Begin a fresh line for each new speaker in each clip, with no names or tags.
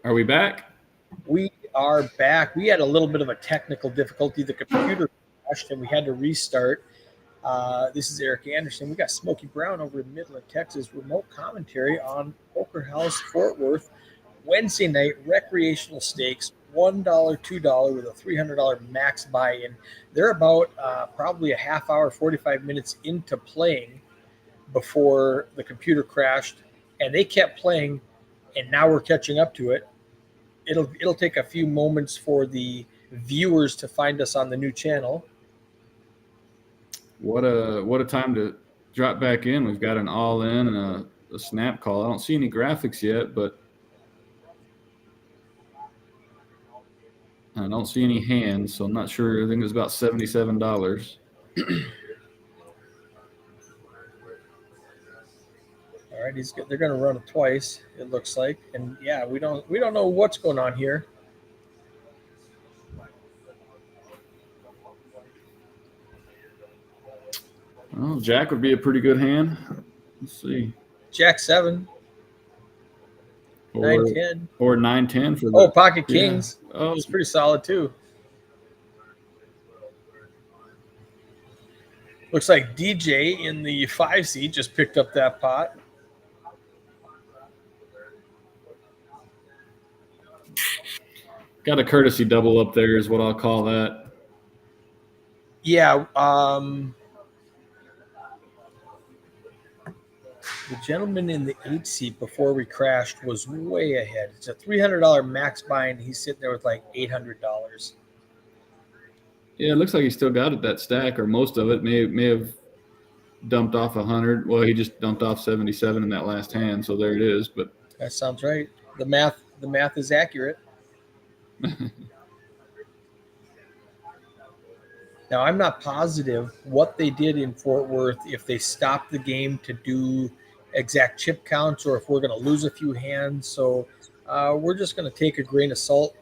Are we back?
We are back. We had a little bit of a technical difficulty. The computer crashed and we had to restart. This is Eric Anderson. We got Smokey Brown over in Midland, Texas. Remote commentary on Poker House Fort Worth. Wednesday night recreational stakes, $1, $2 with a $300 max buy-in. They're about probably a half hour, 45 minutes into playing before the computer crashed, and they kept playing, and now we're catching up to it. It'll take a few moments for the viewers to find us on the new channel.
What a time to drop back in. We've got an all-in and a snap call. I don't see any graphics yet, but I don't see any hands, so I'm not sure. I think it's about $77.
All right, they're going to run it twice, it looks like, and yeah, we don't know what's going on here.
Oh, Jack would be a pretty good hand. Let's see.
Jack 7. 9-10.
Or 9-10 for the
pocket kings.
Yeah. Oh,
it's pretty solid too. Looks like DJ in the 5 seat just picked up that pot.
Got a courtesy double up there is what I'll call that.
Yeah. The gentleman in the 8 seat before we crashed was way ahead. It's a $300 max buy, and he's sitting there with like $800.
Yeah, it looks like he still got it, that stack, or most of it. May have dumped off 100. Well, he just dumped off 77 in that last hand, so there it is. But
that sounds right. The math is accurate. Now, I'm not positive what they did in Fort Worth, if they stopped the game to do exact chip counts or if we're going to lose a few hands. So we're just going to take a grain of salt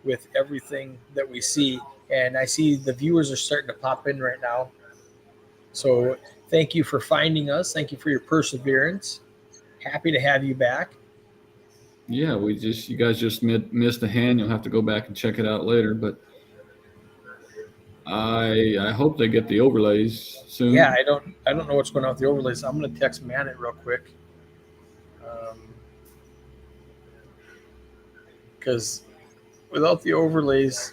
with everything that we see. And I see the viewers are starting to pop in right now. So thank you for finding us. Thank you for your perseverance. Happy to have you back.
Yeah, you guys just missed a hand. You'll have to go back and check it out later. But I hope they get the overlays soon.
Yeah, I don't know what's going on with the overlays. I'm going to text Manit real quick. Because without the overlays,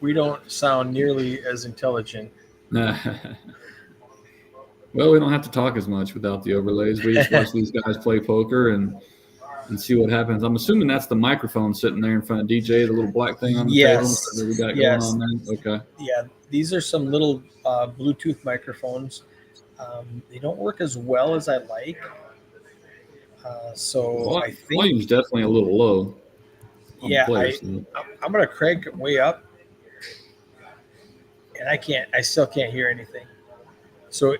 we don't sound nearly as intelligent.
Well, we don't have to talk as much without the overlays. We just watch these guys play poker and see what happens. I'm assuming that's the microphone sitting there in front of DJ, the little black thing on the table that we got going on there. Okay.
Yeah, these are some little Bluetooth microphones. They don't work as well as I like. I think
volume's definitely a little low.
Yeah, I'm going to crank it way up. And I still can't hear anything. So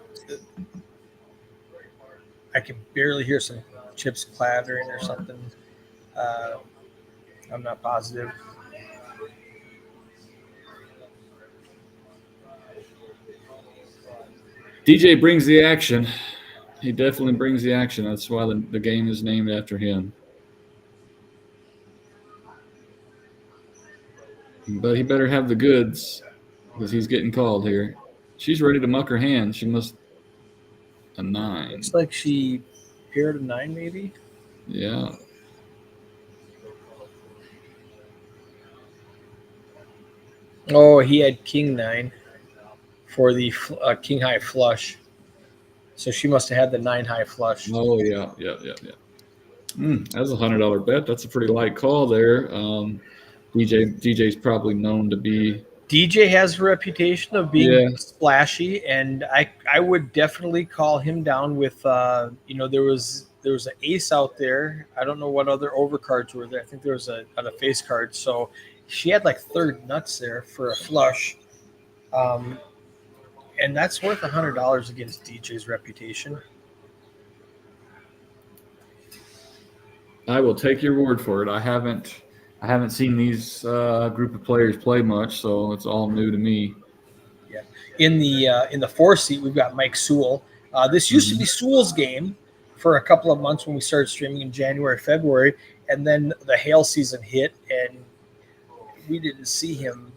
I can barely hear some chips clattering or something. I'm not positive.
DJ brings the action. He definitely brings the action. That's why the game is named after him. But he better have the goods because he's getting called here. She's ready to muck her hand. She must a 9.
Looks like she paired a 9 maybe.
Yeah.
Oh, he had king 9 for the king high flush. So she must have had the 9 high flush.
Oh, yeah. That's a $100 bet. That's a pretty light call there. DJ's probably known to be.
DJ has a reputation of being splashy, and I would definitely call him down with. There was an ace out there. I don't know what other overcards were there. I think there was a face card. So she had like third nuts there for a flush, and that's worth $100 against DJ's reputation.
I will take your word for it. I haven't seen these group of players play much, so it's all new to me.
Yeah, in the 4 seat, we've got Mike Sewell. This used to be Sewell's game for a couple of months when we started streaming in January, February, And then the hail season hit, and we didn't see him.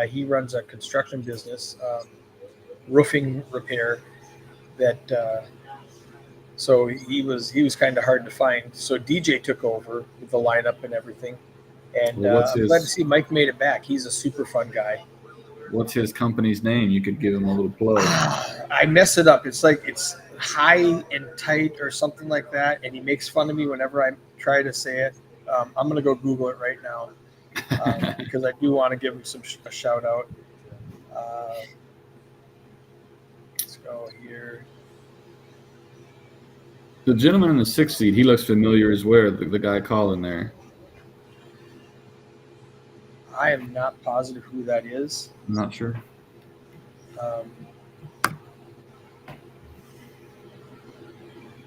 He runs a construction business, roofing repair. So he was kind of hard to find. So DJ took over with the lineup and everything. And I'm glad to see Mike made it back. He's a super fun guy.
What's his company's name? You could give him a little plug.
I mess it up. It's high and tight or something like that. And he makes fun of me whenever I try to say it. I'm going to go Google it right now because I do want to give him a shout out. Let's go here.
The gentleman in the 6th seat, he looks familiar as well, the guy calling there.
I am not positive who that is.
I'm not sure.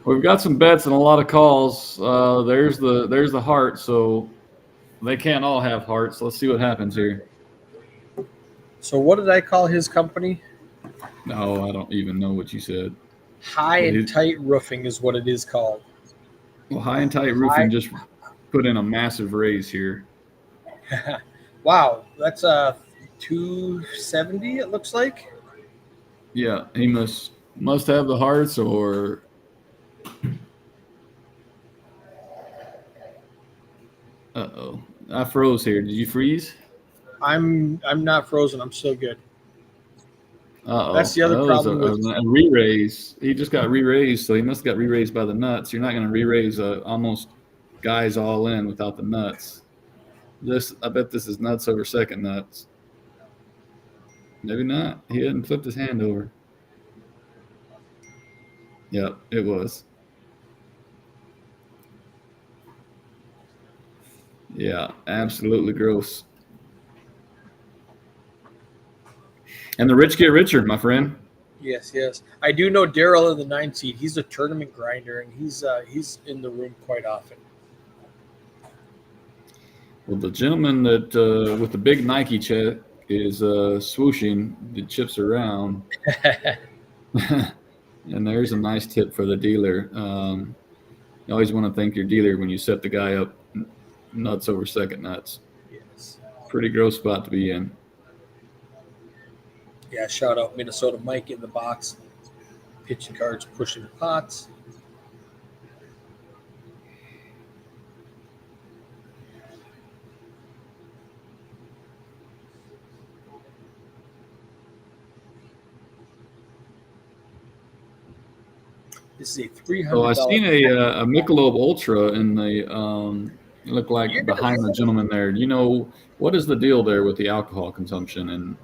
We've got some bets and a lot of calls. There's the heart, so they can't all have hearts. Let's see what happens here.
So what did I call his company?
No, I don't even know what you said.
High and Tight Roofing is what it is called.
Well, High and Tight Roofing just put in a massive raise here.
Wow, that's $270. It looks like.
Yeah, he must have the hearts, or I froze here. Did you freeze?
I'm not frozen. I'm still good. That's the other problem.
A re-raise. He just got re-raised, so he must have got re-raised by the nuts. You're not going to re-raise almost guys all in without the nuts. I bet this is nuts over second nuts. Maybe not. He hadn't flipped his hand over. Yep, it was. Yeah, absolutely gross. And the rich get richer, my friend.
Yes. I do know Daryl in the 9th seed. He's a tournament grinder, and he's in the room quite often.
Well, the gentleman that with the big Nike check is swooshing the chips around. And there's a nice tip for the dealer. You always want to thank your dealer when you set the guy up nuts over second nuts.
Yes.
Pretty gross spot to be in.
Yeah, shout out Minnesota Mike in the box. Pitching cards, pushing the pots. This is a $300.
Oh, I seen a Michelob Ultra in the it looked like behind the gentleman there. You know, what is the deal there with the alcohol consumption, and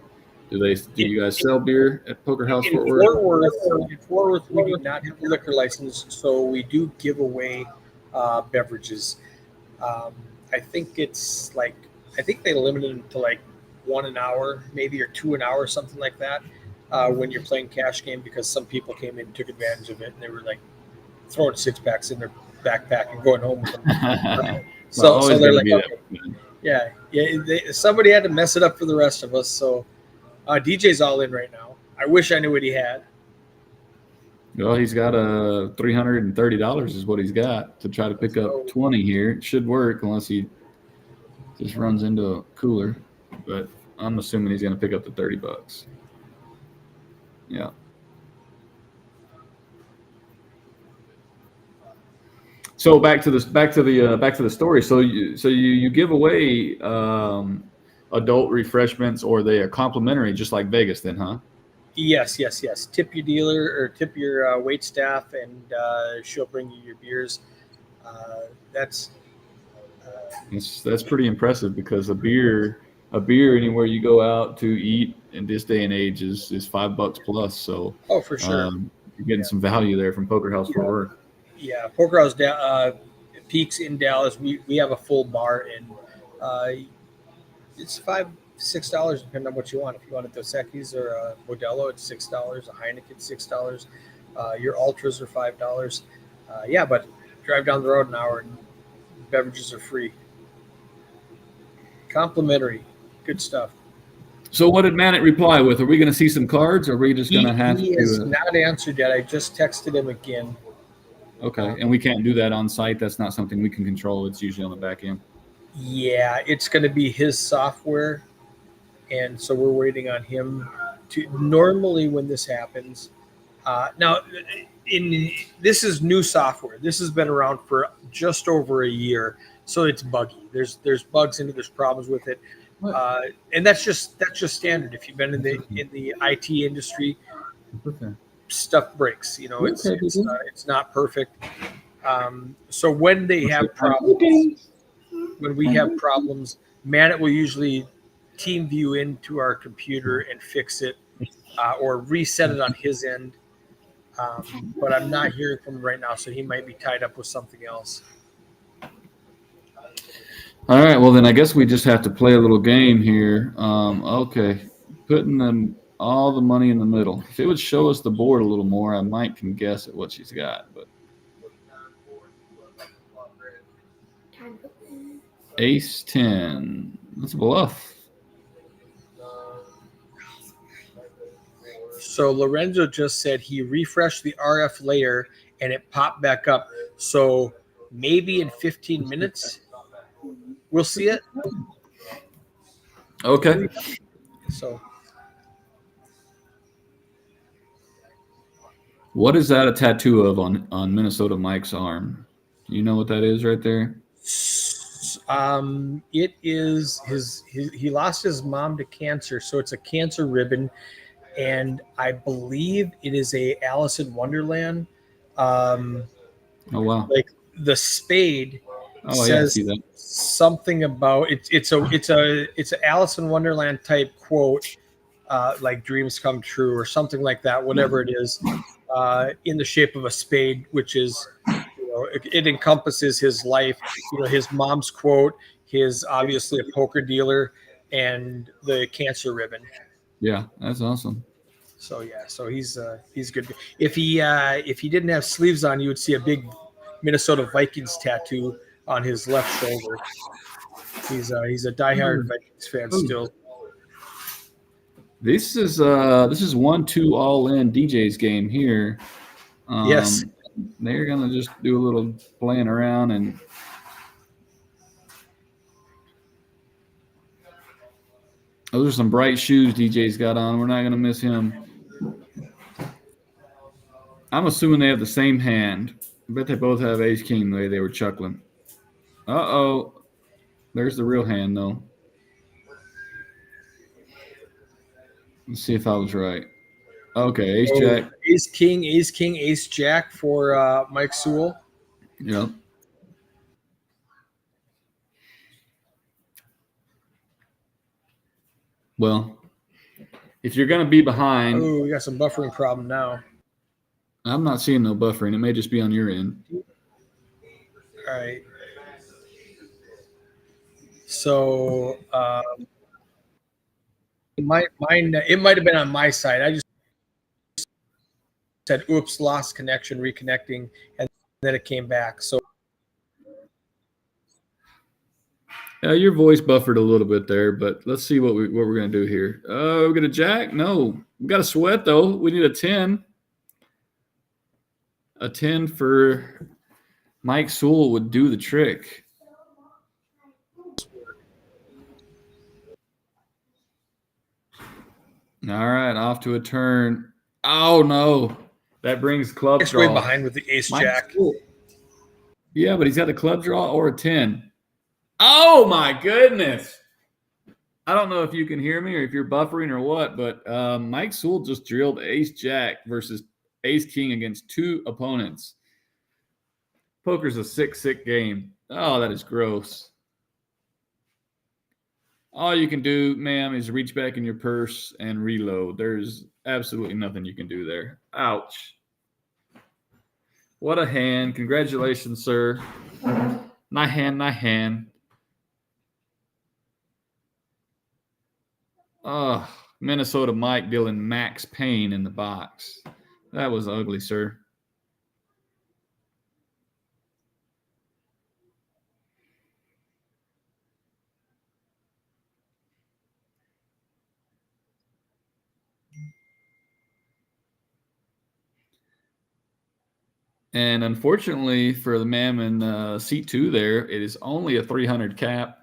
do you guys sell beer at Poker House Fort Worth?
In Fort Worth, we do not have a liquor license, so we do give away beverages. I think they limited them to like 1 an hour, maybe, or 2 an hour, something like that. When you're playing cash game, because some people came in and took advantage of it, and they were like throwing 6-packs in their backpack and going home with them. So they're like, okay. Somebody had to mess it up for the rest of us. So DJ's all in right now. I wish I knew what he had.
Well, he's got $330 is what he's got to try to pick up 20 here. It should work unless he just runs into a cooler, but I'm assuming he's going to pick up the $30. Yeah. So back to the story. So you give away adult refreshments, or they are complimentary, just like Vegas, then, huh?
Yes. Tip your dealer or tip your wait staff, and she'll bring you your beers. That's
pretty impressive, because a beer anywhere you go out to eat in this day and age is $5 plus. So
for sure,
you're getting some value there from Poker House Fort Worth.
Yeah, Poker House Peaks in Dallas. We have a full bar, and it's $5-6 depending on what you want. If you want a Dos Equis or a Modelo, it's $6. A Heineken, $6. Your Ultras are $5. But drive down the road an hour, and beverages are free. Complimentary. Good stuff.
So what did Mannett reply with? Are we going to see some cards, or are we just going to have to?
He has not answered yet. I just texted him again.
Okay, and we can't do that on site. That's not something we can control. It's usually on the back end.
Yeah, it's going to be his software, and so we're waiting on him to. Normally, when this happens, now this is new software. This has been around for just over a year, so it's buggy. There's bugs in it. There's problems with it, and that's just standard. If you've been in the IT industry,
Okay.
stuff breaks. You know,
Okay,
it's not perfect. So when they have problems, when we have problems, Manet will usually team view into our computer and fix it or reset it on his end. But I'm not hearing from him right now, so he might be tied up with something else.
All right. Well, then I guess we just have to play a little game here. Okay. Putting all the money in the middle. If it would show us the board a little more, I might can guess at what she's got. But Ace 10. That's a bluff.
So Lorenzo just said he refreshed the RF layer and it popped back up. So maybe in 15 minutes we'll see it.
Okay.
So
what is that a tattoo of on Minnesota Mike's arm? Do you know what that is right there?
it is his he lost his mom to cancer, so it's a cancer ribbon, and I believe it is a Alice in Wonderland.
Oh wow!
Like the spade
Oh yeah, I see
says
that.
something about it's an Alice in Wonderland type quote, like dreams come true or something like that, whatever it is, in the shape of a spade, which is, it encompasses his life. His mom's quote, his obviously a poker dealer, and the cancer ribbon.
Yeah, that's awesome.
So yeah, so he's good. If he didn't have sleeves on, you would see a big Minnesota Vikings tattoo on his left shoulder. He's a diehard Vikings fan still.
This is 1-2 all in DJ's game here.
Yes.
They're gonna just do a little playing around and those are some bright shoes DJ's got on. We're not gonna miss him. I'm assuming they have the same hand. I bet they both have ace king the way they were chuckling. Uh-oh. There's the real hand though. Let's see if I was right. Okay, ace jack.
Ace king, ace jack for Mike Sewell.
Yep. Well, if you're going to be behind.
Oh, we got some buffering problem now.
I'm not seeing no buffering. It may just be on your end.
All right. So it might have been on my side. I just said, oops, lost connection, reconnecting, and then it came back. So
your voice buffered a little bit there, but let's see what we're going to do here. We're going to jack? No. We got a sweat, though. We need a 10. A 10 for Mike Sewell would do the trick. All right, off to a turn. Oh, no. That brings club draw.
Way behind with the ace jack.
Yeah, but he's got a club draw or a 10. Oh, my goodness. I don't know if you can hear me or if you're buffering or what, but Mike Sewell just drilled ace jack versus ace king against two opponents. Poker's a sick game. Oh, that is gross. All you can do, ma'am, is reach back in your purse and reload. There's absolutely nothing you can do there. Ouch. What a hand. Congratulations, sir. Nice hand. Oh, Minnesota Mike dealing max pain in the box. That was ugly, sir. And unfortunately for the ma'am in seat 2 there, it is only a 300 cap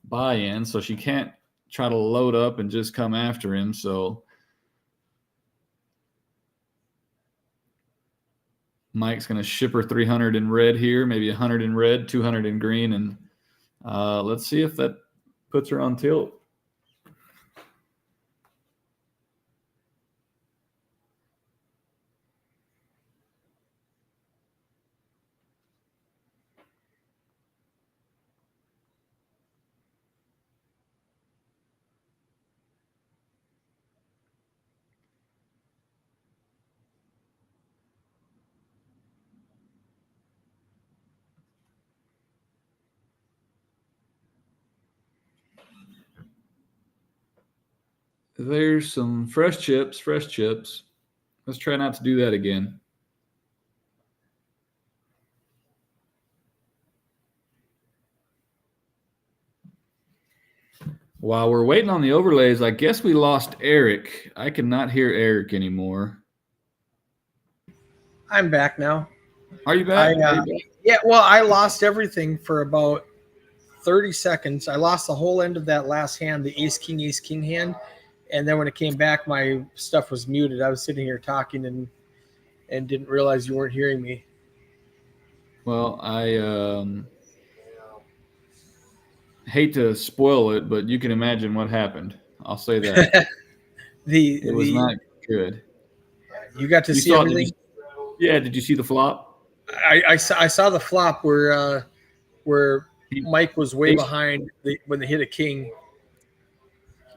buy-in, so she can't try to load up and just come after him. So Mike's going to ship her 300 in red here, maybe 100 in red, 200 in green, and let's see if that puts her on tilt. There's some fresh chips. Let's try not to do that again. While we're waiting on the overlays, I guess we lost Eric. I cannot hear Eric anymore.
I'm back now.
Are you back?
Yeah, well, I lost everything for about 30 seconds. I lost the whole end of that last hand, the ace, king hand. And then when it came back, my stuff was muted. I was sitting here talking and didn't realize you weren't hearing me.
Well, I hate to spoil it, but you can imagine what happened. I'll say that. It was not good.
You got to see everything?
Did you see the flop?
I saw the flop where Mike was way behind when they hit a king.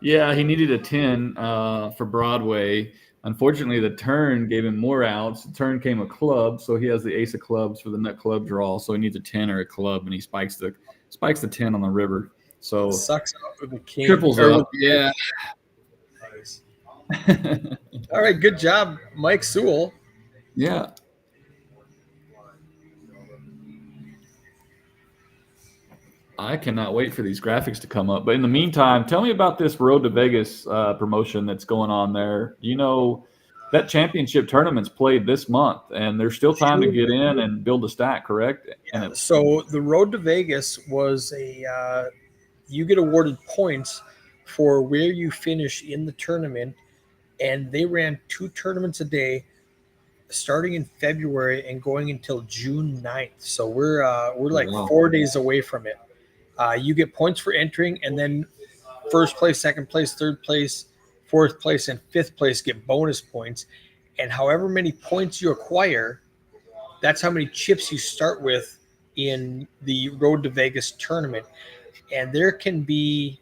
Yeah, he needed a 10 for Broadway. Unfortunately, the turn gave him more outs. The turn came a club, so he has the ace of clubs for the nut club draw. So he needs a 10 or a club, and he spikes the 10 on the river. So
sucks out with the king.
Triples up. Yeah.
Nice. All right, good job, Mike Sewell.
Yeah. I cannot wait for these graphics to come up. But in the meantime, tell me about this Road to Vegas promotion that's going on there. You know, that championship tournament's played this month, and there's still time to get in and build a stack, correct?
Yeah, so the Road to Vegas was you get awarded points for where you finish in the tournament, and they ran 2 tournaments a day starting in February and going until June 9th. So we're like 4 days away from it. You get points for entering, and then first place, second place, third place, fourth place, and fifth place get bonus points. And however many points you acquire, that's how many chips you start with in the Road to Vegas tournament. And there can be,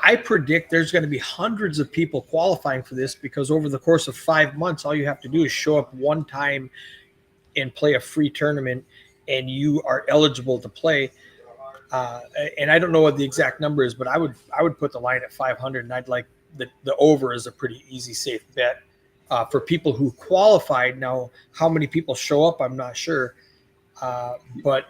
I predict there's going to be hundreds of people qualifying for this, because over the course of 5 months, all you have to do is show up one time and play a free tournament, and you are eligible to play. And I don't know what the exact number is, but I would put the line at 500, and I'd like the over is a pretty easy, safe bet for people who qualified. Now, how many people show up, I'm not sure. But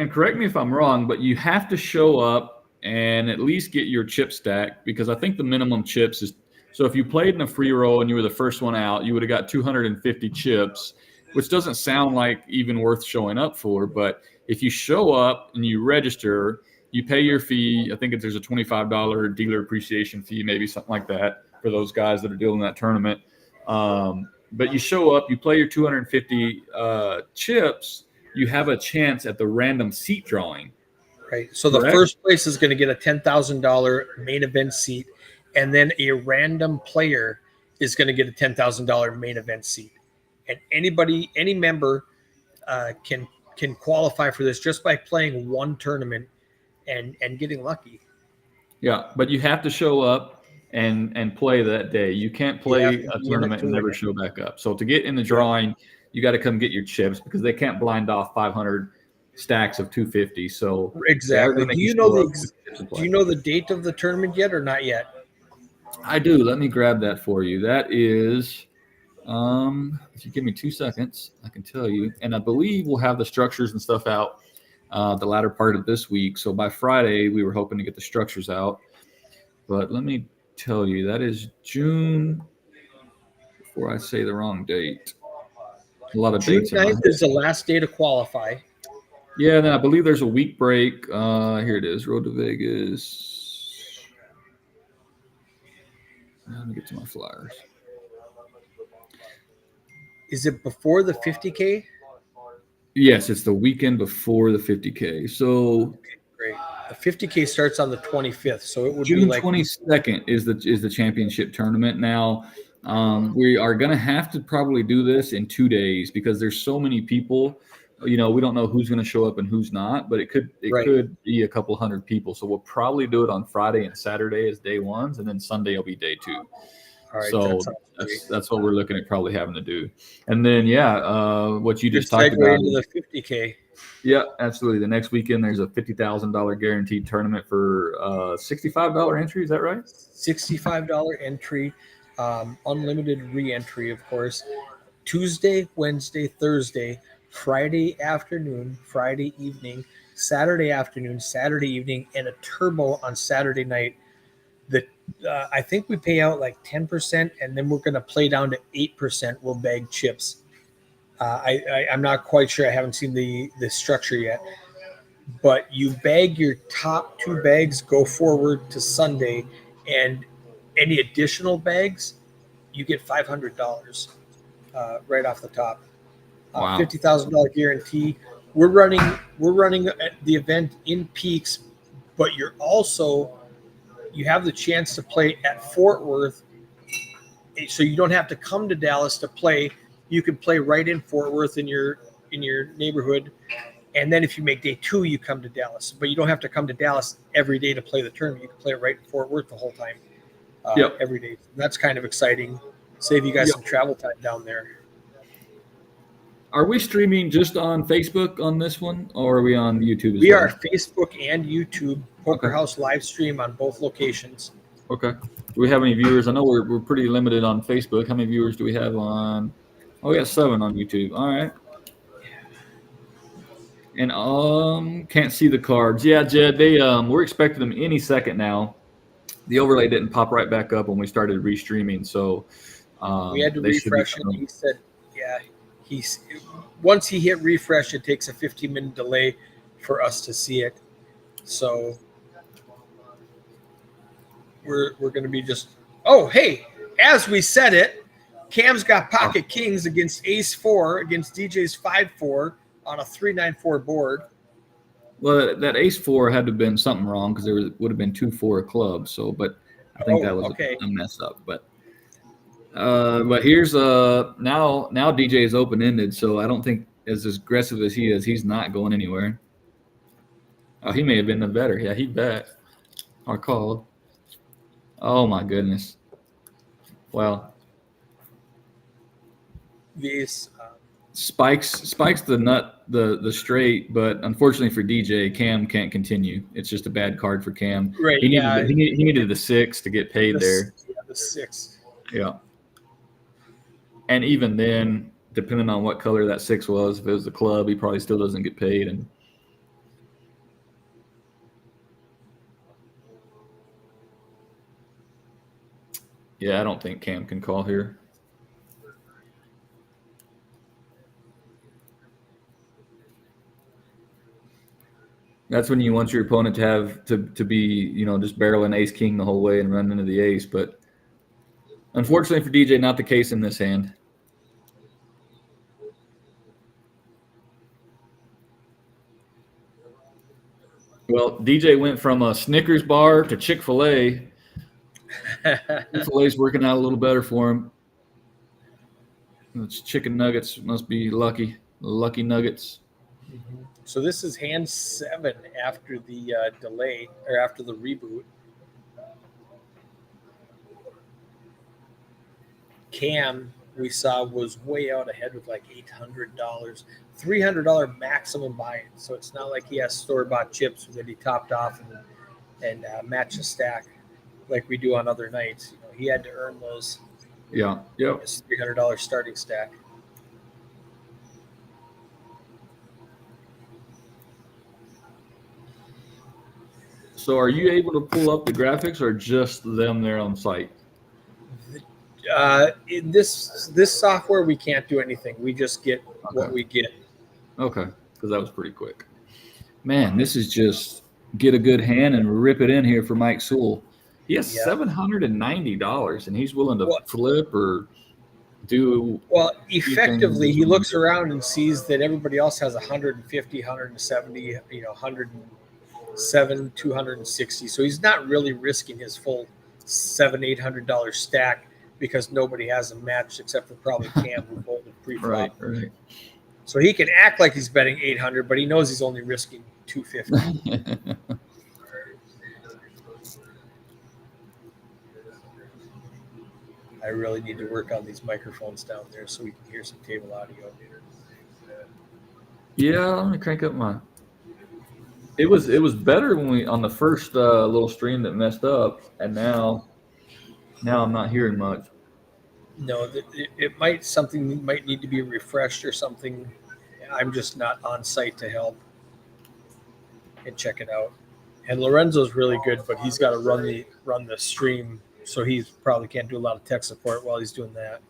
correct me if I'm wrong, but you have to show up and at least get your chip stack, because I think the minimum chips is, so if you played in a free roll and you were the first one out, you would have got 250 chips, which doesn't sound like even worth showing up for. But if you show up and you register, you pay your fee. I think there's a $25 dealer appreciation fee, maybe something like that, for those guys that are dealing that tournament. But you show up, you play your 250 chips, you have a chance at the random seat drawing.
Right. So correct? The first place is going to get a $10,000 main event seat, and then a random player is going to get a $10,000 main event seat. And any member can qualify for this just by playing one tournament and getting lucky.
Yeah, but you have to show up and play that day. You can't play a tournament and never show back up. So to get in the drawing, you got to come get your chips, because they can't blind off 500 stacks of 250. So
exactly. Do you know the date of the tournament yet, or not yet?
I do. Let me grab that for you. That is, if you give me 2 seconds, I can tell you. And I believe we'll have the structures and stuff out the latter part of this week. So by Friday, we were hoping to get the structures out. But let me tell you, that is June, before I say the wrong date. A lot of
June
dates in my
9th
head.
is the last day to qualify.
Yeah, then I believe there's a week break. Here it is, Road to Vegas. Let me get to my flyers.
Is it before the 50K?
Yes, it's the weekend before the 50K. So
Okay, great. The 50K starts on the 25th, so it would be
June
like
22nd is the championship tournament. Now, we are going to have to probably do this in 2 days because there's so many people. We don't know who's going to show up and who's not, but it
right.
could be a couple hundred people. So we'll probably do it on Friday and Saturday as day ones, and then Sunday will be day two.
All right,
So
that sounds great.
that's what we're looking at probably having to do. And then what you
Good
just talked
segue
about
into
is,
the 50K.
yeah, absolutely. The next weekend there's a $50,000 guaranteed tournament for $65 entry. Is that right?
$65 entry, unlimited re-entry, of course. Tuesday, Wednesday, Thursday, Friday afternoon, Friday evening, Saturday afternoon, Saturday evening, and a turbo on Saturday night. I think we pay out like 10%, and then we're going to play down to 8%. We'll bag chips. I'm not quite sure. I haven't seen the structure yet. But you bag your top two bags, go forward to Sunday, and any additional bags, you get $500 right off the top.
Wow.
$50,000 guarantee. We're running the event in peaks, but you have the chance to play at Fort Worth, so you don't have to come to Dallas to play. You can play right in Fort Worth in your neighborhood. And then if you make day two, you come to Dallas. But you don't have to come to Dallas every day to play the tournament. You can play it right in Fort Worth the whole time,
Yep.
every day. That's kind of exciting. Save you guys some travel time down there.
Are we streaming just on Facebook on this one, or are we on YouTube as well?
We are Facebook and YouTube, Poker
Okay.
House live stream on both locations.
Okay. Do we have any viewers? I know we're pretty limited on Facebook. How many viewers do we have on? Oh, we got 7 on YouTube. All right. And can't see the cards. Yeah, Jed, we're expecting them any second now. The overlay didn't pop right back up when we started restreaming, so
we had to
they should be
refresh it. He said, yeah, once he hit refresh, it takes a 15-minute delay for us to see it. So we're going to be just. Oh, hey, as we said it, Cam's got pocket kings against ace 4 against DJ's 5-4 on a 3-9-4 board.
Well, that ace 4 had to have been something wrong because there would have been 2-4 clubs. So, but I think that was a mess up. But here's now DJ is open ended, so I don't think as aggressive as he is, he's not going anywhere. Oh, he may have been the better. Yeah, he bet. Or called. Oh my goodness. Well,
These
spikes the nut the straight, but unfortunately for DJ, Cam can't continue. It's just a bad card for Cam.
Right.
He needed the 6 to get paid there.
Yeah, the 6.
Yeah. And even then, depending on what color that 6 was, if it was the club, he probably still doesn't get paid. And yeah, I don't think Cam can call here. That's when you want your opponent to have to be, just barreling ace king the whole way and run into the ace. But unfortunately for DJ, not the case in this hand. Well, DJ went from a Snickers bar to Chick-fil-A. Chick-fil-A's working out a little better for him. It's chicken nuggets. Must be lucky nuggets.
So this is hand 7 after the delay or after the reboot. Cam, we saw, was way out ahead with like $800, $300 maximum buy-in. So it's not like he has store-bought chips that he topped off and matched a stack like we do on other nights. He had to earn those.
Yeah. Yep.
His $300 starting stack.
So are you able to pull up the graphics or just them there on site?
In this software, we can't do anything. We just get what we get.
Okay, because that was pretty quick. Man, this is just get a good hand and rip it in here for Mike Sewell. He has $790, and he's willing to flip or do.
Well, effectively, he looks around and sees that everybody else has 150, 170, 107, 260. So he's not really risking his full $700-800 stack because nobody has a match except for probably Cam who folded pre-flop.
Right.
So he can act like he's betting 800, but he knows he's only risking 250. I really need to work on these microphones down there so we can hear some table audio.
Yeah, I'm gonna crank up my. It was better when we on the first little stream that messed up, and now I'm not hearing much.
No, it might need to be refreshed or something. I'm just not on site to help and check it out. And Lorenzo's really good, but he's got to run the stream, so he probably can't do a lot of tech support while he's doing that.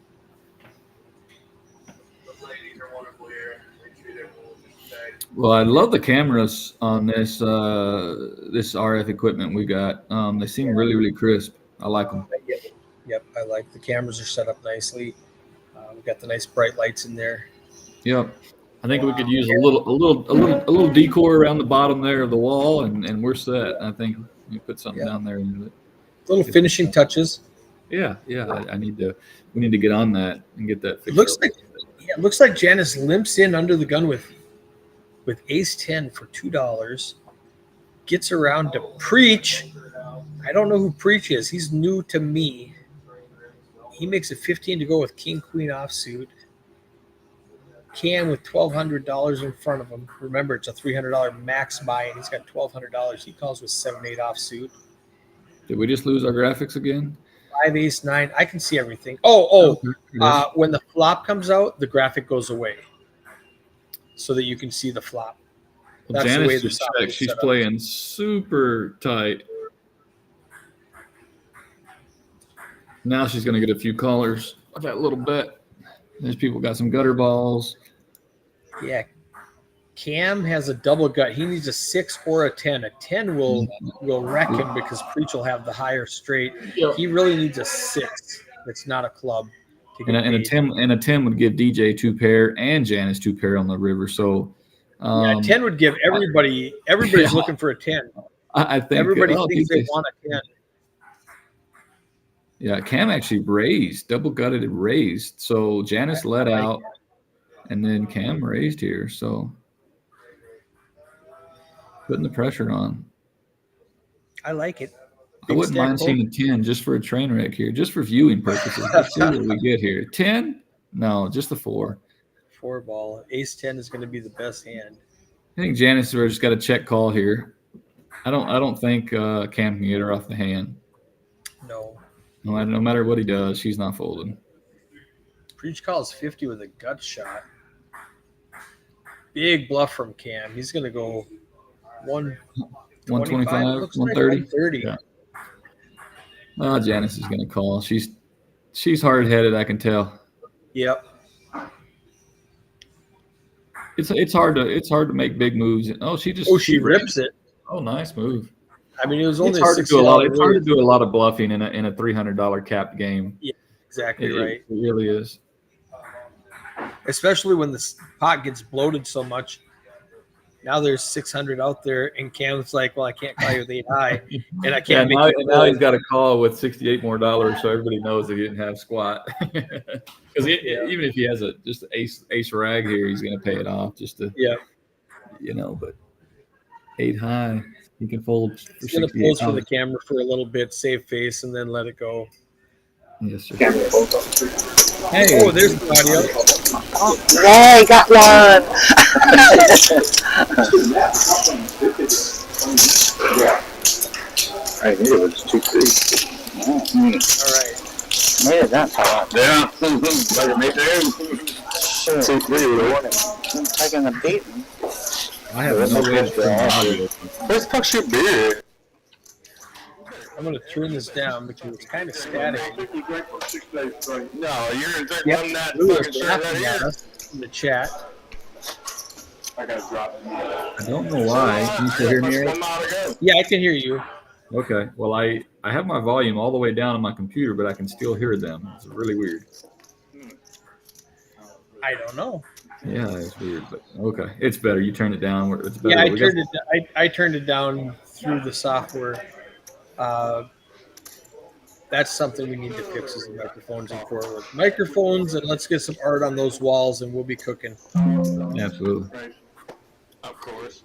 Well, I love the cameras on this RF equipment we got. They seem really, really crisp. I like them.
Yep, I like the cameras are set up nicely. We've got the nice bright lights in there.
Yep. I think we could use a little decor around the bottom there of the wall, and we're set. I think we put something down there.
Little finishing touches.
Yeah. We need to get on that and get that fixed.
It looks like Janice limps in under the gun with ace 10 for $2. Gets around to Preach. I don't know who Preach is. He's new to me. He makes it 15 to go with king queen offsuit. Cam with $1,200 in front of him. Remember, it's a $300 max buy, and he's got $1,200. He calls with 7-8 offsuit.
Did we just lose our graphics again?
5 ace 9. I can see everything. When the flop comes out, the graphic goes away, so that you can see the flop.
Well, That's Janice just checked. She's playing super tight. Now she's going to get a few callers. That little bet. These people got some gutter balls.
Yeah. Cam has a double gut. He needs a 6 or a 10. A 10 will wreck him because Preach will have the higher straight. Yep. He really needs a 6. It's not a club.
And a 10 would give DJ 2 pair and Janice 2 pair on the river. So
a 10 would give everybody. Everybody's looking for a 10.
I think
everybody thinks they want a 10.
Yeah, Cam actually raised, double gutted and raised. So Janice let out, and then Cam raised here. So putting the pressure on.
I like it.
I wouldn't mind seeing a 10 just for a train wreck here, just for viewing purposes. Let's see what we get here. 10? No, just a 4.
4 ball. Ace 10 is going to be the best hand.
I think Janice just got a check call here. I don't think Cam can get her off the hand. No matter what he does, she's not folding.
Preach calls 50 with a gut shot. Big bluff from Cam. He's going to go
125, 130.
130.
Yeah. Oh, Janice is going to call. She's hard-headed, I can tell.
Yep.
It's hard to make big moves. She
rips it.
Oh, nice move.
I mean, it was only
it's hard to do a lot of bluffing in a $300 capped game.
Yeah, exactly right.
It really is.
Especially when the pot gets bloated so much. Now there's 600 out there, and Cam's like, "Well, I can't call you with 8 high, and I can't."
Now he's got a call with $68 more, so everybody knows that he didn't have squat. Because even if he has just ace rag here, he's going to pay it off just to But 8 high. He can fold for
He's going to pose for the camera for a little bit, save face, and then let it go.
Yes, sir.
Hey. Oh, there's the audio.
Yay, got one. I knew it was 2-3.
All right.
Made it that far.
Yeah. Like it made there. 2-3 would have won it.
I'm taking a beating.
I have no way to turn the audio.
Where's the fuck's your beer?
I'm going to turn this down because it's kind of static.
No, you're gonna take
Yep.
one that
Lou
fucking
is
shirt right
laughing at
here.
us in the chat.
I gotta drop it.
I don't know why. Can you still hear me, Eric?
Yeah, I can hear you.
Okay. Well, I have my volume all the way down on my computer, but I can still hear them. It's really weird.
I don't know.
Yeah, it's weird, but okay. It's better. You turn it down where it's better.
Yeah,
We got-
I turned it down through the software. That's something we need to fix is the microphones and forward. Microphones, and let's get some art on those walls, and we'll be cooking.
Absolutely.
Right. Of course.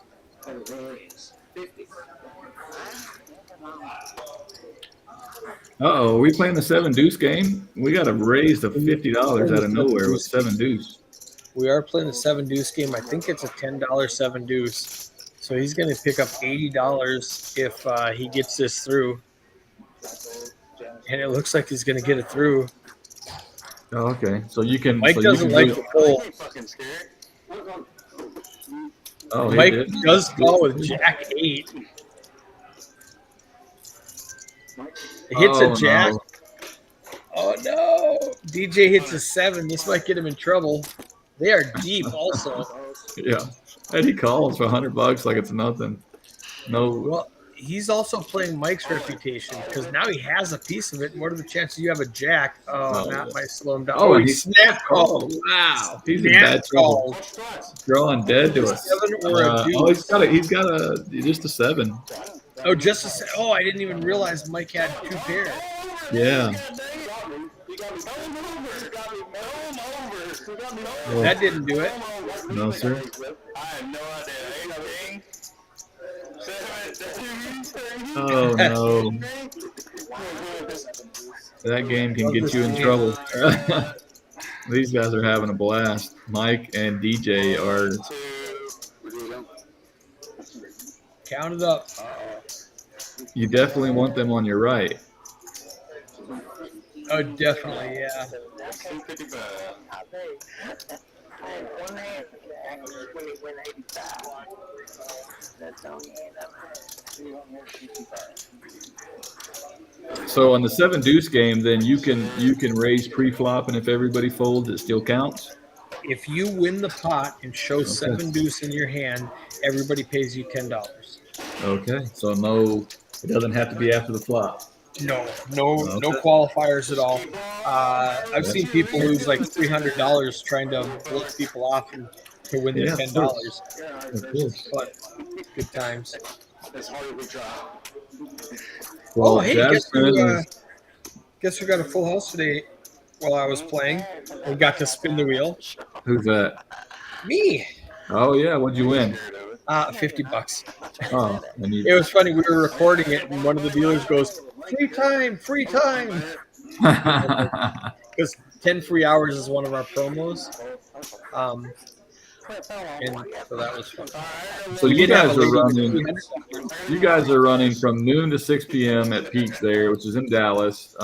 Uh-oh, are we playing the 7 Deuce game? We got a raise of $50 out of nowhere with 7 Deuce.
We are playing the 7 Deuce game. I think it's a $10 7 Deuce. So he's going to pick up $80 if he gets this through. And it looks like he's going to get it through.
Oh, okay. So you can.
Mike
so
doesn't
you
like
can
the pull.
Fucking scared.
Oh, he
Mike
did.
does call with Jack 8. It hits a Jack.
No.
Oh no! DJ hits a 7. This might get him in trouble. They are deep also.
Yeah. And he calls for $100 like it's nothing. No.
Well, he's also playing Mike's reputation because now he has a piece of it. And what are the chances you have a Jack? Oh,
Oh,
that
yeah.
might slow him down.
Oh,
Oh, he
he
snap called.
Wow. He's in
Snap
bad trouble.
called.
Drawing dead to us.
7 or a deuce.
Oh, he's got a just a 7.
Oh, just a se- Oh, I didn't even realize Mike had 2 pairs.
Yeah. Oh,
That didn't do it.
no, sir.
I have no idea. 8
Oh no. That game can get you in trouble. These guys are having a blast. Mike and DJ are.
Count it up.
You definitely want them on your right.
Oh, definitely, yeah.
So on the 7 Deuce game, then you can raise pre-flop, and if everybody folds, it still counts.
If you win the pot and show 7 Deuce in your hand, everybody pays you $10.
Okay. So no, it doesn't have to be after the flop.
No
Okay.
qualifiers at all. I've seen people lose like $300 trying to blow people off and to win their
Yeah, of
$10.
Of course.
But good times.
As hard as we try.
Well,
Oh, hey,
Jasmine
guess who got a full house today while I was playing? We got to spin the wheel.
who's that?
Me.
Oh yeah, what'd you win?
$50.
Oh, and
It
you.
was funny. We were recording it, and one of the dealers goes, free time. Because 10 free hours is one of our promos. And so that was fun.
So
We
you
did have
guys
a
are
lady-
running. You guys are running from noon to 6 p.m. at Peaks there, which is in Dallas,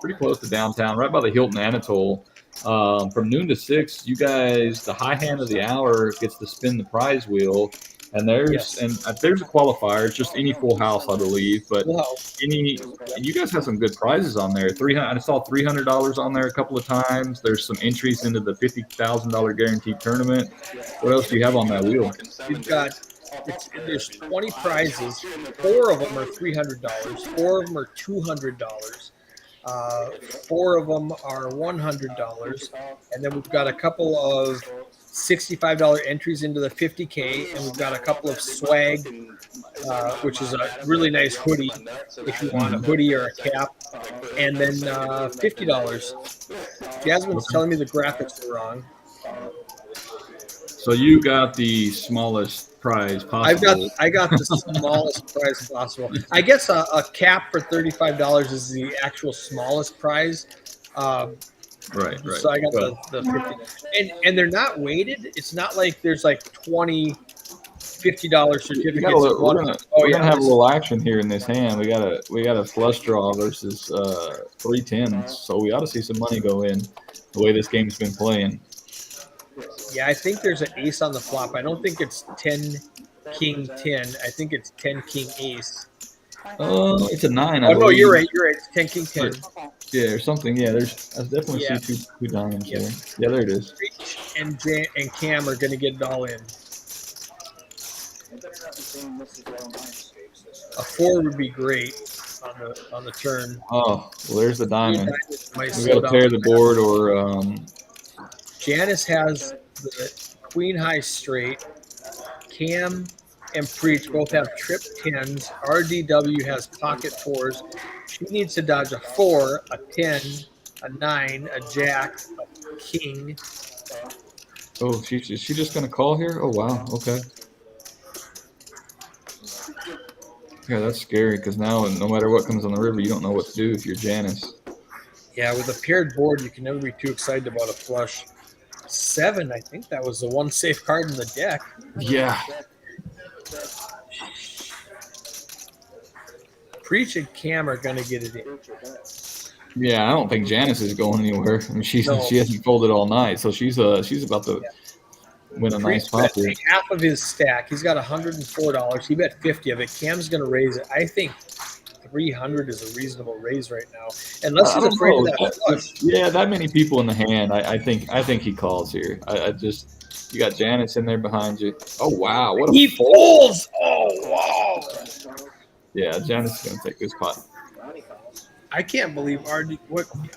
pretty close to downtown, right by the Hilton Anatole. From noon to 6, you guys, the high hand of the hour gets to spin the prize wheel, and there's
Yes.
there's a qualifier. It's just any full house, I believe, but
Well,
you guys have some good prizes on there. I saw $300 on there a couple of times. There's some entries into the $50,000 guaranteed tournament. What else do you have on that wheel?
we've got there's 20 prizes. 4 of them are $300. 4 of them are $200. 4 of them are $100, and then we've got a couple of $65 entries into the 50K, and we've got a couple of swag, which is a really nice hoodie if you want a hoodie or a cap, and then $50. Jasmine's telling me the graphics are wrong.
So you got the smallest prize possible.
I got the smallest prize possible. I guess a cap for $35 is the actual smallest prize.
Right.
So I got the 50, and they're not weighted. It's not like there's like 20 $50 certificates.
We're gonna have a little action here in this hand. We got a flush draw versus 3 10s, so we ought to see some money go in the way this game's been playing.
Yeah, I think there's an ace on the flop. I don't think it's 10 king 10. I think it's 10 king ace.
It's a 9. I
Oh no,
believe.
you're right. It's 10 king 10.
Yeah, or something. Yeah, I definitely see two diamonds there. Yeah, there it is.
Preach and Cam are going to get it all in. A 4 would be great on the turn.
Oh, well, there's the diamond.
Might
We
slow
got to tear
down.
the board or
Janice has the queen high straight. Cam and Preach both have trip 10s. RDW has pocket 4s. She needs to dodge a 4, a 10, a 9, a jack, a king.
oh, is she just gonna call here? Oh wow, okay. Yeah, that's scary because now no matter what comes on the river, you don't know what to do if you're Janice.
Yeah, with a paired board, you can never be too excited about a flush. 7, I think that was the one safe card in the deck.
Yeah.
Preach and Cam are going to get it in.
Yeah, I don't think Janice is going anywhere. I mean, she hasn't folded all night, so she's about to win a nice pot here.
Half of his stack. He's got $104. He bet 50 of it. Cam's going to raise it. I think 300 is a reasonable raise right now, unless he's afraid of that flush.
Yeah, that many people in the hand. I think he calls here. You got Janice in there behind you. Oh wow, what
he folds! Oh wow!
Yeah, Janice is gonna take this pot.
I can't believe I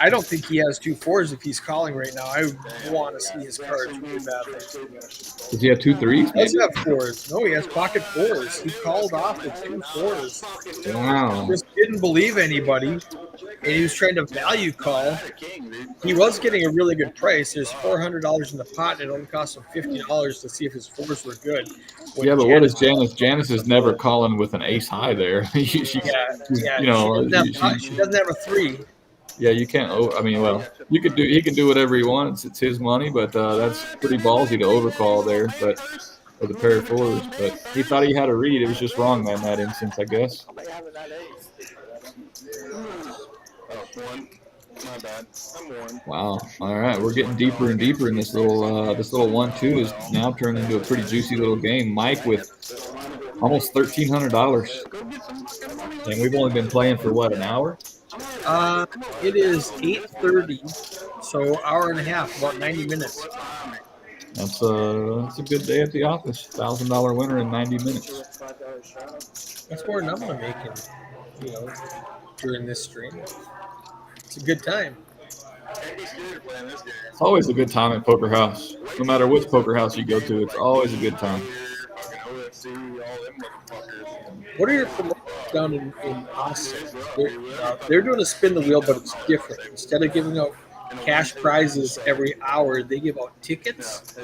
don't think he has 2 4s if he's calling right now. I want to see his cards really badly.
Does he have 2 3s?
He doesn't have 4s. No, he has pocket 4s. He called off with 2 4s.
Wow.
Just didn't believe anybody, and he was trying to value call. He was getting a really good price. There's $400 in the pot, and it only cost him $50 to see if his 4s were good.
Yeah, but what is Janice? Janice is never calling with an ace high there.
She doesn't have a 3.
Yeah, you can't. I mean, well, he can do whatever he wants. It's his money, but that's pretty ballsy to overcall there. But with a pair of 4s, but he thought he had a read. It was just wrong in that instance, I guess.
My bad. I'm worn.
Wow. All right, we're getting deeper and deeper in this little 1-2 is now turned into a pretty juicy little game. Mike with almost $1,300, and we've only been playing for what, an hour?
It is 8:30, so hour and a half, about 90 minutes.
That's a good day at the office. $1,000 winner in 90 minutes.
That's more than I'm gonna make in, during this stream. It's a good time.
It's always a good time at Poker House. No matter which poker house you go to, it's always a good time.
What are your promotions down in Austin? They're doing a spin the wheel, but it's different. Instead of giving out cash prizes every hour, they give out tickets.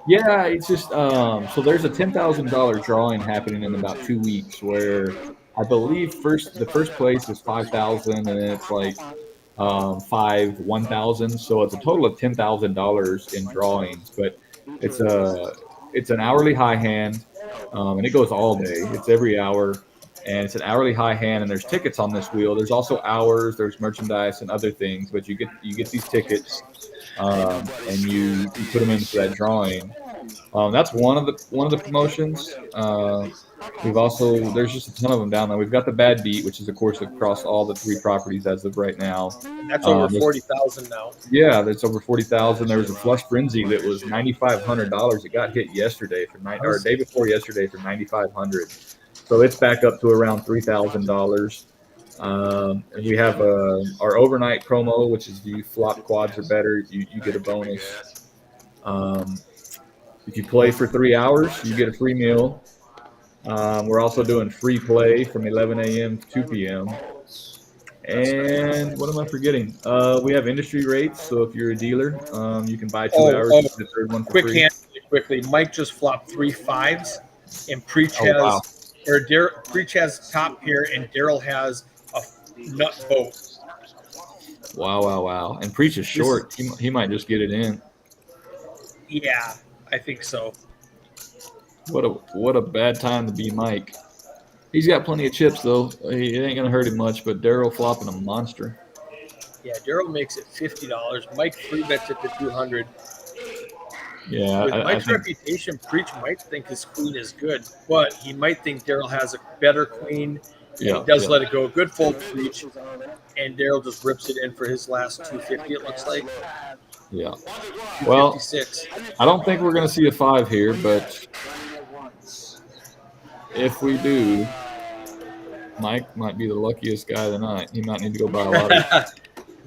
Yeah, it's just so there's a $10,000 drawing happening in about 2 weeks where I believe the first place is 5,000 and it's like 1,000, so it's a total of $10,000 in drawings. But it's an hourly high hand, and it goes all day. It's every hour, and it's an hourly high hand. And there's tickets on this wheel. There's also hours. There's merchandise and other things. But you get these tickets, and you put them into that drawing. That's one of the promotions. There's just a ton of them down there. We've got the Bad Beat, which is of course across all the 3 properties as of right now.
And that's over 40,000 now.
Yeah, that's over 40,000. There was a Flush Frenzy that was $9,500. It got hit yesterday or day before yesterday for $9,500. So it's back up to around $3,000. And we have our overnight promo, which is if you flop quads or better, you get a bonus. If you play for 3 hours, you get a free meal. We're also doing free play from 11 a.m. to 2 p.m. And what am I forgetting? We have industry rates, so if you're a dealer, you can buy 2 hours. The third one for
quick
free.
hand, quickly. Mike just flopped 3 5s, and Preach Preach has top pair, and Daryl has a nut boat.
Wow! And Preach is short. He might just get it in.
Yeah, I think so.
What a bad time to be Mike. He's got plenty of chips though. It ain't gonna hurt him much. But Daryl flopping a monster.
Yeah, Daryl makes it $50. Mike free bets it to $200.
Yeah,
with Mike's reputation, Preach might think his queen is good, but he might think Daryl has a better queen
Yeah.
He does let it go. Good fold reach. And Daryl just rips it in for his last 250, it looks like.
Yeah. Well,
256.
I don't think we're going to see a 5 here, but if we do, Mike might be the luckiest guy tonight. He might need to go buy a lottery.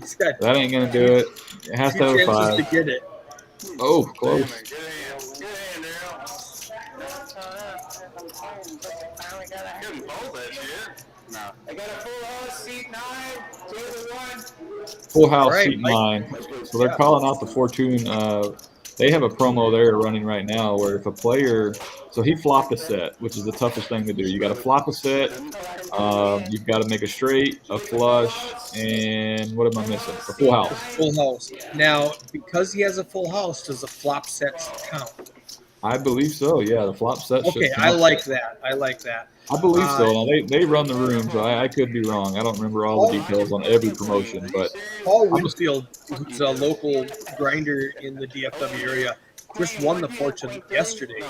He's got
That ain't going to do it. It has
2
to have a
chances
5.
to get it.
Oh, close. Full house,
All right,
seat 9. So they're calling out the Fortune. They have a promo there running right now where if a player, so he flopped a set, which is the toughest thing to do. You got to flop a set. You've got to make a straight, a flush, and what am I missing? A full house.
Full house. Now, because he has a full house, does the flop sets count?
I believe so. Yeah, the flop set.
Okay, I like that. I like that.
I believe so. Now, they run the room, so I could be wrong. I don't remember all the details on every promotion, but
Paul Winfield, who's a local grinder in the DFW area, just won the Fortune yesterday,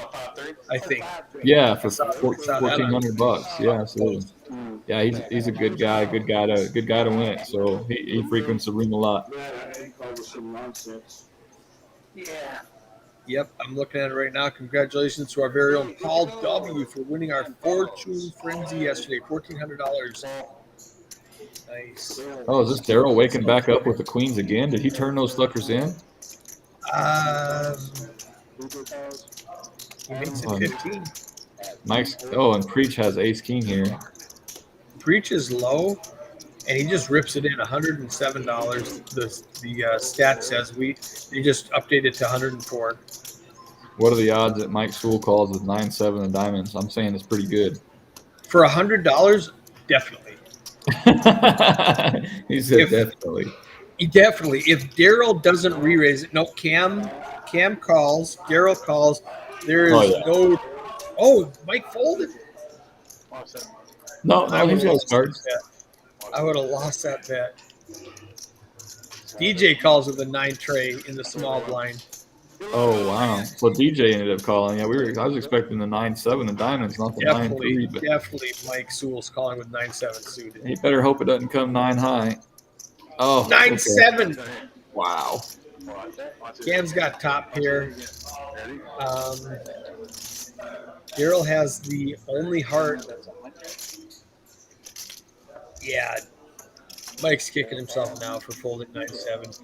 I think.
yeah, for $1,400. Yeah, absolutely. Yeah, he's a good guy. Good guy to win it. So he frequents the room a lot.
Yep, I'm looking at it right now. Congratulations to our very own Paul W. for winning our Fortune Frenzy yesterday, $1,400. Nice.
Oh, is this Daryl waking back up with the queens again? Did he turn those suckers in?
He makes it 15.
Mike's. Oh, and Preach has ace king here.
Preach is low, and he just rips it in $107. The stat says he just updated to 104.
What are the odds that Mike Sewell calls with 9-7 of diamonds? I'm saying it's pretty good.
For $100, definitely.
He said definitely.
Definitely. If Daryl doesn't re-raise it, no, Cam calls, Daryl calls. There is no. Oh, Mike folded.
No, he's got cards.
I would have lost that bet. DJ calls with a 9 tray in the small blind.
Oh wow! So DJ ended up calling. Yeah, I was expecting the 9-7 of diamonds, not the 9-3. But
Definitely, Mike Sewell's calling with 9-7 suited.
he better hope it doesn't come 9 high. Oh,
9-7.
Okay. Wow.
Cam's got top here. Daryl has the only heart. Yeah, Mike's kicking himself now for folding 9-7.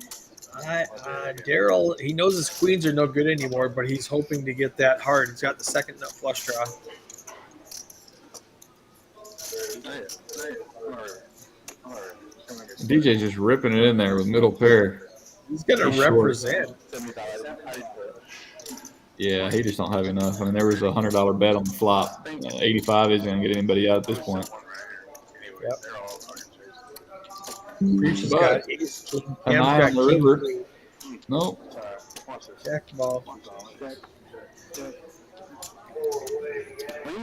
Daryl, he knows his queens are no good anymore, but he's hoping to get that heart. He's got the second nut flush draw.
DJ's just ripping it in there with middle pair.
He's going to represent.
Yeah, he just don't have enough. I mean, there was a $100 bet on the flop. 85 isn't going to get anybody out at this point.
Yep. Preach has got ace king.
An eye on the river. Nope.
Jack ball.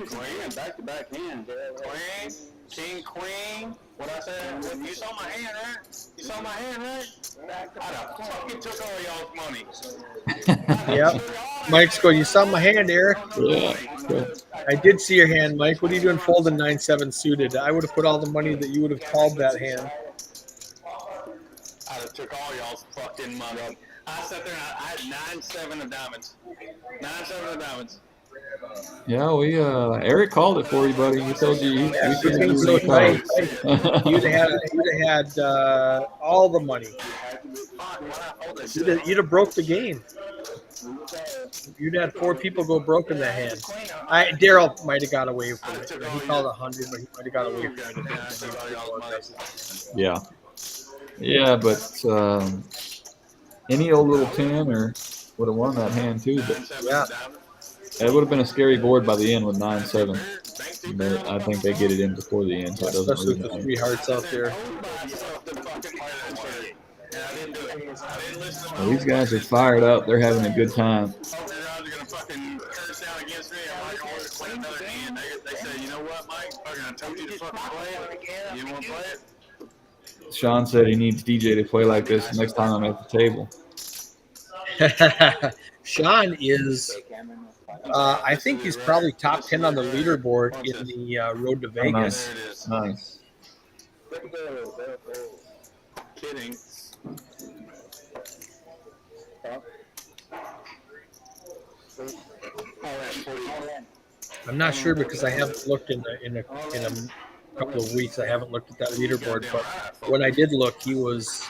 Queen, back-to-back hand. Queen, king, queen. What I said? You saw my hand, right? You saw my hand, right? I fucking took all y'all's money.
Yep. Mike's going, you saw my hand, Eric.
Yeah. Cool.
I did see your hand, Mike. What are you doing folding 9-7 suited? I would have put all the money that you would have called that hand.
I took all y'all's fucking money. I sat there and I had 9-7 of diamonds. 9-7 of diamonds.
Yeah, Eric called it for you, buddy. He told you we couldn't do no
tight.
cards.
You'd have had all the money. You'd have broke the game. You'd had 4 people go broke in that hand. Daryl might have got away from it. He called 100, but he might have got away from it.
Yeah. Yeah, but any old little 10 or would have won that hand too. But
yeah,
it would have been a scary board by the end with 9-7. But I think they get it in before the end, so it doesn't
especially
really
with the 3 hearts out there.
Well, these guys are fired up. They're having a good time. Sean said he needs DJ to play like this next time I'm at the table.
Sean is I think he's probably top 10 on the leaderboard in the Road to Vegas.
There it is.
Nice.
Kidding.
I'm not sure because I haven't looked in a couple of weeks. I haven't looked at that leaderboard, but when I did look, he was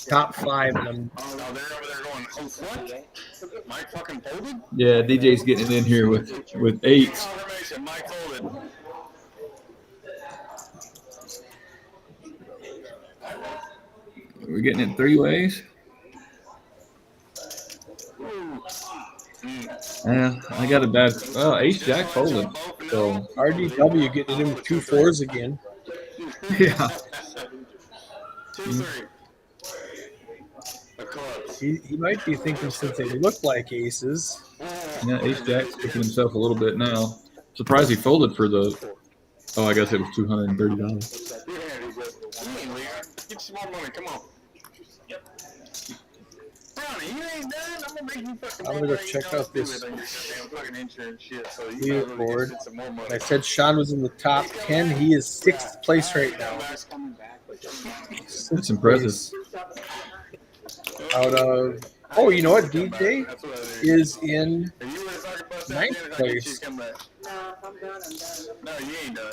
top 5. And I'm,
Oh, they're over there going, oh, what? Mike fucking folded?
Yeah, DJ's getting it in here with 8s.
Confirmation, Mike folded.
We're getting it 3 ways. Yeah, I got a bad. Oh, ace jack folded. So
RDW getting it in with 2 4s again.
yeah,
2-3. A clubs.
He might be thinking since they look like aces.
yeah, ace jack's picking himself a little bit now. Surprised he folded for the. Oh, I guess it was $230.
Yeah, get some more money. Come on. Brownie, you ain't done. I'm gonna make you fucking.
I'm gonna go check out this
fucking insurance shit. So you gotta really
leaderboard.
get some more money.
I said Sean was in the top 10. He is 6th place right now.
That's impressive.
Out of you know what? DJ
That's what I think.
is in
If you were to talk about
9th
that,
place.
come back. No, you ain't done.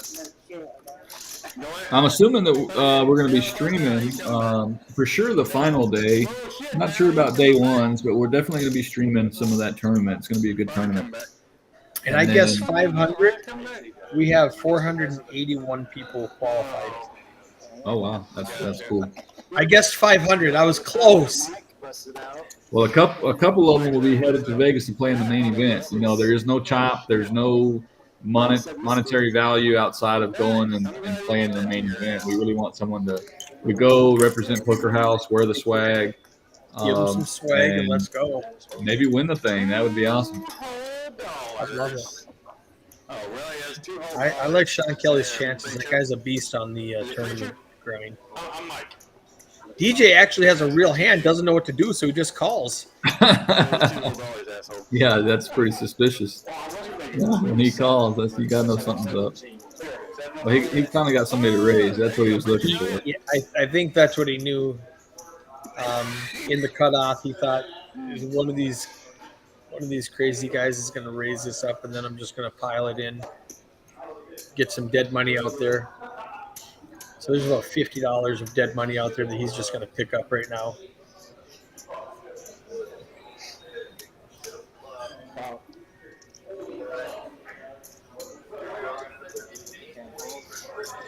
You know what?
I'm assuming that we're going to be streaming for sure the final day. I'm not sure about day ones, but we're definitely going to be streaming some of that tournament. It's going to be a good tournament.
And I guess 500. We have 481 people qualified.
Oh wow, that's cool.
I guessed 500. I was close.
Well, a couple of them will be headed to Vegas to play in the main event. You know, there is no chop. There's no monetary value outside of going and playing in the main event. We really want someone to go represent Poker House, wear the swag,
Give them some swag and let's go.
maybe win the thing. That would be awesome.
I love it.
Oh, really? That's 2 holes.
I like Sean Kelly's chances. That guy's a beast on the tournament grind.
I'm Mike.
DJ actually has a real hand, doesn't know what to do, so he just calls.
Yeah, that's pretty suspicious. Yeah, when he calls, you gotta know something's up. Well, he kind of got somebody to raise. That's what he was looking for.
Yeah, I think that's what he knew. In the cutoff, he thought one of these crazy guys is going to raise this up, and then I'm just going to pile it in, get some dead money out there. So there's about $50 of dead money out there that he's just going to pick up right now.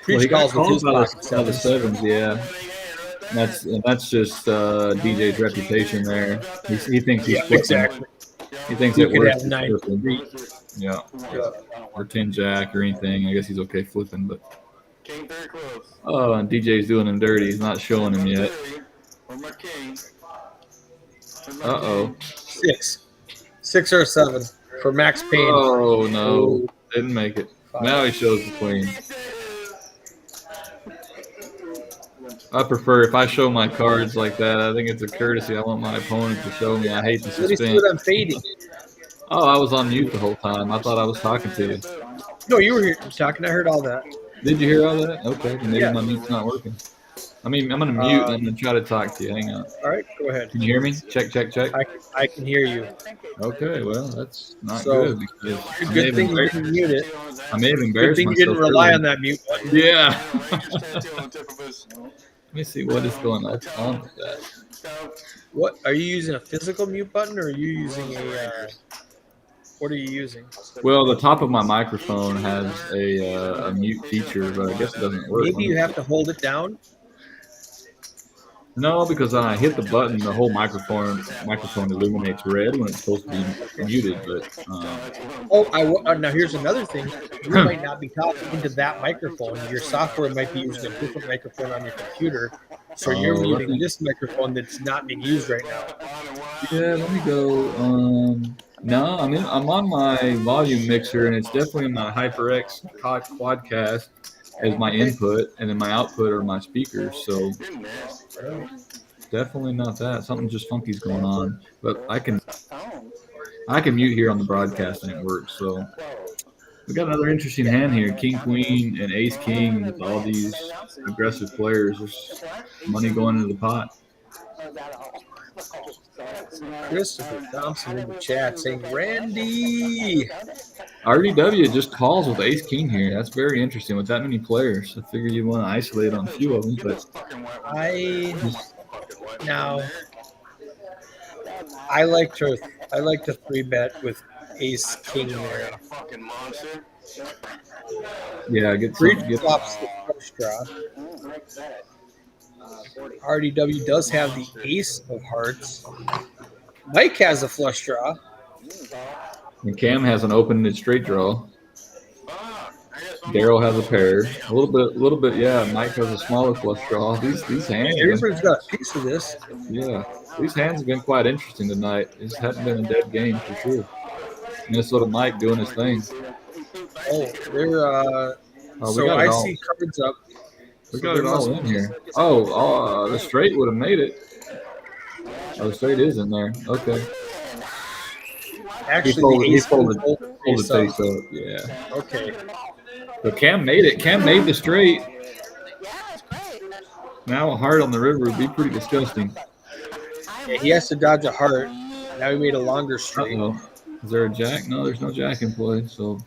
Well, he got called by the
sevens.
sevens, yeah. That's just DJ's reputation there. He thinks he's flipping.
Exactly.
He thinks
He
it
could
works.
have 9-3.
Yeah, or 10 jack or anything. I guess he's okay flipping, but
King 3 close.
oh, and DJ's doing him dirty. He's not showing him yet.
Where's my king?
Uh-oh.
6 or 7 for Max Payne.
Oh no, didn't make it. Now he shows the queen. I prefer if I show my cards like that. I think it's a courtesy. I want my opponent to show me. I hate the
Let me see
suspense.
what I'm fading.
Oh, I was on mute the whole time. I thought I was talking to you.
No, you were here talking. I heard all that.
Did you hear all that? Okay, then maybe
Yeah.
my mute's not working. I mean, I'm gonna mute and I'm gonna try to talk to you. Hang on.
All right, go ahead.
Can you hear me? Check, check, check.
I can hear you.
Okay, well, that's not
So,
good because I may
Good
have
thing you
embarrassed-
didn't mute it.
I may have
Good
embarrassed
thing you
myself.
didn't rely
earlier.
on that mute button.
Yeah. Let me see what is going on with that.
What are you using? A physical mute button, or are you using a? What are you using?
Well, the top of my microphone has a mute feature, but I guess it doesn't work.
Maybe you have to hold it down.
No, because when I hit the button, the whole microphone illuminates red when it's supposed to be muted. But
Now here's another thing. You might not be talking into that microphone. Your software might be using a different microphone on your computer, so you're muting this microphone that's not being used right now.
yeah, let me go. No, I'm on my volume mixer, and it's definitely my HyperX Quadcast as my input, and then my output are my speakers. So definitely not that. Something just funky's going on. But I can I can mute here on the broadcast and it works. So we got another interesting hand here. King, queen, and ace, king with all these aggressive players. There's money going into the pot.
Christopher Thompson in the chat saying, Randy.
RDW just calls with ace, king here. That's very interesting with that many players. I figure you want to isolate on a few of them, but
I like to 3-bet with ace, king there.
Yeah, get
flops the flush draw. RDW does have the ace of hearts. Mike has a flush draw.
And Cam has an open straight draw. Daryl has a pair. A little bit. Yeah, Mike has a smaller flush draw. These hands.
Everybody's got a piece of this.
Yeah, these hands have been quite interesting tonight. This hasn't been a dead game for sure. Minnesota Mike doing his thing.
Oh, they're so I see cards up.
We got it all in here. Oh, the straight would have made it. Oh, the straight is in there. Okay.
Actually,
he folded face up. Yeah.
Okay.
But Cam made it. Cam made the straight. Now a heart on the river would be pretty disgusting.
Yeah, he has to dodge a heart. Now he made a longer straight.
Uh-oh. Is there a jack? No, there's no jack in play. So.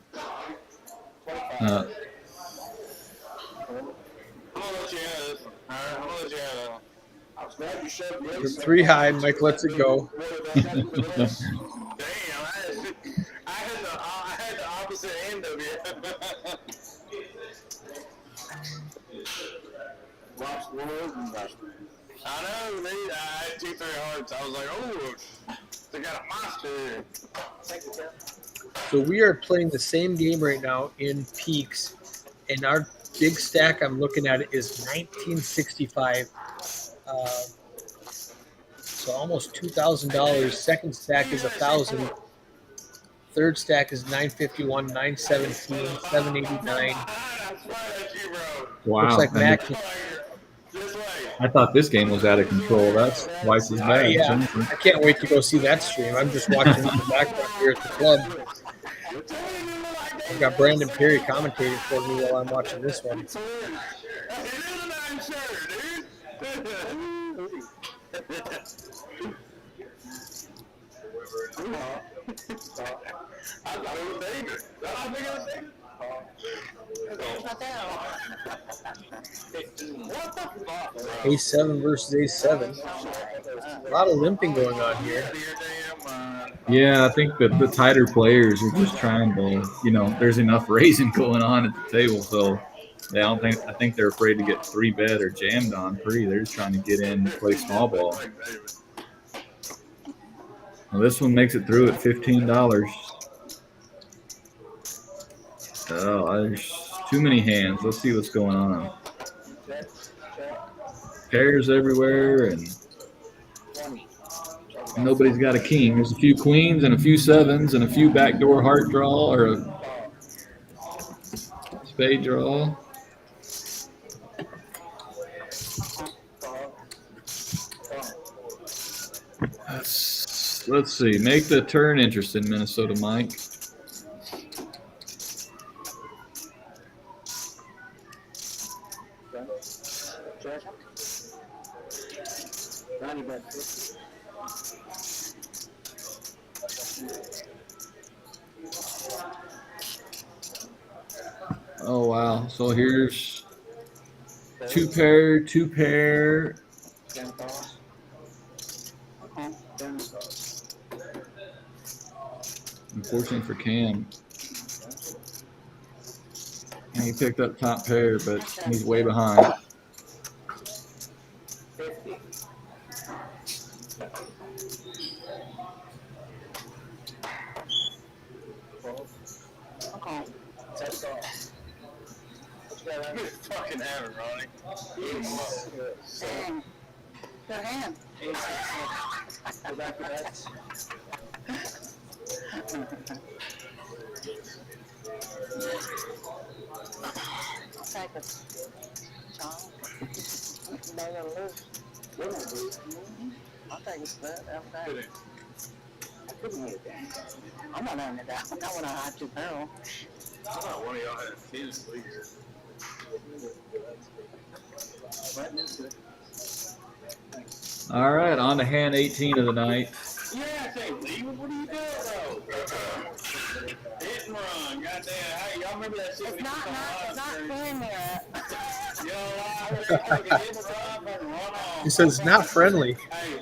From 3 high, Mike lets it go.
Damn, I had the opposite end of it. I know, I had 2-3 hearts. I was like, oh, they got a monster here.
So we are playing the same game right now in peaks, and our big stack I'm looking at is 1965. So almost $2,000. Second stack is $1,000. Third stack is 951, 917, 789.
Wow.
Looks like Mac.
I thought this game was out of control. That's twice as bad.
Yeah, I can't wait to go see that stream. I'm just watching in the background here at the club. I've got Brandon Perry commentating for me while I'm watching this one. A7 versus A7. A lot of limping going on here.
Yeah, I think that the tighter players are just trying to, there's enough raising going on at the table, so I think they're afraid to get 3-bet or jammed on pre. They're just trying to get in and play small ball. Well, this one makes it through at $15. Oh, there's too many hands. Let's see what's going on. Pairs everywhere, and nobody's got a king. There's a few queens and a few sevens and a few backdoor heart draw or a spade draw. Let's see. Make the turn interesting, Minnesota Mike. Oh, wow. So here's two pair. Unfortunately for Cam. And he picked up top pair, but he's way behind.
Fucking have it, Ronnie.
Good hand. I'll take a split.
I'm not on that. I'm not on a hot 2 barrel.
I thought one of y'all had 10 please.
All right, on to hand 18 of the night.
Yeah, I say, Lee, what are you doing, bro? Hit and run, goddamn. Hey, y'all remember that shit?
It's not feeling there.
Yo, I heard that fucking hit and run, fucking run off.
He says not friendly.
Hey,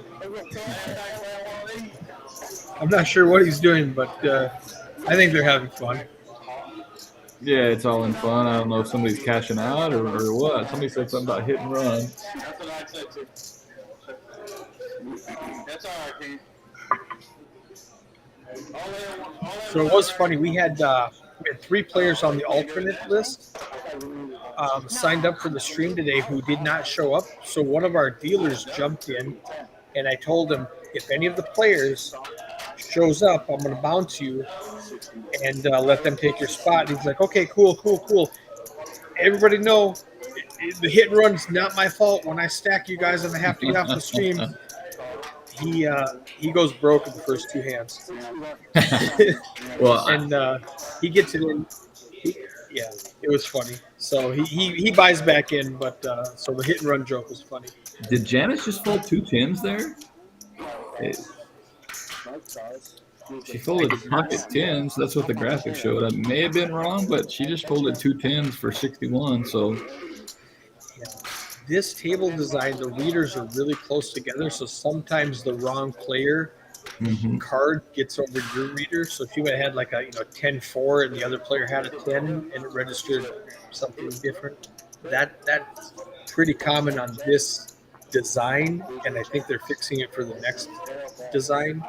I'm not sure what he's doing, but I think they're having fun.
Yeah, it's all in fun. I don't know if somebody's cashing out or what. Somebody said something about hit and run.
that's what I said too. That's all right, King.
So it was funny. We had 3 players on the alternate list signed up for the stream today who did not show up. So one of our dealers jumped in, and I told him, if any of the players shows up, I'm going to bounce you and let them take your spot. And he's like, okay, cool. Everybody know the hit and run is not my fault. When I stack you guys and I have to get off the stream, he goes broke in the first 2 hands.
Well,
and he gets it in. Yeah, it was funny. So he buys back in, but so the hit and run joke was funny.
did Janice just fold 2 10s there? She folded pocket 10s. That's what the graphic showed. I may have been wrong, but she just folded 2 10s for 61. So
This table design, the readers are really close together, so sometimes the wrong player card gets over your reader. So if you had had like a 10-4 and the other player had a 10 and it registered something different, that's pretty common on this design, and I think they're fixing it for the next design.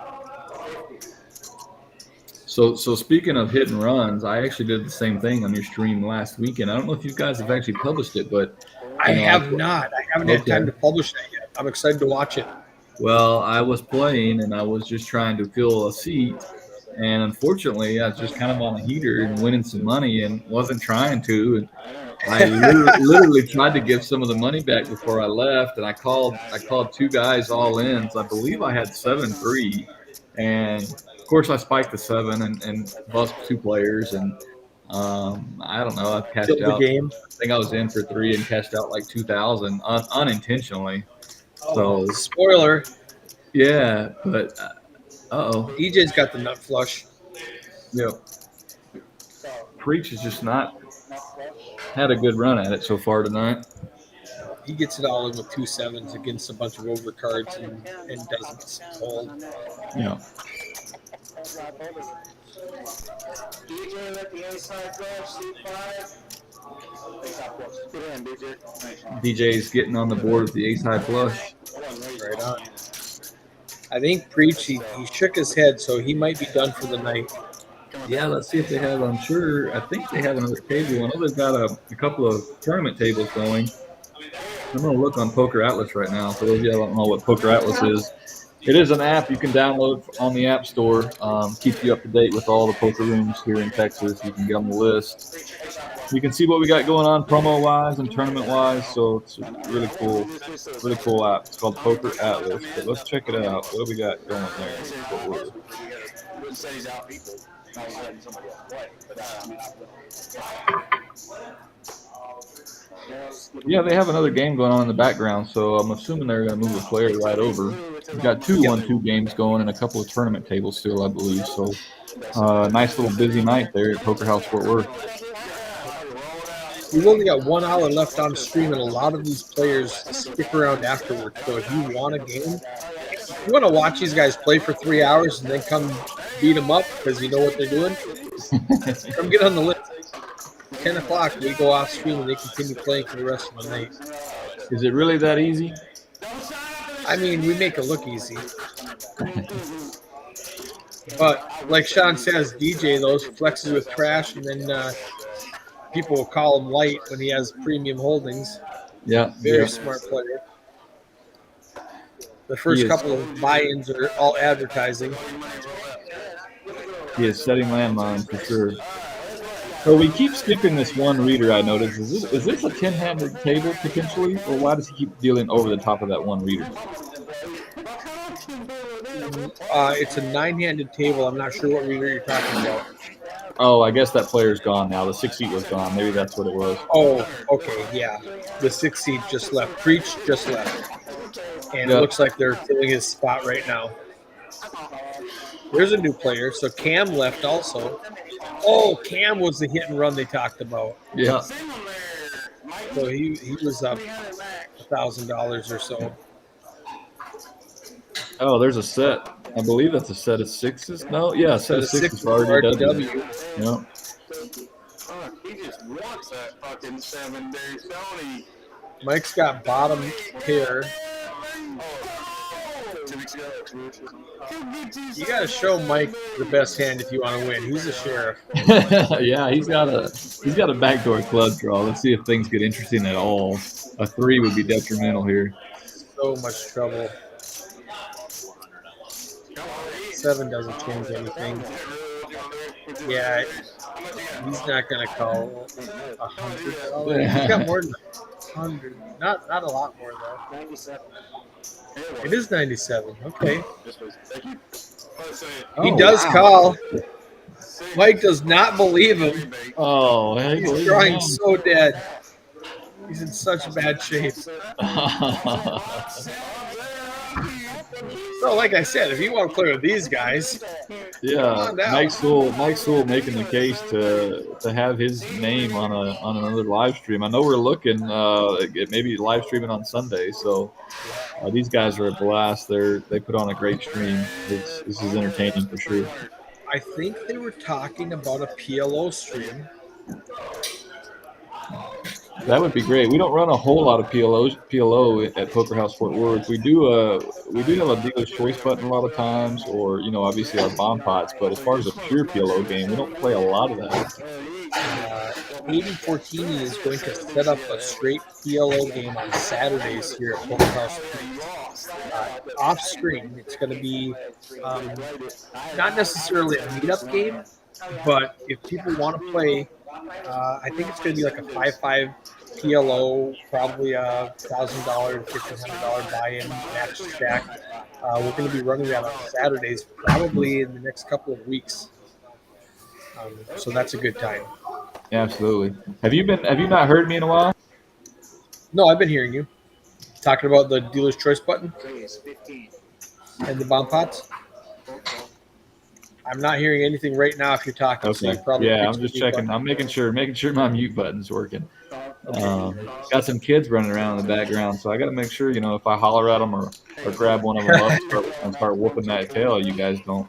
So speaking of hit and runs, I actually did the same thing on your stream last weekend. I don't know if you guys have actually published it, but
I have not. I haven't had time to publish that yet. I'm excited to watch it.
Well, I was playing and I was just trying to fill a seat, and unfortunately, I was just kind of on a heater and winning some money and wasn't trying to. And I literally tried to give some of the money back before I left, and I called 2 guys all in. So I believe I had 7-3, and of course I spiked the 7 and bust 2 players, and I don't know. I cashed out.
Game.
I think I was in for 3 and cashed out like 2,000 unintentionally.
Oh,
So
spoiler.
yeah, but
DJ's got the nut flush.
Yep. Preach has just not had a good run at it so far tonight.
He gets it all in with 2 7s against a bunch of overcards and doesn't hold.
Yeah.
DJ let the inside go, C5.
DJ's getting on the board with the ace high flush.
Right on. I think Preach, he shook his head, so he might be done for the night.
Yeah, let's see if they have. I think they have another table. I know they've got a couple of tournament tables going. I'm going to look on Poker Atlas right now. For those of you that don't know what Poker Atlas is, it is an app you can download on the App Store. Keeps you up to date with all the poker rooms here in Texas. You can get on the list. You can see what we got going on promo-wise and tournament-wise. So it's a really cool app. It's called Poker Atlas. But let's check it out. What do we got going there? Yeah, they have another game going on in the background, so I'm assuming they're going to move the player right over. We've got 2 1-2 games going and a couple of tournament tables still, I believe. So nice little busy night there at Poker House Fort Worth.
We've only got 1 hour left on stream, and a lot of these players stick around afterwards. So if you want a game, if you want to watch these guys play for 3 hours and then come beat them up because you know what they're doing, come get on the list. 10 o'clock, we go off stream and they continue playing for the rest of the night.
Is it really that easy?
I mean, we make it look easy. But like Sean says, DJ, those flexes with trash, and then people will call him light when he has premium holdings.
Yeah.
Very smart player. The first couple of buy-ins are all advertising.
He is setting landmines for sure. So we keep skipping this one reader, I noticed. Is this a 10-handed table potentially, or why does he keep dealing over the top of that one reader?
It's a 9-handed table. I'm not sure what reader you're talking about.
Oh, I guess that player's gone now. The 6 seat was gone. Maybe that's what it was.
Oh, okay, yeah. The 6 seed just left. Preach just left. And
Yep.
it looks like they're filling his spot right now. There's a new player. So Cam left also. Oh, Cam was the hit and run they talked about.
Yeah.
So he was up $1,000 or so.
Oh, there's a set. I believe that's a set of 6s. No, yeah, a set of 6s for RDW. Yeah.
He just wants that fucking 7-day Sony.
Mike's got bottom pair. You got to show Mike the best hand if you want to win. He's a sheriff.
Yeah, he's got a backdoor club draw. Let's see if things get interesting at all. A 3 would be detrimental here.
So much trouble. 7 doesn't change anything. Yeah, he's not gonna call $100. He's got more than 100. Not a lot more though. It is 97. Okay. He does call. Mike does not believe him.
Oh,
He's drawing so dead. He's in such bad shape. So, like I said, if you want to play with these guys,
yeah, Mike Sewell making the case to have his name on another live stream. I know we're looking at maybe live streaming on Sunday. So these guys are a blast. They put on a great stream. This is entertaining for sure.
I think they were talking about a PLO stream.
That would be great. We don't run a whole lot of PLO at Poker House Fort Worth. We do have a dealer's choice button a lot of times, or obviously our bomb pots. But as far as a pure PLO game, we don't play a lot of that.
8014 is going to set up a straight PLO game on Saturdays here at Poker House. Off screen, it's going to be not necessarily a meetup game, but if people want to play. I think it's going to be like a 5-5 PLO, probably a $1,000, $1,500 buy-in match stack. We're going to be running that on Saturdays, probably in the next couple of weeks. So that's a good time.
Yeah, absolutely. Have you not heard me in a while?
No, I've been hearing you talking about the dealer's choice button and the bomb pots. I'm not hearing anything right now if you're talking.
Okay.
So
I'm just checking. Button. I'm making sure my mute button's working. Got some kids running around in the background, so I got to make sure, if I holler at them or grab one of them up and start whooping that tail, you guys don't.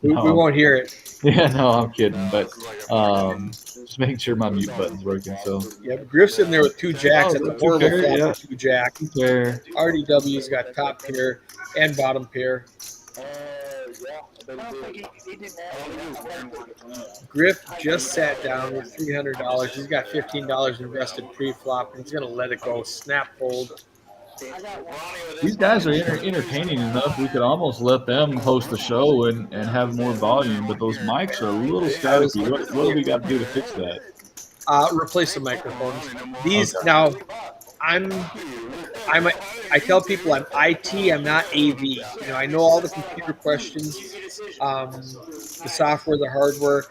We won't hear it.
Yeah, no, I'm kidding, but just making sure my mute button's working. So
yeah, Griff's in there with 2 jacks. That's a horrible flop for 2 jack. RDW's got top pair and bottom pair. Griff just sat down with $300. He's got $15 invested pre-flop, and he's going to let it go. Snap fold.
These guys are entertaining enough. We could almost let them host the show and have more volume, but those mics are a little staticky. What do we got to do to fix that?
Replace the microphones. These now, I tell people I'm IT, I'm not AV. I know all the computer questions, the software, the hardware,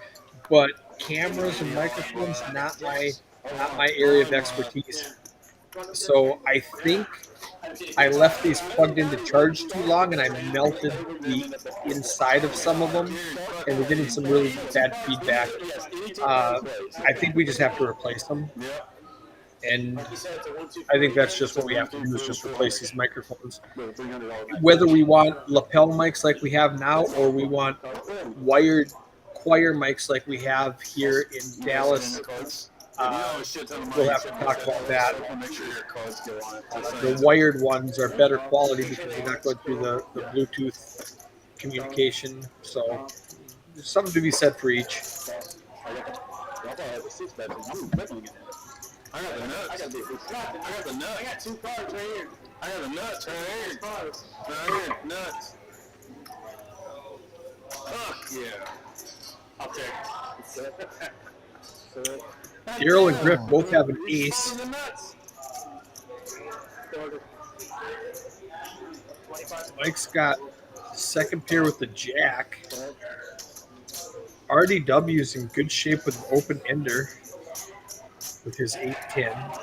but cameras and microphones not my area of expertise. So I think I left these plugged in to charge too long, and I melted the inside of some of them, and we're getting some really bad feedback. I think we just have to replace them. And I think that's just what we have to do, is just replace these microphones. Whether we want lapel mics like we have now, or we want wired choir mics like we have here in Dallas, we'll have to talk about that. The wired ones are better quality because you're not going through the Bluetooth communication. So there's something to be said for each.
I got the nuts. I got the nuts. I got 2 cards right here. I got the nuts right here. Right here, nuts. Fuck yeah. I'll take it.
Daryl and Griff both have an ace. Mike's got second pair with the jack. RDW's in good shape with an open ender with his 8-10.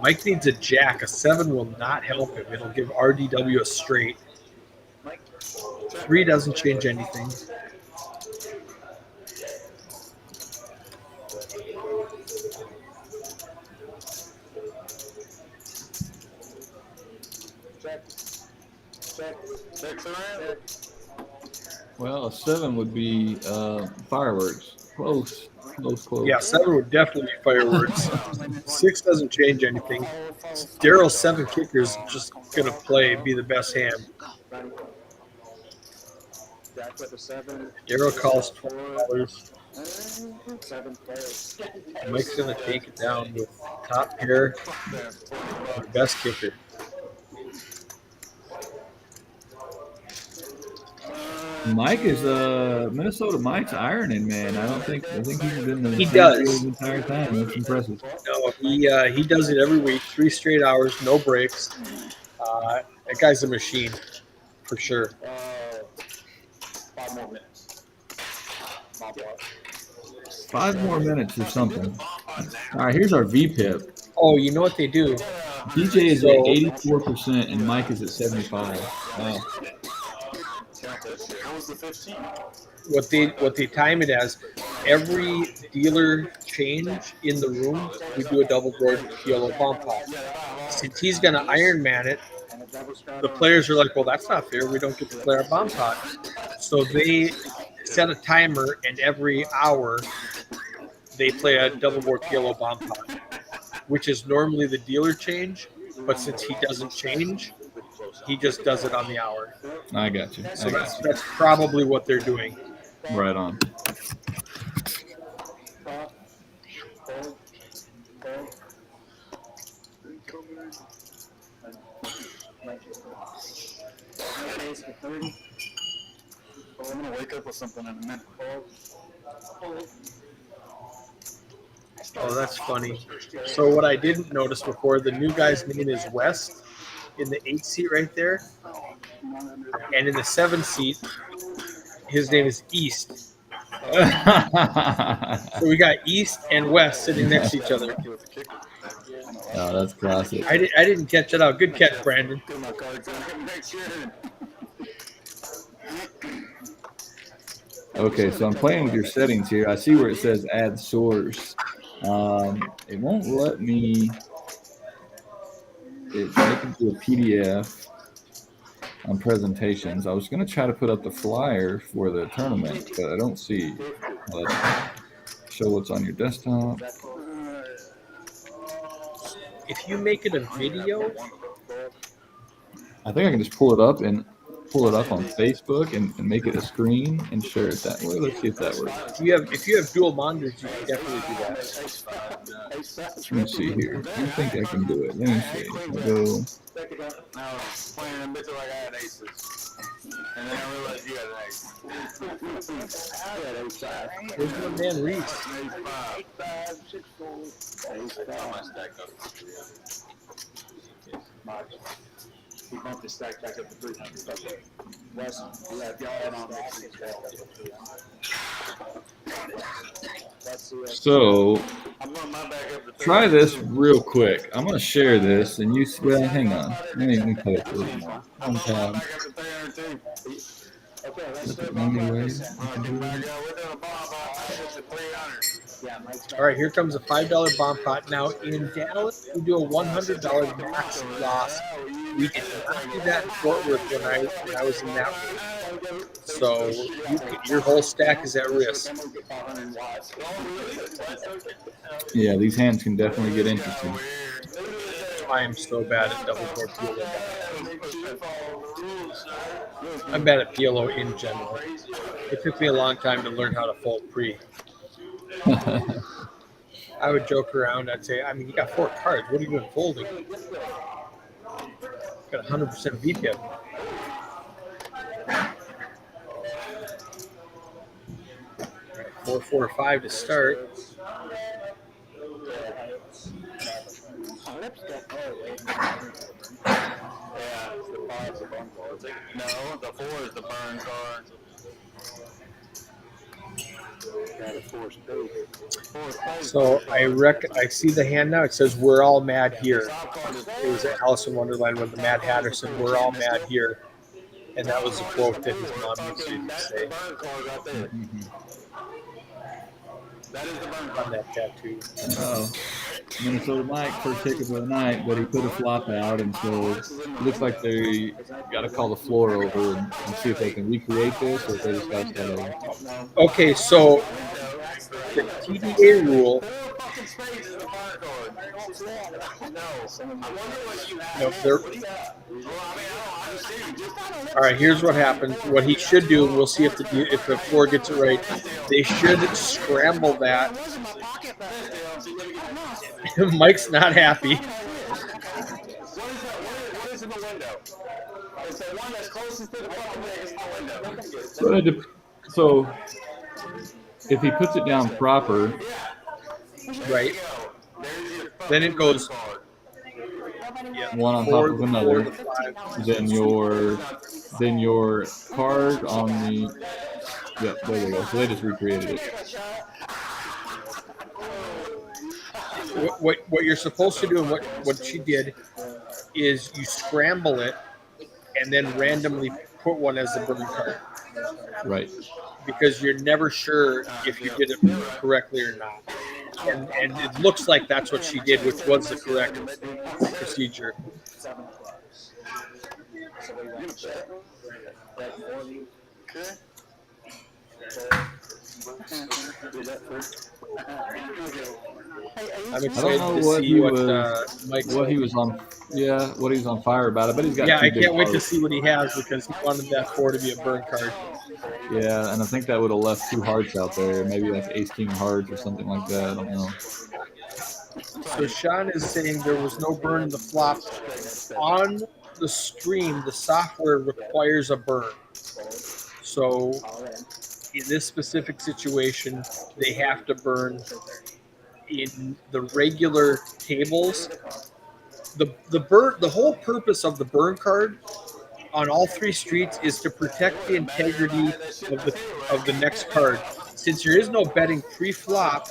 Mike needs a jack. A 7 will not help him. It'll give RDW a straight. 3 doesn't change anything.
Well, a 7 would be fireworks. Close.
Yeah, 7 would definitely be fireworks. 6 doesn't change anything. Daryl's 7 kicker is just going to be the best hand. Daryl calls $20. Mike's going to take it down with top pair and best kicker.
Mike is Minnesota Mike's ironing, man. I think he's been the entire time. That's impressive.
No, he does it every week, 3 straight hours, no breaks. That guy's a machine, for sure.
5 more minutes.
5 more minutes or something. All right, here's our VPIP.
Oh, you know what they do?
DJ is at 84% and Mike is at 75. Wow.
What they time it as, every dealer change in the room, we do a double board yellow bomb pot. Since he's going to Iron Man it, the players are like, well, that's not fair. We don't get to play our bomb pot. So they set a timer, and every hour they play a double board yellow bomb pot, which is normally the dealer change. But since he doesn't change, he just does it on the hour.
I got you.
So that's probably what they're doing.
Right on.
I'm gonna wake up with something in a minute.
Oh, that's funny. So what I didn't notice before, the new guy's name is West in the 8 seat right there. And in the 7 seat, his name is East. So we got East and West sitting next to each other.
Oh, that's classic.
I didn't catch it out. Good catch, Brandon.
Okay, so I'm playing with your settings here. I see where it says add source. It won't let me. It's making to a PDF on presentations. I was going to try to put up the flyer for the tournament, but I don't see. Show what's on your desktop.
If you make it a video,
I think I can just pull it up on Facebook and make it a screen and share it that way. Let's see if that works.
if you have dual monitors, you can definitely do that.
Let me see here. I think I can do it. Let me see. I'll go.
I was playing a bitch like I had aces. And then I realized you had an ace. I had ace 5.
Where's my man Reese?
Ace 5, 6, 4. Ace 5. I stacked up. March. He bumped his stack back up to 300. Okay. Wes, you have y'all in on this.
So try this real quick. I'm going to share this, and you. Well, hang on. Let me play it a little more. One tab.
All right, here comes a $5 bomb pot. Now in Dallas, we do a $100 max loss. We did not do that in Fort Worth when I was in that room. So your whole stack is at risk.
Yeah, these hands can definitely get interesting.
I am so bad at double board PLO. I'm bad at PLO in general. It took me a long time to learn how to fold pre. I would joke around. I'd say, you got 4 cards. What are you doing folding? Got 100% VPIP. All right, 4, 4, 5 to start.
Yeah, the 5's the burn card. No, the 4 is the burn card. Got a 4 spade. 4 spade.
So I see the hand now. It says "We're all mad here." It was Alice in Wonderland with the Mad Hatter said, "We're all mad here," and that was a quote that his mom used to say
Burn card right there. That is the burn
on
card.
that tattoo.
Oh, Minnesota Mike, first pick of the night, but he put a flop out, and so it looks like they got to call the floor over and see if they can recreate this, or if they just got to.
Okay, so the TDA rule.
Fucking spades is the burn card. No. I wonder what you have.
No, they're,
Well, I mean, I don't understand. Just
all right, here's what happened. What he should do, and we'll see if the floor gets it right. They should scramble that. Mike's not happy.
what is in the window? It's the one that's closest to the fucking leg is the window.
So if he puts it down proper,
Right. Then it goes
one on top of another, then your card on the. Yep, there they go. So they just recreated it.
What you're supposed to do, and what she did, is you scramble it and then randomly put one as the burn card,
Right.
because you're never sure if you did it correctly or not. And it looks like that's what she did, which was the correct procedure. I'm
I
excited
don't know
to
what
see
he
what
was.
Mike's
What he was on. Yeah, what he was on fire about it. But he's got.
Yeah,
two
I
big
can't wait to
cards.
see what he has, because he wanted that 4 to be a burn card.
Yeah, and I think that would have left 2 hearts out there, maybe like ace king hearts or something like that. I don't know.
So Sean is saying there was no burn in the flop. On the stream, the software requires a burn. So in this specific situation, they have to burn. In the regular tables, the whole purpose of the burn card on all 3 streets is to protect the integrity of the next card. Since there is no betting pre-flop,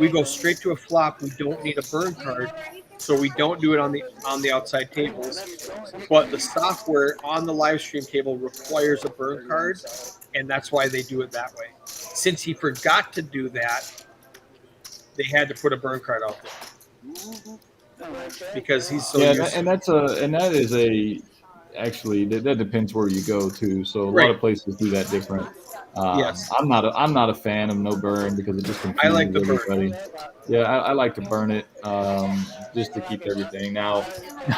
we go straight to a flop. We don't need a burn card, so we don't do it on the outside tables. But the software on the live stream table requires a burn card, and that's why they do it that way. Since he forgot to do that, they had to put a burn card out there because he's so used to it.
that is a actually that depends where you go to. So a lot
Right.
of places do that different.
Yes.
I'm not a fan of no burn because it just confuses
I like the burn.
everybody. Yeah, I like to burn it just to keep everything. Now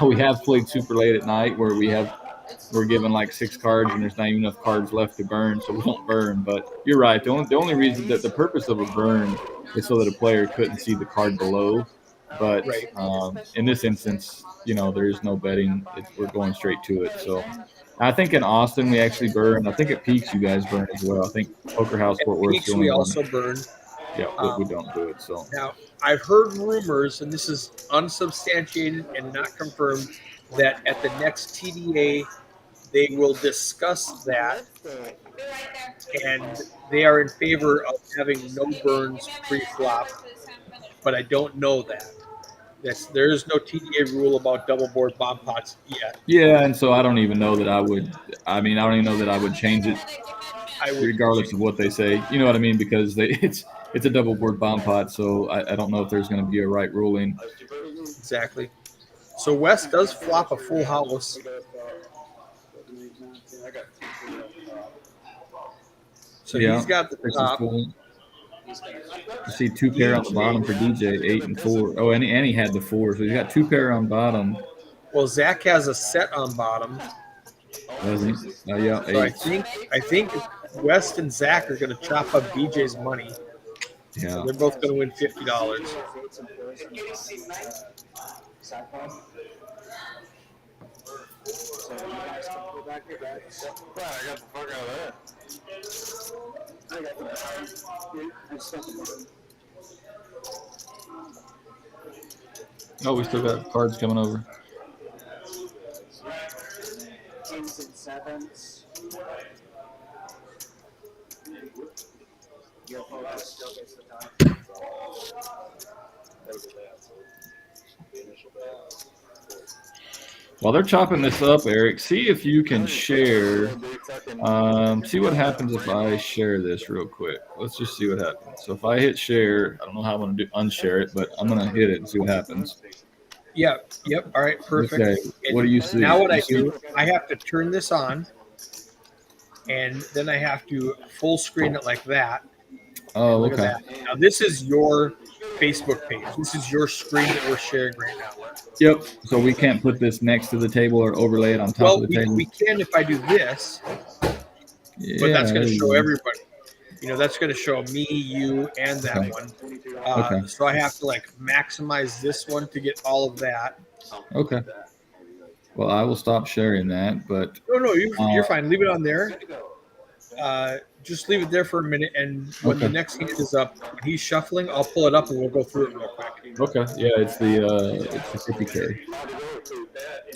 we have played super late at night where we're given like 6 cards and there's not even enough cards left to burn, so we don't burn. But you're right. The only reason that the purpose of a burn is so that a player couldn't see the card below. But
Right.
in this instance, there is no betting. We're going straight to it. So I think in Austin we actually burn. I think at Peaks you guys burn as well. I think Poker House Fort
At
Worth.
Peaks, we also burn.
Yeah, we don't do it. So
Now, I've heard rumors, and this is unsubstantiated and not confirmed, that at the next TDA they will discuss that, and they are in favor of having no burns pre-flop. But I don't know that. There is no TDA rule about double board bomb pots yet.
yeah, and so I don't even know that I would. I mean, I don't even know that I would change it,
I would,
regardless of what they say. You know what I mean? Because it's a double board bomb pot, so I don't know if there's going to be a right ruling.
exactly. So West does flop a full house. So
Yeah,
he's got the
This is
top.
cool. You see 2 pair on the bottom for DJ, 8 and 4. Oh, and he had the 4, so he's got 2 pair on bottom.
Well, Zach has a set on bottom.
Doesn't he? Oh, yeah,
So I
8.
think West and Zach are going to chop up DJ's money.
Yeah.
They're both going to win $50.
I got the fuck out of that.
Oh, we still got cards coming over. While they're chopping this up, Eric, see if you can share. See what happens if I share this real quick. Let's just see what happens. So if I hit share, I don't know how I'm going to unshare it, but I'm going to hit it and see what happens.
Yeah. Yep. All right. Perfect.
Okay. What do you see?
Now what I do, I have to turn this on, and then I have to full screen it like that.
Oh,
Look
okay.
at that. Now this is your Facebook page. This is your screen that we're sharing right now.
Yep. So we can't put this next to the table or overlay it on top of the table.
We can if I do this, but that's going to show everybody. That's going to show me, you, and that one. So I have to maximize this one to get all of that.
Okay. Well, I will stop sharing that, but
no, you're fine. Leave it on there. Just leave it there for a minute, and when the next hand is up, when he's shuffling, I'll pull it up and we'll go through it real quick.
Okay. Yeah, it's the 50K.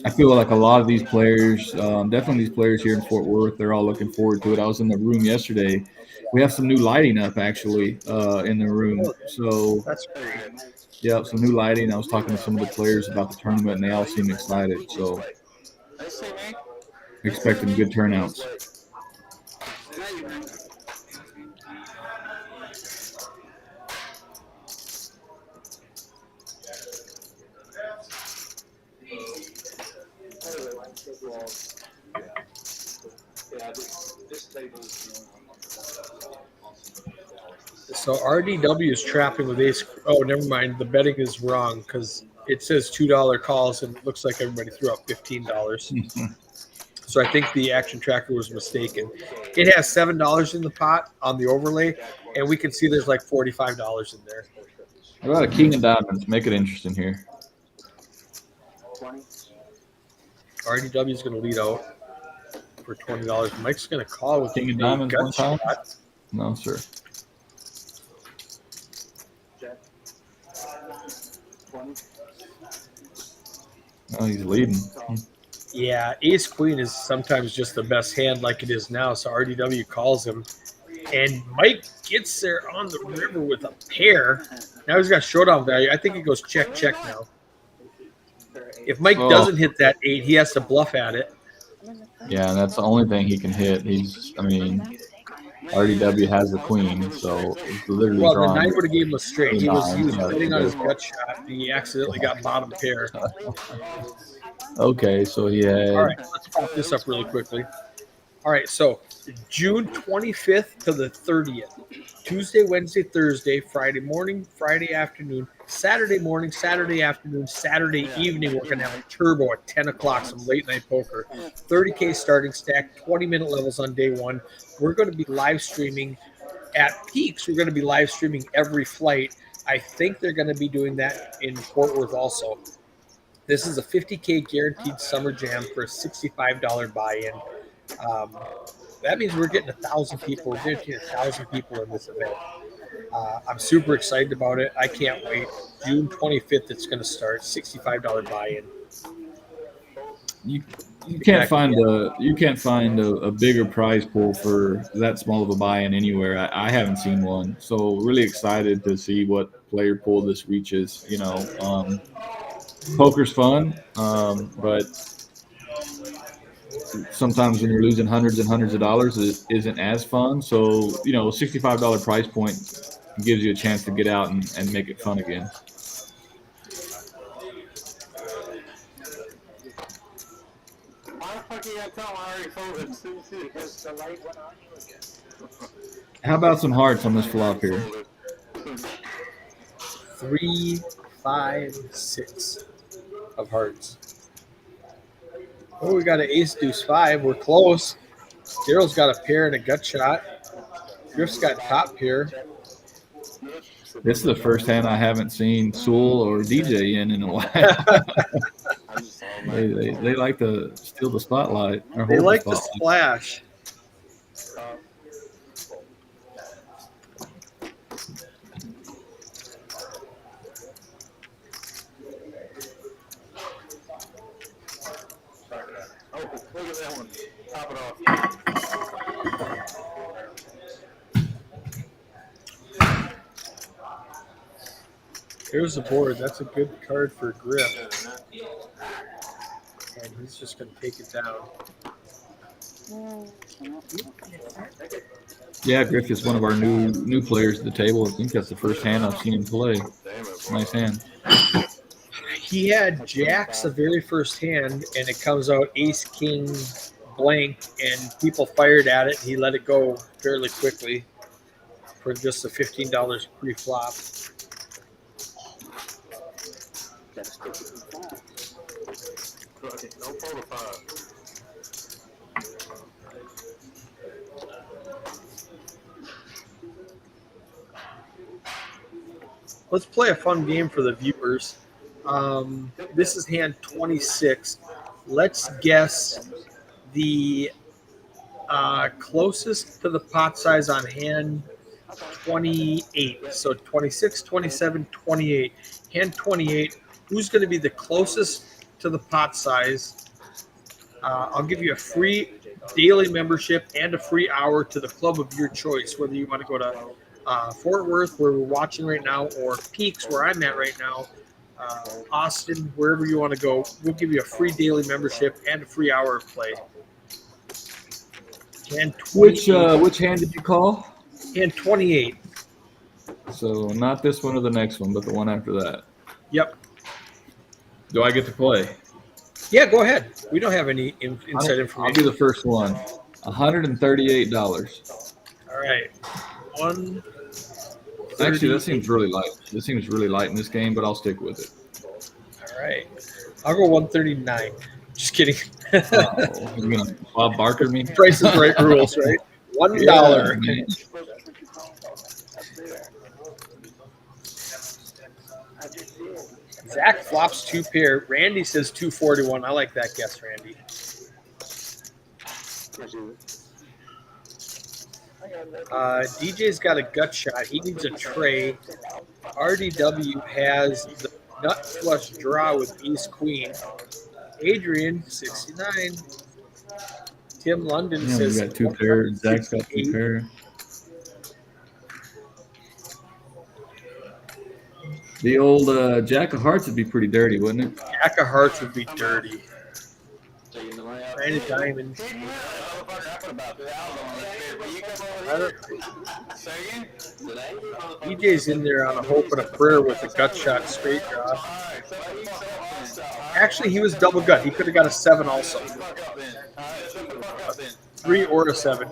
I feel like a lot of these players, definitely these players here in Fort Worth, they're all looking forward to it. I was in the room yesterday. We have some new lighting up actually in the room. So
that's great.
Yeah, some new lighting. I was talking to some of the players about the tournament, and they all seem excited. So expecting good turnouts.
So RDW is trapping with ace. Oh, never mind. The betting is wrong because it says $2 calls and it looks like everybody threw out $15. So I think the action tracker was mistaken. It has $7 in the pot on the overlay, and we can see there's like $45 in there.
How about a king of diamonds? Make it interesting here.
RDW is going to lead out for $20. Mike's going to call with
king of diamonds one time. No, sir. Oh, he's leading.
Yeah, ace queen is sometimes just the best hand like it is now. So RDW calls him, and Mike gets there on the river with a pair. Now he's got showdown value. I think he goes check now. If Mike doesn't hit that 8, he has to bluff at it.
Yeah, and that's the only thing he can hit. RDW has the queen, so it's literally
the 9 would have gave him a straight. He was betting on his gut shot, and he accidentally got bottom pair.
Okay, so he had.
All right, let's pop this up really quickly. All right, so June 25th to the 30th. Tuesday, Wednesday, Thursday, Friday morning, Friday afternoon, Saturday morning, Saturday afternoon, Saturday evening. We're going to have a turbo at 10 o'clock, some late night poker. 30K starting stack, 20-minute levels on day one. We're going to be live streaming at peaks. We're going to be live streaming every flight. I think they're going to be doing that in Fort Worth also. This is a 50K guaranteed summer jam for a $65 buy-in. That means we're getting 1,000 people. We're guaranteeing 1,000 people in this event. I'm super excited about it. I can't wait. June 25th, it's going to start. $65 buy-in.
You can't find a bigger prize pool for that small of a buy-in anywhere. I haven't seen one. So really excited to see what player pool this reaches. Poker's fun, but sometimes when you're losing hundreds and hundreds of dollars, it isn't as fun. So, a $65 price point gives you a chance to get out and make it fun again. How about some hearts on this flop here?
3, 5, 6 of hearts. Oh, we got an ace deuce 5. We're close. Daryl's got a pair and a gut shot. Griff's got top pair.
This is the first hand I haven't seen Sewell or DJ in a while. they like to steal the spotlight. Or
they like
the
to splash.
Look at that one. Top it off.
Here's the board. That's a good card for Griff. And he's just going to take it down.
Yeah, Griff is one of our new players at the table. I think that's the first hand I've seen him play. Nice hand.
He had jacks the very first hand, and it comes out ace, king, blank, and people fired at it. He let it go fairly quickly for just the $15 pre-flop. Let's play a fun game for the viewers. This is hand 26. Let's guess the closest to the pot size on hand 28. So 26, 27, 28. Hand 28. Who's going to be the closest to the pot size? I'll give you a free daily membership and a free hour to the club of your choice, whether you want to go to Fort Worth, where we're watching right now, or Peaks, where I'm at right now, Austin, wherever you want to go. We'll give you a free daily membership and a free hour of play. And
Which hand did you call?
And 28.
So not this one or the next one, but the one after that.
Yep.
Do I get to play?
Yeah, go ahead. We don't have any inside information.
I'll be the first one. $138.
All right.
Actually, that seems really light. This seems really light in this game, but I'll stick with it.
All right. I'll go 139. Just kidding.
You're going to Bob Barker me?
Price is right rules, right? $1.
Yeah,
Zach flops 2 pair. Randy says 241. I like that guess, Randy. DJ's got a gut shot. He needs a tray. RDW has the nut flush draw with ace queen. Adrian 69. Tim London says
we got 2 pairs. Zach's got 2 pairs. The old Jack of Hearts would be pretty dirty, wouldn't it?
Jack of Hearts would be dirty. Randy Diamond. DJ's in there on a hope and a prayer with a gut shot straight draw. Actually, he was double gut. He could have got a 7 also. 3 or a 7.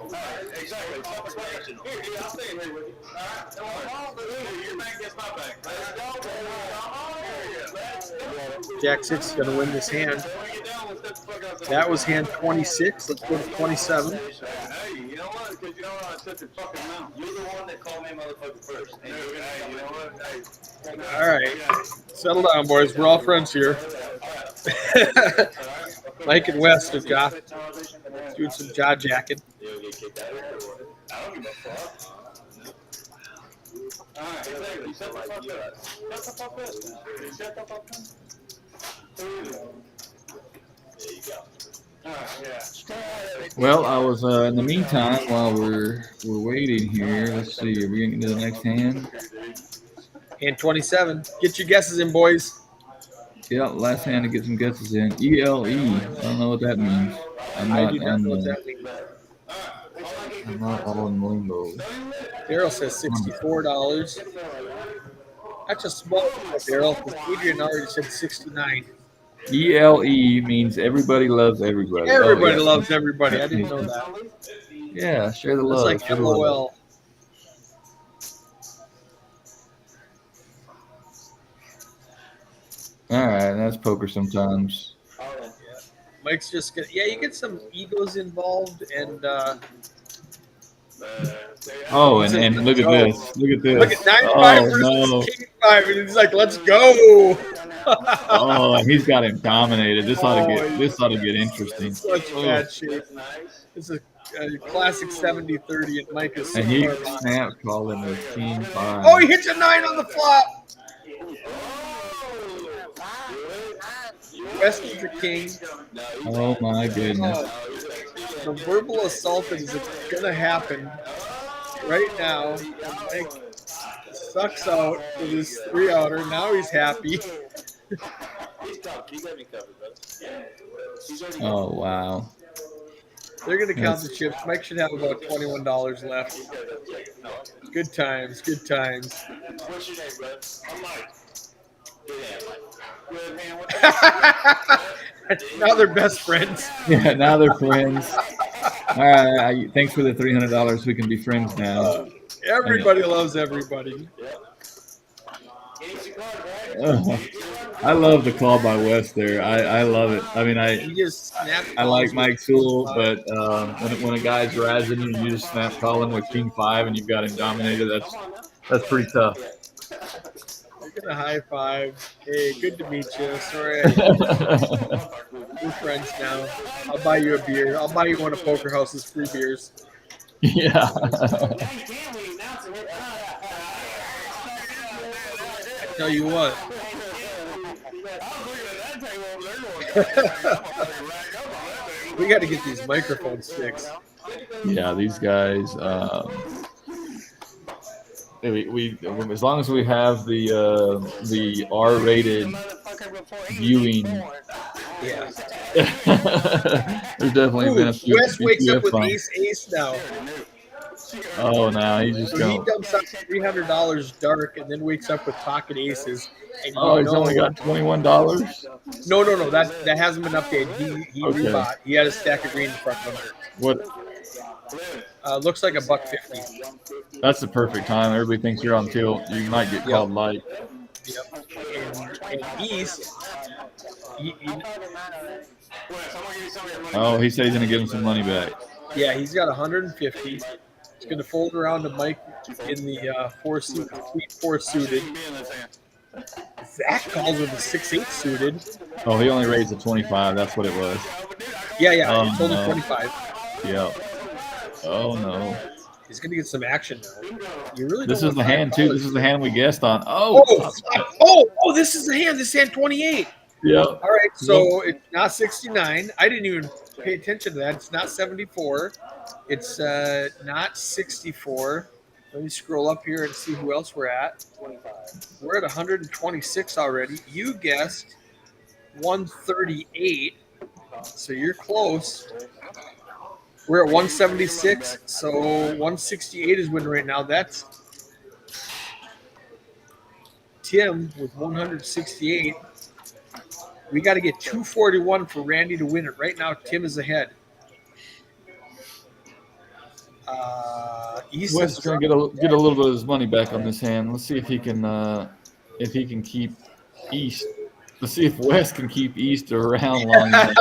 Jack 6 is going to win this hand. That was hand 26. Let's go to 27. All right. Settle down, boys. We're all friends here. Mike and West have got doing some jaw jacking.
Well, I was in the meantime while we're waiting here. Let's see. Are we getting to the next hand?
Hand 27. Get your guesses in, boys.
Yeah, last hand to get some guesses in. ELE. I don't know what that means. I'm not all in limbo.
Daryl says $64. That's a small one, Daryl, because Adrian already said 69.
ELE means everybody loves everybody.
Everybody loves everybody. I didn't know that.
Yeah, share the love.
It's like LOL.
All right, that's poker sometimes.
Yeah. Mike's just gonna. Yeah, you get some egos involved, and.
And look at this. Look at this.
Look at 95 versus King 5, and he's like, "Let's go!"
He's got him dominated. This ought to get interesting.
Such bad shape. It's a classic 70-30, and Mike is.
And he snap calling the King 5.
Oh, he hits a 9 on the flop. West is the king.
Oh my goodness.
The verbal assault that is going to happen right now. Mike sucks out with his 3-outer. Now he's happy.
He's tough. He got me covered, bro. He's already
Oh wow.
They're going to count the chips. Mike should have about $21 left. Good times. Good times.
What's your name, bro? I'm Mike. Good man. What's
Now they're best friends.
Yeah, now they're friends. All right, thanks for the $300. We can be friends now.
Everybody loves everybody.
I love the call by Wes there. I love it. I mean,
He just snapped.
I like Mike's tool, but when a guy's razzing you, you just snap calling with King 5 and you've got him dominated. That's pretty tough.
You're gonna high five. Hey, good to meet you. Sorry, we're friends now. I'll buy you a beer. I'll buy you one of Poker House's free beers.
Yeah.
I tell you what. We got to get these microphone sticks.
Yeah, these guys. We as long as we have the R-rated viewing.
Yeah.
There's definitely been a few.
Wes wakes up with
bumps.
ace now.
Oh, now he's just
So
going.
he dumps out $300 dark and then wakes up with pocket aces. And
Oh, he's only got $21.
No. That hasn't been updated. He
Okay.
rebought. He had a stack of green in front of him.
What?
Looks like $1.50.
That's the perfect time. Everybody thinks you're on tilt. You might get called light.
Yep. And East.
Oh, he said he's gonna give him some money back.
Yeah, he's got 150. He's going to fold around to Mike in the 4 suited. Zach calls with a 6-8 suited.
Oh, he only raised a 25. That's what it was.
Yeah.
Oh,
It's only
no.
25.
Yeah. Oh no.
He's going to get some action now. You really.
This
don't
is the
want
hand too.
$5.
This is the hand we guessed on. Oh.
Oh! This is the hand. This hand 28.
Yeah.
All right, so it's not 69. I didn't even pay attention to that. It's not 74. It's not 64. Let me scroll up here and see who else we're at. We're at 126 already. You guessed 138, so you're close. We're at 176, so 168 is winning right now. That's Tim with 168. We got to get 241 for Randy to win it. Right now, Tim is ahead.
Wes is gonna get a little bit of his money back on this hand. Let's see if he can keep East. Let's see if Wes can keep East around long enough.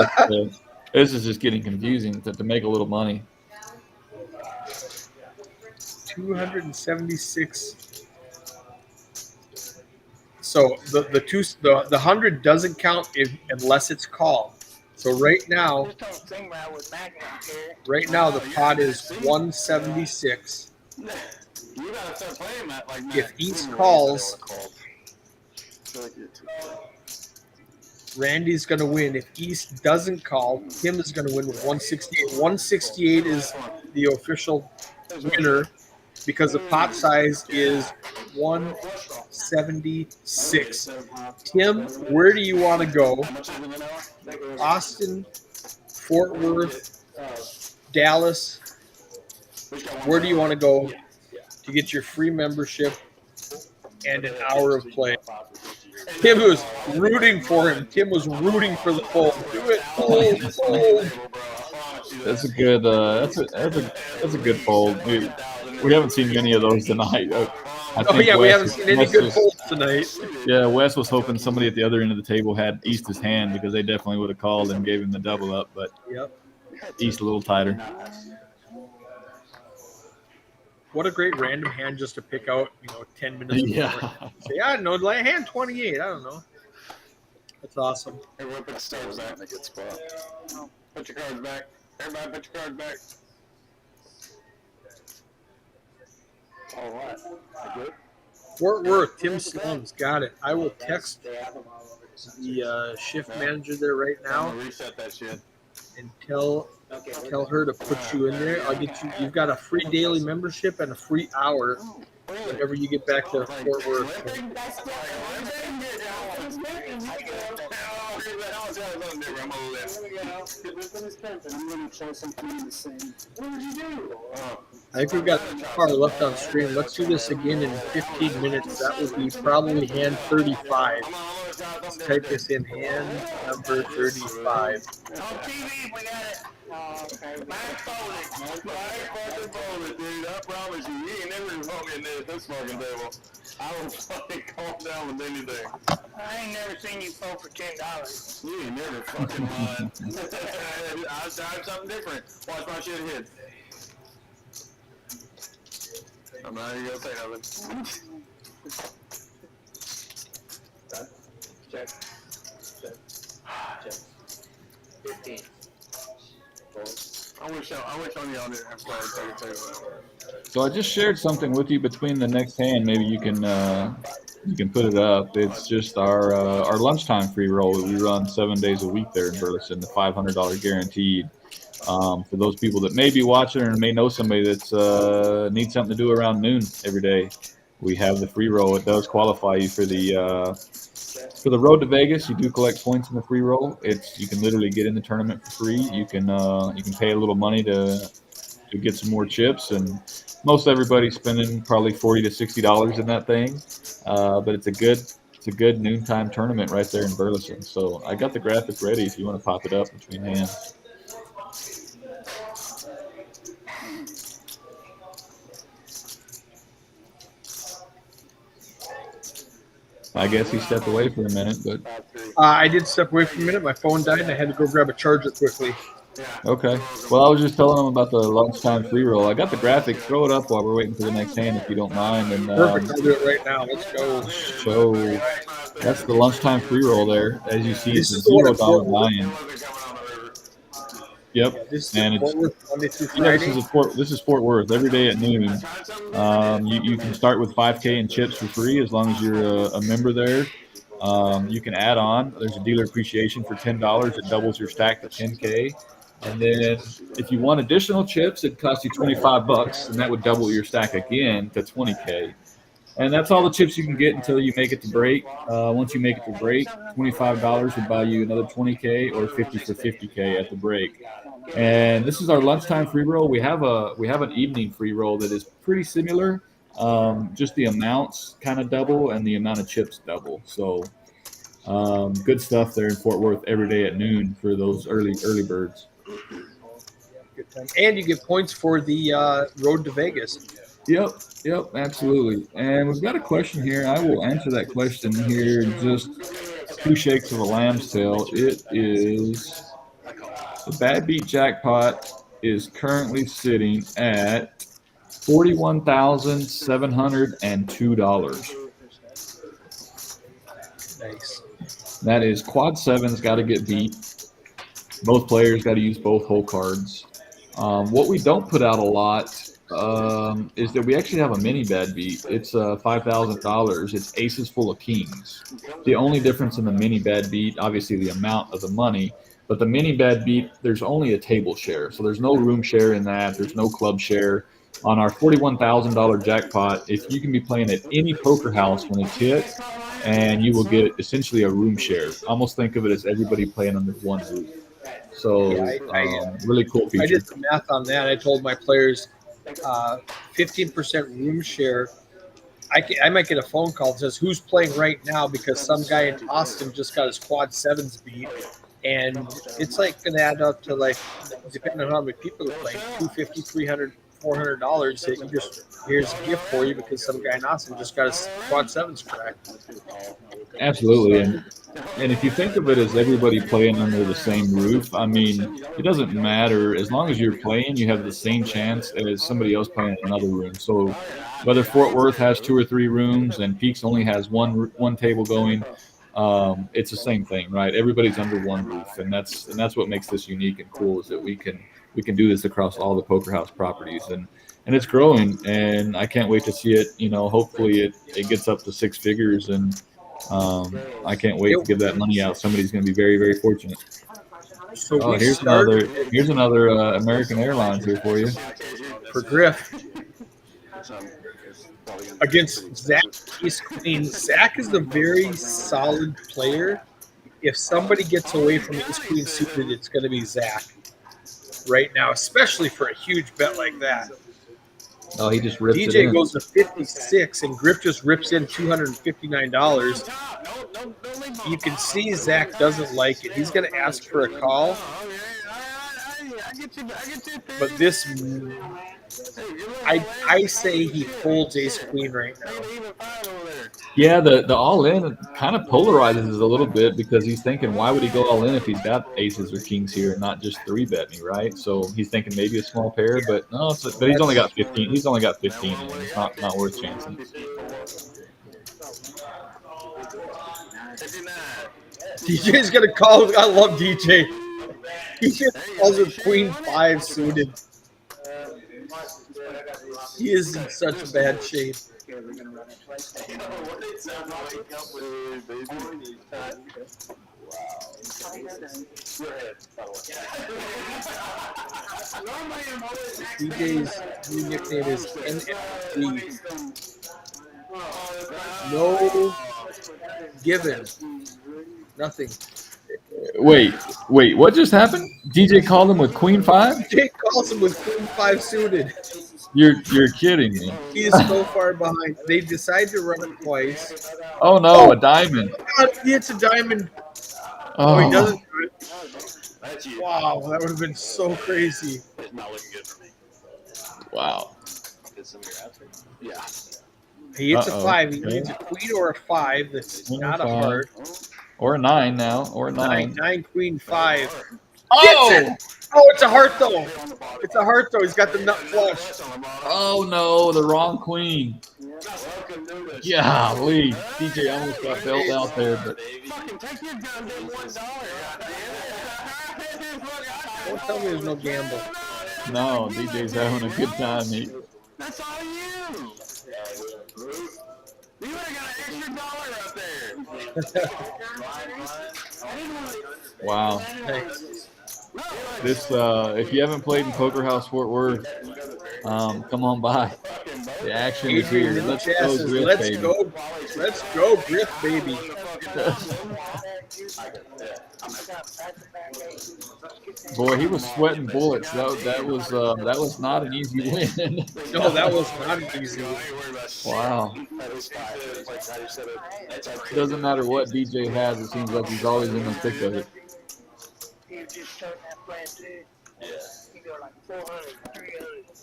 This is just getting confusing to make a little money.
276. So the 100 doesn't count unless it's called. So right now the pot is 176. If East calls, Randy's going to win. If East doesn't call, Tim is going to win with 168. 168 is the official winner because the pot size is 176. Tim, where do you want to go? Austin, Fort Worth, Dallas. Where do you want to go to get your free membership and an hour of play? Tim was rooting for him. Tim was rooting for the fold. Do it, fold.
That's a good. That's a good fold. We haven't seen many of those tonight.
We haven't seen any good folds tonight.
Yeah, Wes was hoping somebody at the other end of the table had East's hand because they definitely would have called and gave him the double up, but East a little tighter.
What a great random hand just to pick out, 10 minutes before. Say, I don't know, like hand 28. I don't know. That's awesome.
Everyone put stars back in a good spot. Put your cards back. Everybody put your cards back. All right. Good.
Fort Worth, Tim Slums, got it. I will text the shift manager there right now.
I'm gonna reset that shit.
And tell her to put you in there. I'll get you. You've got a free daily membership and a free hour whenever you get back to Fort Worth.
I'm going to try something the same. What did you do?
I think we've got far left on stream. Let's do this again in 15 minutes. That would be probably hand 35. Let's type this in, hand number 35.
On TV, we got it. Blindfolded, dude. I promise you, you ain't never vote me at this fucking table. I will fucking calm down with anything. I ain't never seen you vote for $10. You ain't never fucking lied. I tried something different. Watch my shit hit. I'm not even gonna say nothing. Check. 15. I wish on y'all didn't have started taking table.
So I just shared something with you between the next hand. Maybe you can put it up. It's just our lunchtime free roll that we run 7 days a week there in Burleson, the $500 guaranteed. For those people that may be watching or may know somebody that's needs something to do around noon every day, we have the free roll. It does qualify you for the road to Vegas. You do collect points in the free roll. You can literally get in the tournament for free. You can pay a little money to get some more chips, and most everybody's spending probably $40 to $60 in that thing. But it's a good noontime tournament right there in Burleson. So I got the graphic ready if you want to pop it up between hands. I guess he stepped away for a minute, but
I did step away for a minute. My phone died, and I had to go grab a charger quickly.
okay. Well, I was just telling him about the lunchtime free roll. I got the graphic. Throw it up while we're waiting for the next hand, if you don't mind. And
Perfect. I'll do it right now. Let's go.
So that's the lunchtime free roll there. As you see,
This
it's
is
a
the
$0
one
buy-in. Yep.
Yeah, this is
And
Fort
it's
Worth, Monday through
yeah,
Friday.
this is Fort Worth every day at noon. You can start with 5K in chips for free as long as you're a member there. You can add on. There's a dealer appreciation for $10. It doubles your stack to 10K. And then if you want additional chips, it costs you $25, and that would double your stack again to 20K. And that's all the chips you can get until you make it to break. Once you make it to break, $25 would buy you another 20K or 50 for 50K at the break. And this is our lunchtime free roll. We have an evening free roll that is pretty similar. Just the amounts kind of double and the amount of chips double. So good stuff there in Fort Worth every day at noon for those early birds.
And you get points for the road to Vegas.
Yep, absolutely. And we've got a question here. I will answer that question here in just 2 shakes of a lamb's tail. It is the bad beat jackpot is currently sitting at $41,702.
Nice.
That is quad seven's got to get beat. Both players got to use both hole cards. What we don't put out a lot is that we actually have a mini bad beat. It's $5,000. It's aces full of kings. The only difference in the mini bad beat, obviously the amount of the money, but the mini bad beat, there's only a table share. So there's no room share in that. There's no club share. On our $41,000 jackpot, if you can be playing at any poker house when it's hit, and you will get essentially a room share. Almost think of it as everybody playing under one roof. So really cool feature.
I did some math on that. I told my players 15% room share. I might get a phone call that says, who's playing right now, because some guy in Austin just got his quad sevens beat. And it's like going to add up to, like, depending on how many people are playing, $250, $300, $400 that you just, here's a gift for you because some guy in Austin just got his quad sevens cracked.
Absolutely. And if you think of it as everybody playing under the same roof, I mean, it doesn't matter. As long as you're playing, you have the same chance as somebody else playing in another room. So whether Fort Worth has 2 or 3 rooms and Peaks only has one table going, it's the same thing, right? Everybody's under one roof, and that's what makes this unique and cool, is that we can do this across all the poker house properties, and it's growing, and I can't wait to see it. Hopefully it gets up to 6 figures, and I can't wait to give that money out. Somebody's going to be very, very fortunate.
So
here's another American Airlines here for you.
For Griff. against Zach Ace Queen. Zach is a very solid player. If somebody gets away from Ace Queen suited, it's going to be Zach right now, especially for a huge bet like that.
Oh, he just rips it
DJ
in.
goes to 56, and Griff just rips in $259. You can see Zach doesn't like it. He's going to ask for a call. But this, I say he folds Ace Queen right now.
Yeah, the all in kind of polarizes a little bit because he's thinking, why would he go all in if he's got aces or kings here and not just 3-bet me, right? So he's thinking maybe a small pair, but no. But he's only got 15. He's only got 15 in. It's not worth chancing.
DJ's gonna call. I love DJ. He just calls with Queen 5 suited. He is in such bad shape. DJ's new nickname is NLH. No given. Nothing.
Wait, what just happened? DJ called him with Queen 5?
DJ calls him with Queen 5 suited.
You're kidding me.
He is so far behind. They decide to run it twice.
Oh no, a diamond.
God, he hits a diamond. Oh, he doesn't do it. Wow, that would have been so crazy.
Wow.
He hits a 5. He needs a queen or a 5 that's not a heart.
Or a 9 now. Or a 9.
9, queen, 5.
Oh!
Gets it! Oh, it's a heart though. It's a heart though. He's got the nut flush.
Oh no, the wrong queen. Golly. DJ almost got bailed out there, but
Don't tell me there's no gamble.
no, DJ's having a good time.
That's all you. You would have got an extra $1 up there.
Wow. This, if you haven't played in Poker House Fort Worth, come on by. The action is here. Let's go, Griff, baby.
Let's go, Griff, baby.
Boy, he was sweating bullets. That was not an easy win.
No, that was not an easy win.
Wow. It doesn't matter what DJ has. It seems like he's always in the thick of it.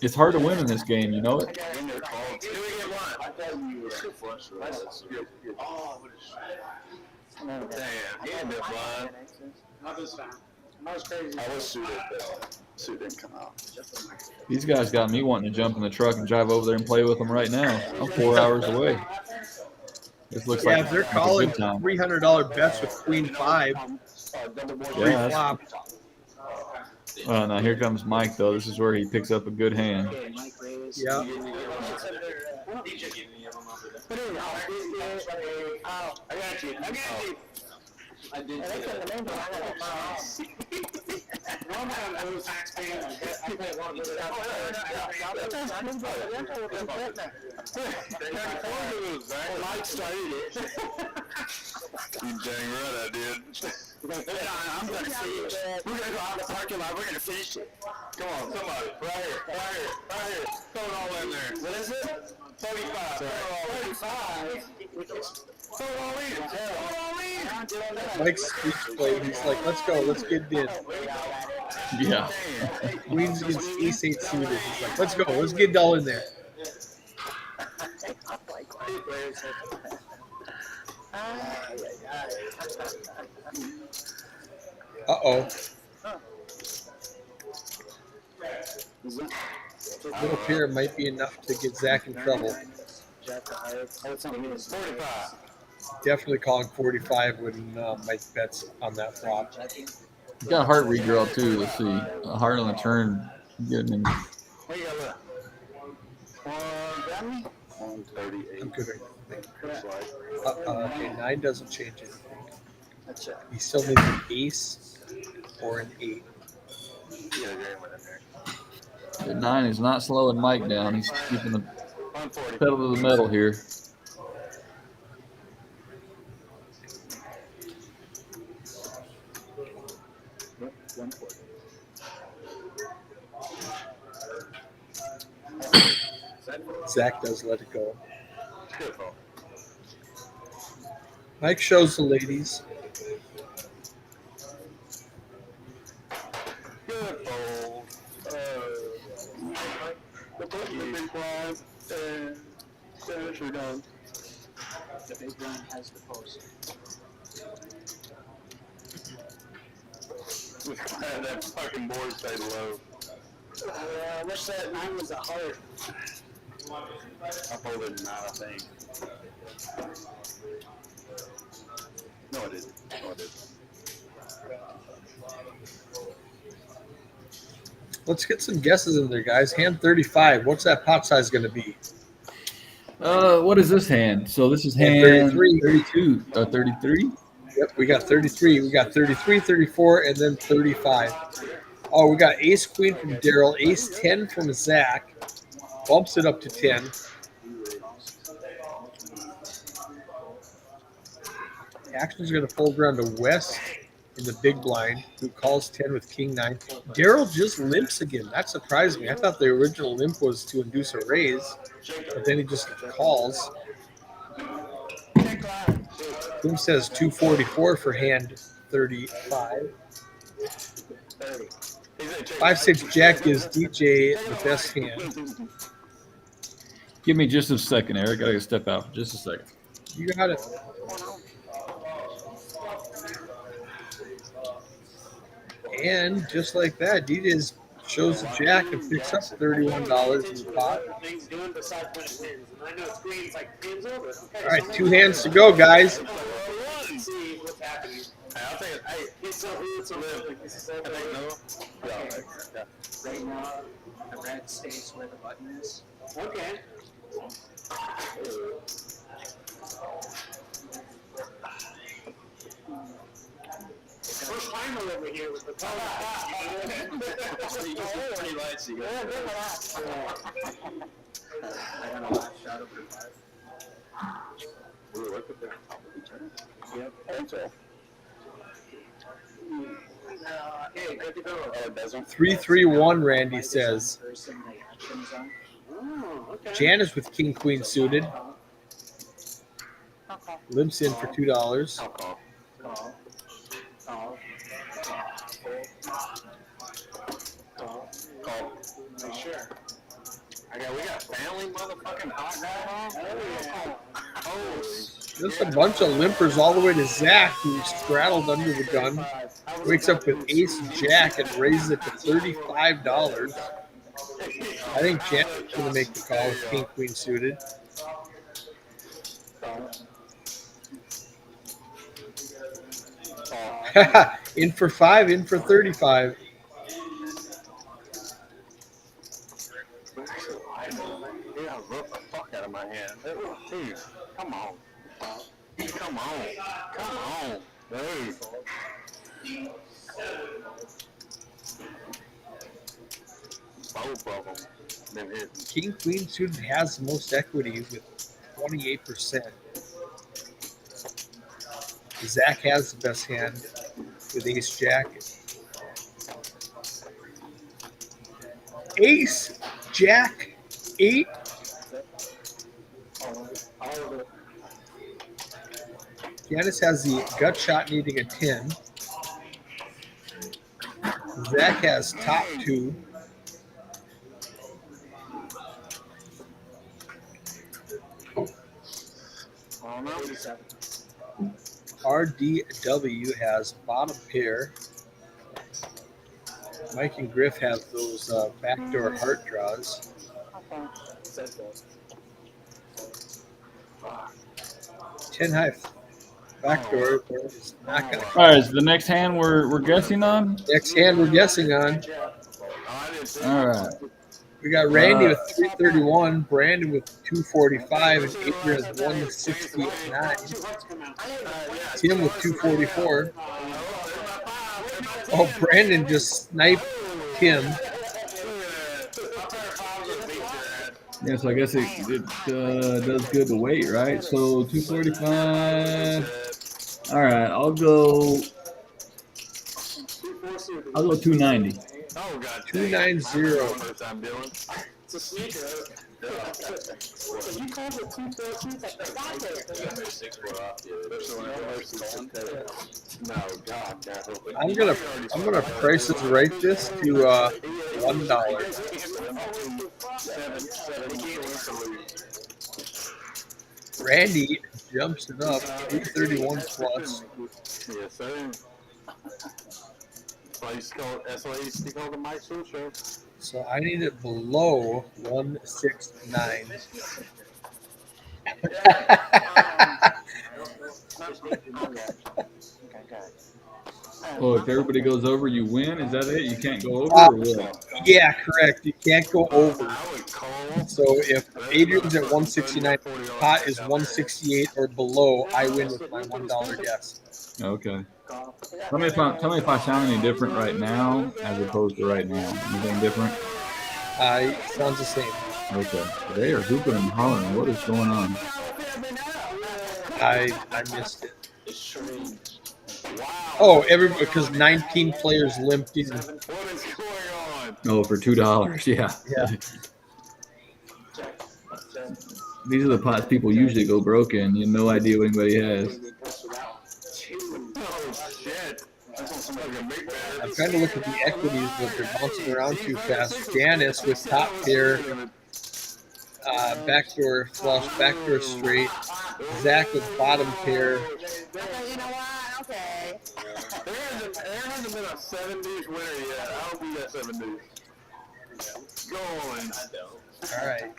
It's hard to win in this game, you know it? These guys got me wanting to jump in the truck and drive over there and play with them right now. I'm 4 hours away. This looks like
if they're calling $300 bets with Queen 5,
flop. Oh, now here comes Mike, though. This is where he picks up a good hand.
Yeah.
I did. Mike started it.
You dang right I did.
I'm going to finish. We're going to go out in the parking lot. We're going to finish it.
Come on, somebody. Right here. Throw it all in there.
What is it?
35.
35.
Throw it all in.
Mike's speech played. He's like, let's go. Let's get it in.
Yeah.
Queens against ace 8 suited. He's like, let's go. Let's get it all in there. Uh-oh. Little pair might be enough to get Zach in trouble.
45.
Definitely calling 45 when Mike bets on that flop.
He's got a heart redraw, too. Let's see. A heart on the turn. Getting him.
What you got left? 138.
I'm good. Okay, 9 doesn't change anything. He still needs an ace or an 8.
The 9 is not slowing Mike down. He's keeping the
140.
pedal to the metal here.
Zach does let it go. Mike shows the ladies.
Good fold. The big blind and finish are done.
The big blind has the post.
Glad that fucking board stayed low.
I wish that 9 was a heart.
I folded 9, I think. No, I didn't. No, I didn't.
Let's get some guesses in there, guys. Hand 35. What's that pot size going to be?
What is this hand? So this is hand
33.
32. 33?
Yep, we got 33. We got 33, 34, and then 35. Oh, we got ace queen from Daryl, ace 10 from Zach. Bumps it up to 10. Action's going to fold around to West in the big blind, who calls 10 with king 9. Daryl just limps again. That surprised me. I thought the original limp was to induce a raise, but then he just calls. Boom says 244 for hand 35. 5-6 Jack gives DJ the best hand.
Give me just a second, Eric. I gotta step out for just a second.
You got it. And just like that, DJ shows the Jack and picks up $31 in the pot. All right, 2 hands to go, guys.
Right now, the red stays where the button is. Okay. First timer over here with the power. I got a last shot over 5. Yep. Hey, good to go.
3-3-1, Randy says.
Oh, okay.
Janice with king queen suited. Limps in for $2.
Call. Make sure.
We got family motherfucking hot guy. Oh,
Just a bunch of limpers all the way to Zach, who straddled under the gun. Wakes up with ace jack and raises it to $35. I think Janet's going to make the call with king queen suited. In for 5, in for 35.
Yeah, rip the fuck out of my hand. Dude, come on. Come on. Dude. Both of them been hitting.
King queen suited has the most equity with 28%. Zach has the best hand with ace jack. Ace jack 8. Janice has the gut shot needing a 10. Zach has top 2. RDW has bottom pair. Mike and Griff have those backdoor heart draws. 10 high backdoor is not going to.
All right, is the next hand we're guessing on?
Next hand we're guessing on.
All right.
We got Randy with 331, Brandon with 245, and Adrian with 169. Tim with 244. Oh, Brandon just sniped Tim.
Yeah, so I guess it does good to wait, right? So 245. All right, I'll go 290.
Oh, God.
290.
First time dealing.
It's a sneaker. So you called it 242, it's like the doctor.
6 foot off. No, God,
I'm gonna prices right this to $1. Randy jumps it up 331 plus.
Yes, sir. That's why you used to call the Mike Show Show.
So I need it below 169.
Oh, if everybody goes over, you win. Is that it? You can't go over, or what?
Yeah, correct. You can't go over.
I would call.
So if Adrian's at 169, pot is 168 or below, I win with my $1 guess.
Okay. Tell me if I sound any different right now as opposed to right now. Anything different?
Sounds the same.
Okay. They are hooping and hollering. What is going on?
I missed it. Oh, because 19 players limped in.
What is going on?
Oh, for $2. Yeah.
Yeah.
These are the pots people usually go broke in. You have no idea what anybody has.
Oh, shit.
I'm trying to look at the equities, but they're bouncing around too fast. Janice with top pair, backdoor flush, backdoor straight. Zach with bottom pair.
You know what? Okay.
There hasn't been a 7 Deuce winner yet. I don't be that 7 Deuce. Go on.
All right.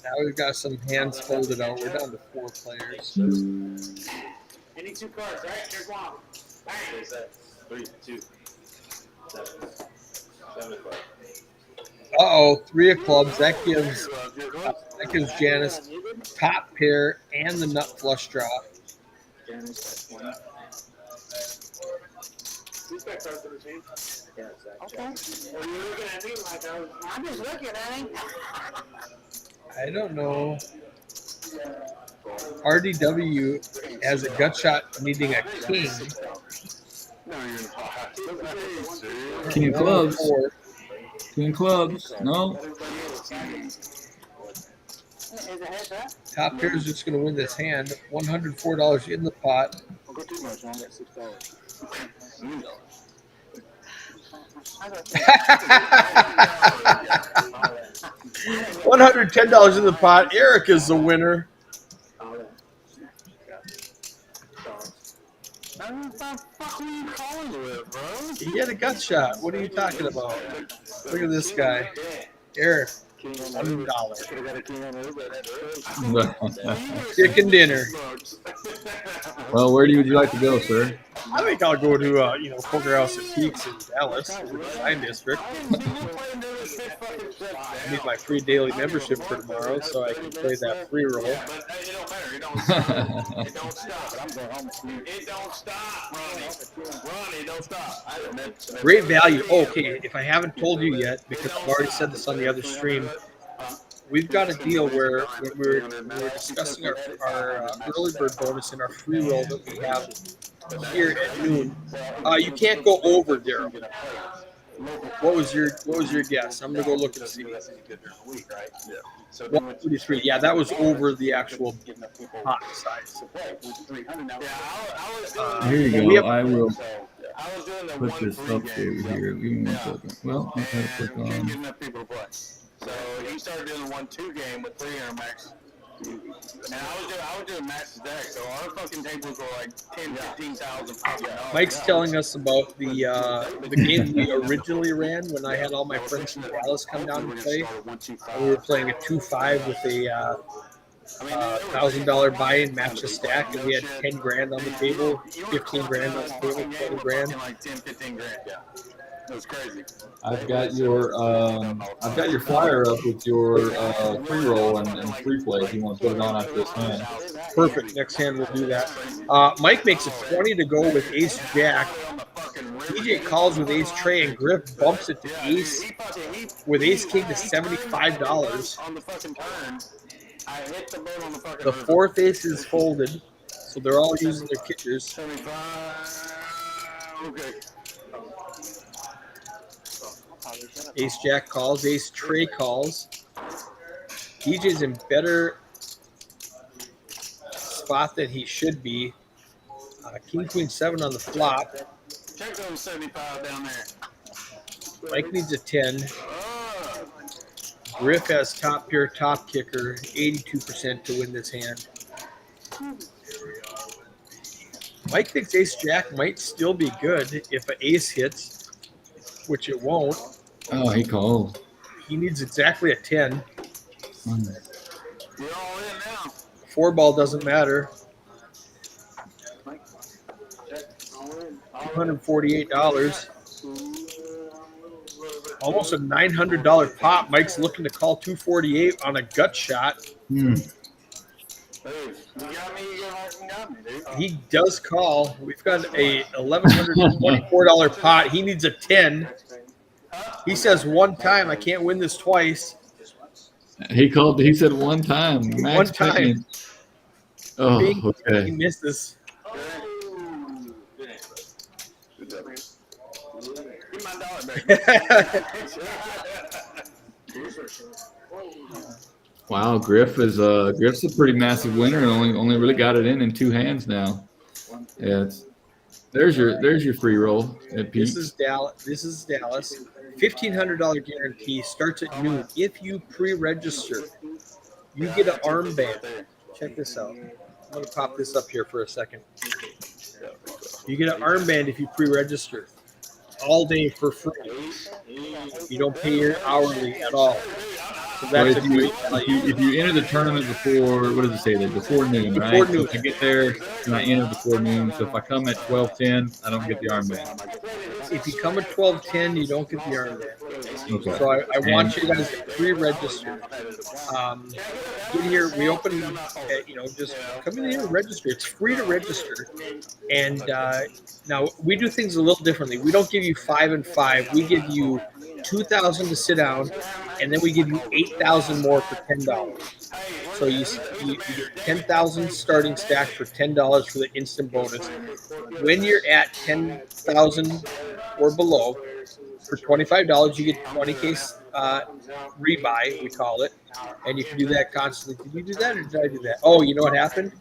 Now we've got some hands folded out. We're down to 4 players.
I need 2 cards, right? Here's one. Bang.
3, 2, 7. 7 o'clock.
Uh-oh, 3 of clubs. That gives Janice top pair and the nut flush draw.
Okay. Well, you're looking at me like I'm just looking at him.
I don't know. RDW has a gut shot needing a king.
No, you're not.
King of clubs.
4.
King of clubs. No.
Is it heads up?
Top pair is just going to win this hand. $104 in the pot.
Don't go too much. I got $6.
$110 in the pot. Eric is the winner.
What the fuck are you calling with, bro?
He had a gut shot. What are you talking about? Look at this guy. Eric, $1. Chicken dinner.
Well, where would you like to go, sir?
I think I'll go to Poker House at Peaks in Dallas, Design District. I need my free daily membership for tomorrow, so I can play that free roll.
It don't matter. It don't stop. It don't stop, Ronnie. It don't stop.
Great value. Okay, if I haven't told you yet, because I've already said this on the other stream, we've got a deal where when we're discussing our early bird bonus and our free roll that we have here at noon. You can't go over, Daryl. What was your guess? I'm gonna go look and see. 143. Yeah, that was over the actual pot size.
Here you go. I will
I was doing the
put this up for you here. Give me 1 second. Well, I'll try to click
Can't get
on.
enough people to play. So he started doing the 1-2 game with 300 max. And I was doing max deck, so our fucking tables were like 10,000, 15,000.
Mike's telling us about the game we originally ran when I had all my friends from Dallas come down to play. We were playing a 2-5 with a $1,000 buy-in, match a stack, and we had 10 grand on the table, 15 grand on the table, 20 grand.
Like 10, 15 grand, yeah. It was crazy.
I've got your flyer up with your free roll and free play. If you want to put it on after this hand.
Perfect. Next hand we'll do that. Mike makes it 20 to go with Ace Jack. DJ calls with Ace Trey, and Griff bumps it to Ace with ace king to $75.
On the fucking turn, I hit the boat on the fucking
The
river.
fourth ace is folded, so they're all using their kickers.
75. Okay.
Ace jack calls, ace tray calls. DJ's in better spot than he should be. King queen 7 on the flop.
Check those 75 down there.
Mike needs a 10.
Oh,
Griff has top pair, top kicker, 82% to win this hand. Mike thinks ace jack might still be good if an ace hits, which it won't.
Oh, he called.
He needs exactly a 10.
you're all in now.
4-ball doesn't matter. $248. Almost a $900 pop. Mike's looking to call 248 on a gut shot.
Hey, you got me, you got me, dude.
He does call. We've got a $1,124 pot. He needs a 10. He says one time. I can't win this twice.
He called. He said one time. Max
One time.
Payne. Oh,
He
okay.
missed this.
Give my dollar back.
Wow, Griff's a pretty massive winner and only really got it in 2 hands now. Yeah, there's your free roll at Pete.
This is Dallas. $1,500 guarantee starts at noon. If you pre-register, you get an armband. Check this out. I'm gonna pop this up here for a second. You get an armband if you pre-register, all day for free. You don't pay your hourly at all. So that's a great value.
If you enter the tournament before, what does it say there? Before noon, right?
Before noon.
So if I get there and I enter before noon, so if I come at 12:10, I don't get the armband.
If you come at 12:10, you don't get the armband.
Okay.
So I want you guys to pre-register. Get here. We open, just come in here and register. It's free to register. And now we do things a little differently. We don't give you 5 and 5. We give you 2,000 to sit down, and then we give you 8,000 more for $10. So you get 10,000 starting stack for $10 for the instant bonus. When you're at 10,000 or below, for $25, you get 20K rebuy, we call it, and you can do that constantly. Did you do that, or did I do that? Oh, you know what happened?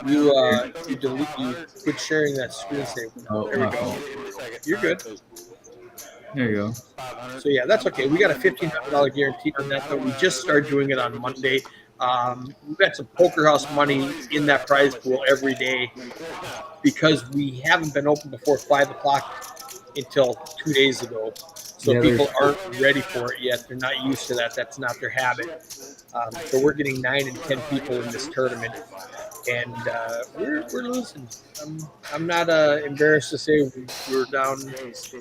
You quit sharing that screensaver.
Oh,
There we go. You're good.
There you go.
So yeah, that's okay. We got a $1,500 guarantee on that, though. We just started doing it on Monday. We've got some poker house money in that prize pool every day because we haven't been open before 5 o'clock until 2 days ago. So people aren't ready for it yet. They're not used to that. That's not their habit. So we're getting 9 and 10 people in this tournament, and we're losing. I'm not embarrassed to say we're down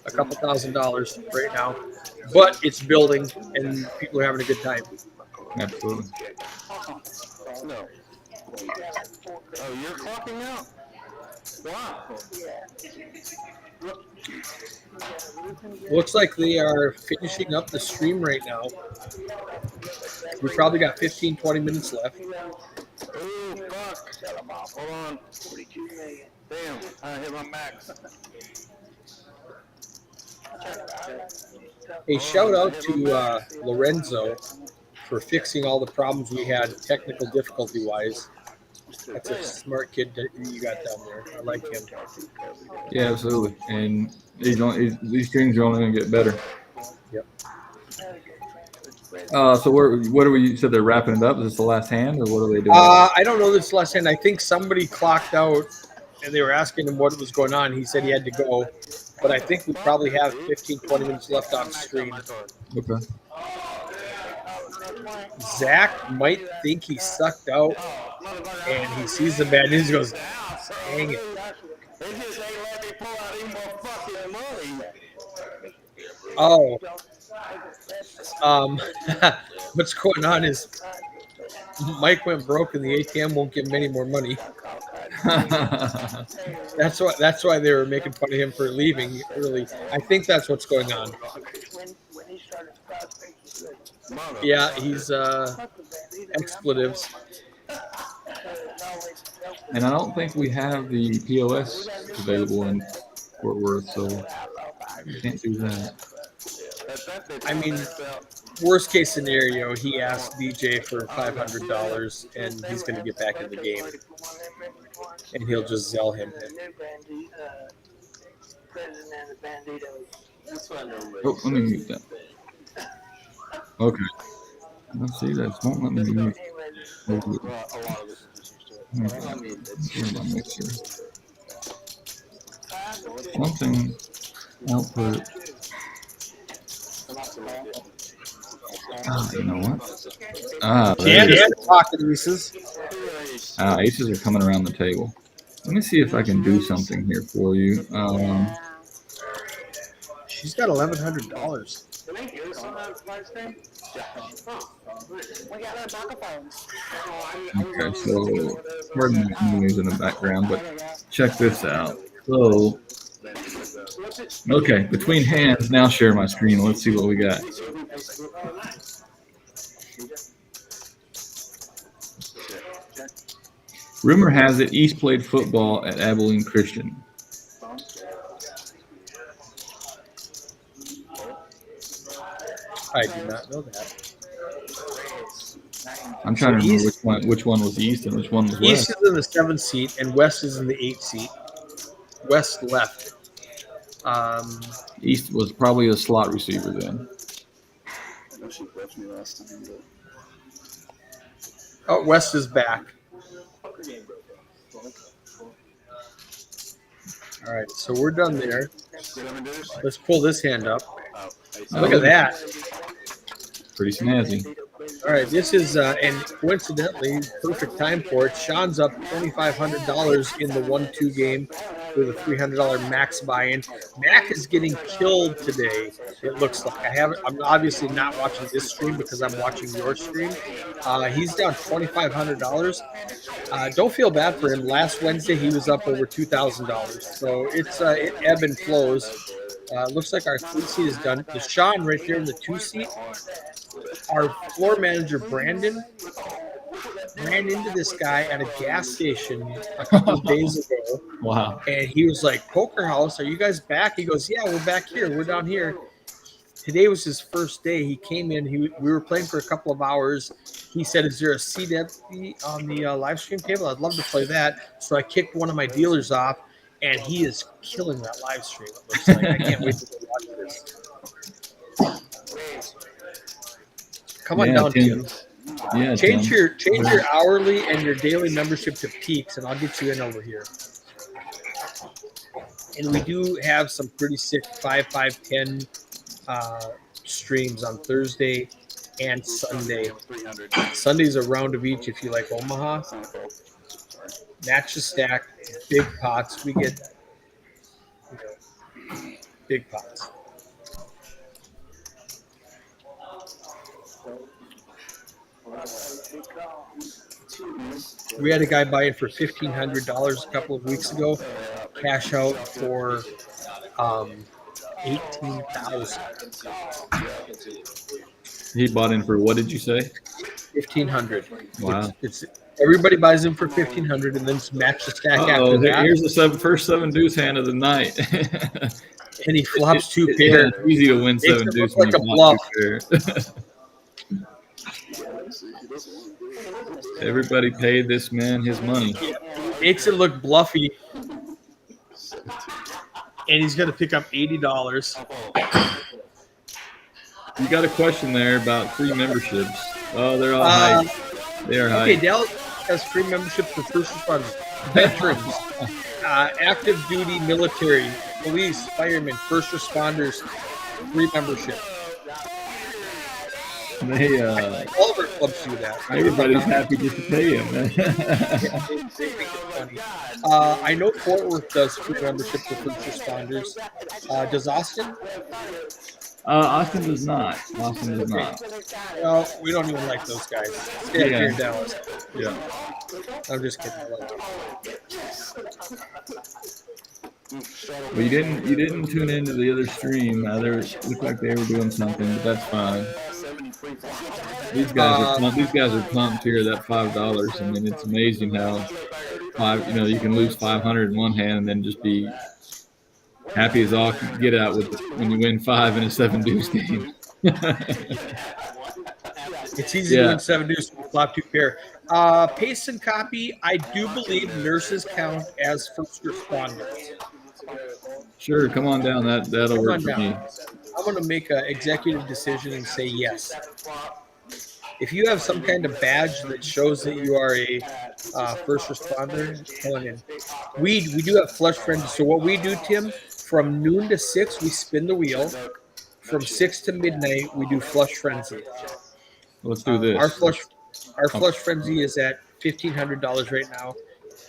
a couple $1,000s right now, but it's building and people are having a good time.
Absolutely.
No. Oh, you're clocking out? Wow.
Looks like they are finishing up the stream right now. We probably got 15, 20 minutes left.
Oh, fuck. Hold on. Damn, I hit my max.
A shout out to Lorenzo for fixing all the problems we had technical difficulty wise. That's a smart kid that you got down there. I like him.
Yeah, absolutely. And these strings are only going to get better.
Yep.
So what are we? You said they're wrapping it up. Is this the last hand, or what are they doing?
I don't know this last hand. I think somebody clocked out, and they were asking him what was going on. He said he had to go, but I think we probably have 15, 20 minutes left on stream.
Okay.
Zach might think he sucked out, and he sees the bad news. He goes, "Dang it!"
They just ain't let me pull out any more fucking money.
Oh, what's going on is Mike went broke, and the ATM won't give him any more money. That's why they were making fun of him for leaving early. I think that's what's going on. Yeah, he's expletives.
And I don't think we have the POS available in Fort Worth, so we can't do that.
I mean, worst case scenario, he asked DJ for $500 and he's going to get back in the game, and he'll just Zell him.
Oh, let me mute that. Okay. Let's see, that won't let me mute. Something output. You know what?
Pocket aces.
Aces are coming around the table. Let me see if I can do something here for you.
She's got $1,100.
Okay, so pardon the noise in the background, but check this out. So, okay, between hands, now share my screen. Let's see what we got. Rumor has it East played football at Abilene Christian.
I do not know that.
I'm trying to remember which one was East and which one was West.
East is in the 7th seat and West is in the 8th seat. West left.
East was probably a slot receiver then.
Oh, West is back. All right, so we're done there. Let's pull this hand up. Look at that.
Pretty snazzy.
All right, this is, and coincidentally, perfect time for it. Sean's up $2,500 in the 1-2 game with a $300 max buy-in. Mac is getting killed today, it looks like. I'm obviously not watching this stream because I'm watching your stream. He's down $2,500. Don't feel bad for him. Last Wednesday, he was up over $2,000. So it ebb and flows. Looks like our 3 seat is done. The Sean right there in the 2 seat. Our floor manager, Brandon, ran into this guy at a gas station a couple of days ago.
Wow.
And he was like, Poker House, are you guys back? He goes, yeah, we're back here. We're down here. Today was his first day. He came in. We were playing for a couple of hours. He said, is there a seat empty on the live stream table? I'd love to play that. So I kicked one of my dealers off, and he is killing that live stream, it looks like. I can't wait to go watch this. Come on down, Tim.
Yeah,
change your hourly and your daily membership to Peaks, and I'll get you in over here. And we do have some pretty sick 5, 5, 10 streams on Thursday and Sunday. Sunday's a round of each if you like Omaha. Match the stack, big pots. We get big pots. We had a guy buy it for $1,500 a couple of weeks ago. Cash out for $18,000.
He bought in for what did you say?
$1,500.
Wow.
It's everybody buys in for $1,500 and then match the stack after that.
Here's the first 7 deuce hand of the night.
And he flops 2 pair.
It's easy to win 7 deuce.
Like a bluff.
Everybody paid this man his money.
Makes it look bluffy. And he's going to pick up $80.
You got a question there about free memberships. Oh, they're all hype. They are hype.
Okay, Dallas has free membership for first responders, veterans, active duty military, police, firemen, first responders, free membership.
They,
all of our clubs do that.
Everybody's happy just to pay him.
They think it's funny. I know Fort Worth does free membership for first responders. Does Austin?
Austin does not. Austin does not.
Well, we don't even like those guys. Stay up here in Dallas.
Yeah.
I'm just kidding.
Well, you didn't tune into the other stream. There looked like they were doing something, but that's fine. These guys are pumped here. That $5. I mean, it's amazing how you can lose 500 in one hand and then just be happy as all can get out when you win 5 in a 7 deuce game.
It's easy to win 7 deuce with flop 2 pair. Paste and copy. I do believe nurses count as first responders.
Sure, come on down. That'll work for me.
I'm going to make an executive decision and say yes. If you have some kind of badge that shows that you are a first responder, come on in. We do have flush frenzy. So what we do, Tim, from noon to 6, we spin the wheel. From 6 to midnight, we do flush frenzy.
Let's do this.
Our flush frenzy is at $1,500 right now,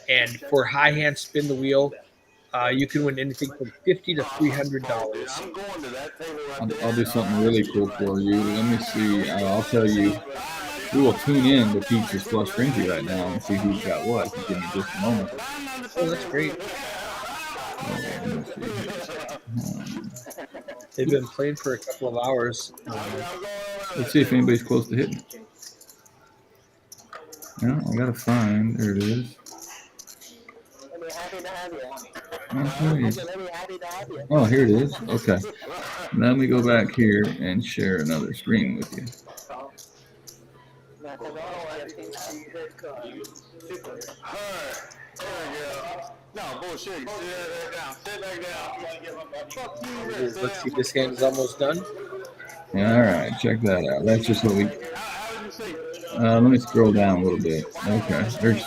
and for high hand spin the wheel, you can win anything from $50 to $300.
I'll do something really cool for you. Let me see. I'll tell you. We will tune in to Peach's Flush Frenzy right now and see who's got what. If you give me just a moment.
Oh, that's great. They've been playing for a couple of hours.
Let's see if anybody's close to hitting. Yeah, I gotta find. There it is. Oh, here it is. Okay. Let me go back here and share another screen with you.
No, bullshit. Sit back down.
Let's see, this hand is almost done.
All right, check that out. That's just what we. Let me scroll down a little bit. Okay, there's.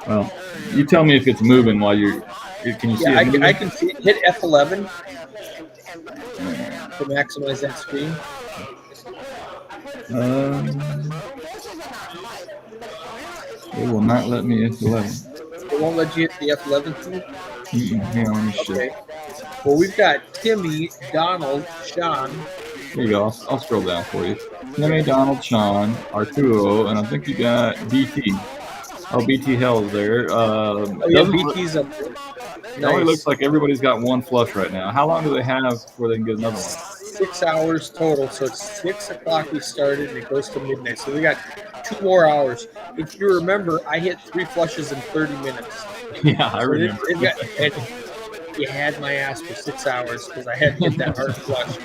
Well, you tell me if it's moving while you're. Can you see it?
I can see it. Hit F11 to maximize that screen.
It will not let me F11.
It won't let you hit the F11 key?
Hang on,
okay. Well, we've got Timmy, Donald, Sean.
There you go. I'll scroll down for you. Timmy, Donald, Sean, Arturo, and I think you got BT. Oh, BT Hell's there.
BT's up there.
It only looks like everybody's got one flush right now. How long do they have before they can get another one?
6 hours total. So it's 6 o'clock we started, and it goes to midnight. So we got 2 more hours. If you remember, I hit 3 flushes in 30 minutes.
Yeah, I remember.
And you had my ass for 6 hours because I had to get that hard flush.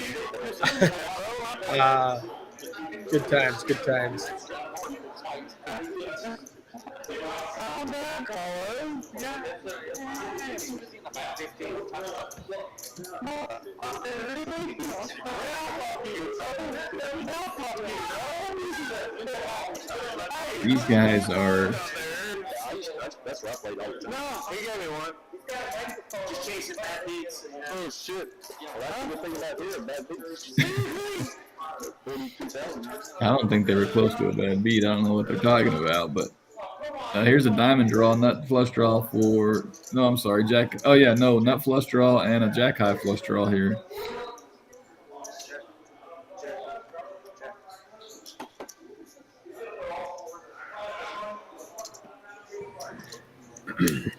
Good times, good times.
These guys are.
That's rough. No, he gave me one. Just chasing bad beats. Oh shit! Well, that's the good thing about here, bad beats.
I don't think they were close to a bad beat. I don't know what they're talking about, but here's a diamond draw, nut flush draw for. No, I'm sorry, Jack. Oh yeah, no, nut flush draw and a jack high flush draw here.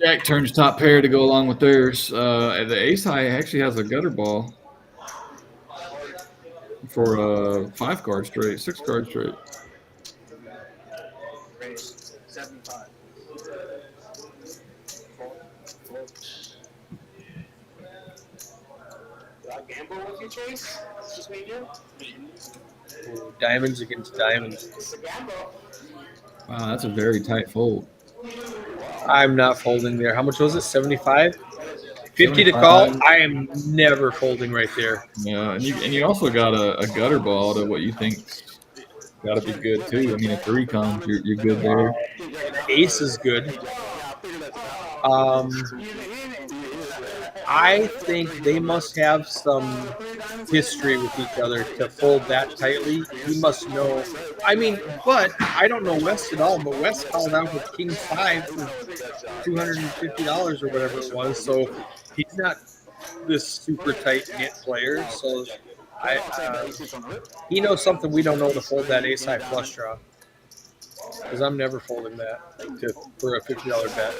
Jack turns top pair to go along with theirs. The ace high actually has a gutter ball for a 5 card straight, 6 card straight.
75. Do I gamble with you, Chase? It's just me and you.
Diamonds against diamonds.
It's a gamble.
Wow, that's a very tight fold.
I'm not folding there. How much was it? 75? 50 to call. I am never folding right there.
Yeah, and you also got a gutter ball to what you think's got to be good too. I mean, a 3 comes, you're good there.
Ace is good. I think they must have some history with each other to fold that tightly. He must know. I mean, but I don't know West at all. But West called out with King 5 for $250 or whatever it was. So he's not this super tight knit player. So he knows something we don't know to fold that ace high flush draw. Because I'm never folding that for a $50 bet.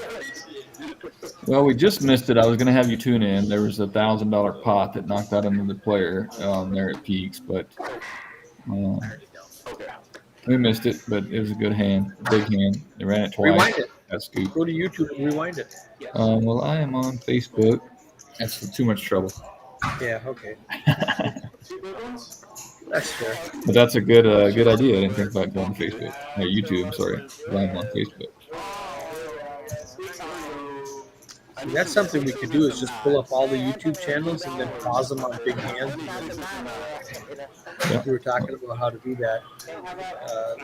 Well, we just missed it. I was going to have you tune in. There was a $1,000 pot that knocked out another player there at Peaks, but
Okay.
We missed it, but it was a good hand, big hand. They ran it twice.
Rewind it.
Got scooped.
Go to YouTube and rewind it.
Well, I am on Facebook. That's for too much trouble.
Yeah, okay.
Two big ones?
That's fair.
But that's a good idea. I didn't think about going to Facebook. Or YouTube, I'm sorry. I'm on Facebook.
That's something we could do is just pull up all the YouTube channels and then pause them on big hands.
Yeah.
We were talking about how to do that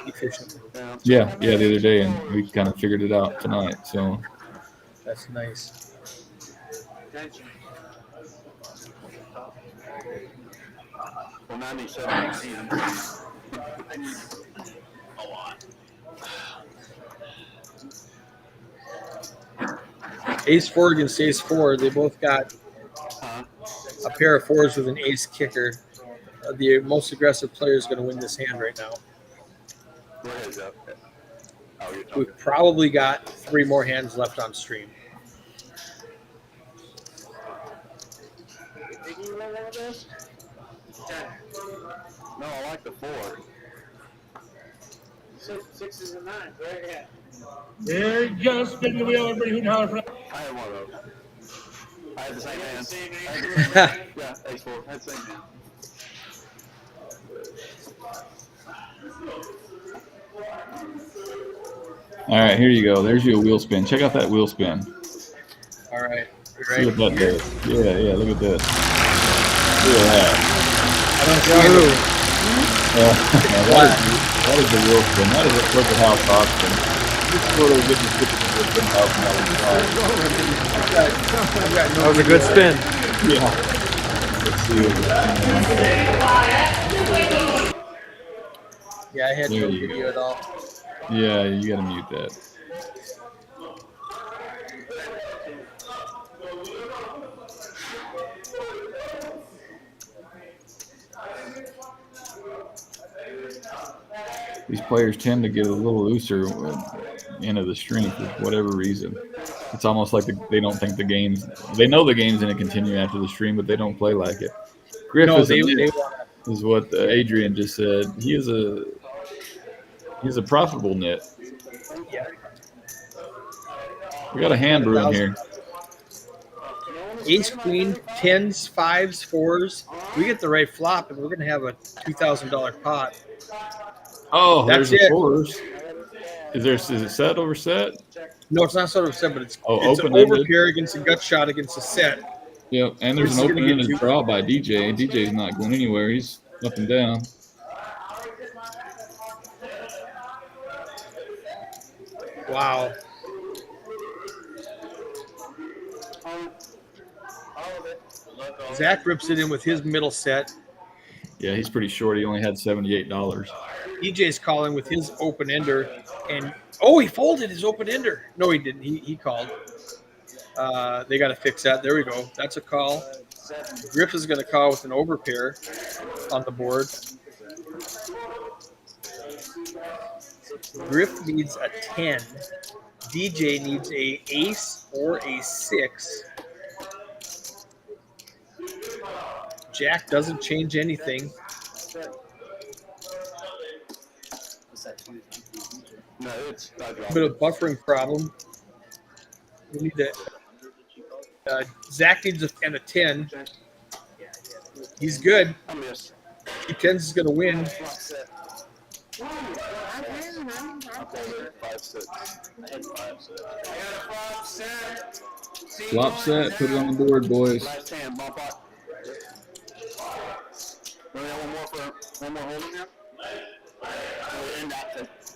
efficiently.
Yeah, the other day, and we kind of figured it out tonight. So
That's nice.
Well, 97 I need a lot.
Ace 4 against Ace 4. They both got a pair of 4s with an ace kicker. The most aggressive player is going to win this hand right now.
Where is that? Oh, you're talking.
We've probably got 3 more hands left on stream.
No, I like the 4.
Sixes and nines, right? Yeah.
They're just spinning the wheel. Everybody who knows.
I had one of those. I had the same hand. Yeah, Ace 4. I had the same hand.
all right, here you go. There's your wheel spin. Check out that wheel spin.
All right. You
See
ready?
what that does. Yeah. Look at this. Look at that.
I don't see who.
That is the wheel spin. That is a perfect house auction. This is where we're getting $50,000.
That was a good spin.
Yeah. Let's see what
Yeah, I had
There
no
you
video
go.
at all.
Yeah, you gotta mute that. These players tend to get a little looser into the string for whatever reason. It's almost like they don't think the game's. They know the game's going to continue after the stream, but they don't play like it. Griff
No,
is,
they
is
want
what Adrian just said. He's a profitable net.
yeah.
We got a hand brewing here.
Ace, queen, 10s, 5s, 4s. We get the right flop, and we're going to have a $2,000 pot.
Oh,
That's
there's a
it.
fours. Is it set over set?
No, it's not sort of set, but it's an
open-ended.
over pair against a gut shot against a set.
Yep, and there's
This
an
is gonna get
open-ended
two.
draw by DJ. DJ's not going anywhere. He's up and down.
Wow. Zach rips it in with his middle set.
Yeah, he's pretty short. He only had $78.
DJ's calling with his open ender, and he folded his open ender. No, he didn't. He called. They got to fix that. There we go. That's a call. Griff is going to call with an overpair on the board. Griff needs a 10. DJ needs a ace or a 6. Jack doesn't change anything.
No, it's
A bit of buffering problem. We need to. Zach needs a 10. He's good.
I missed.
2 10s is going to win.
5, 6. I had 5, 6.
Flop set. Put it on the board, boys.
Last hand, bump up. We have one more holding here?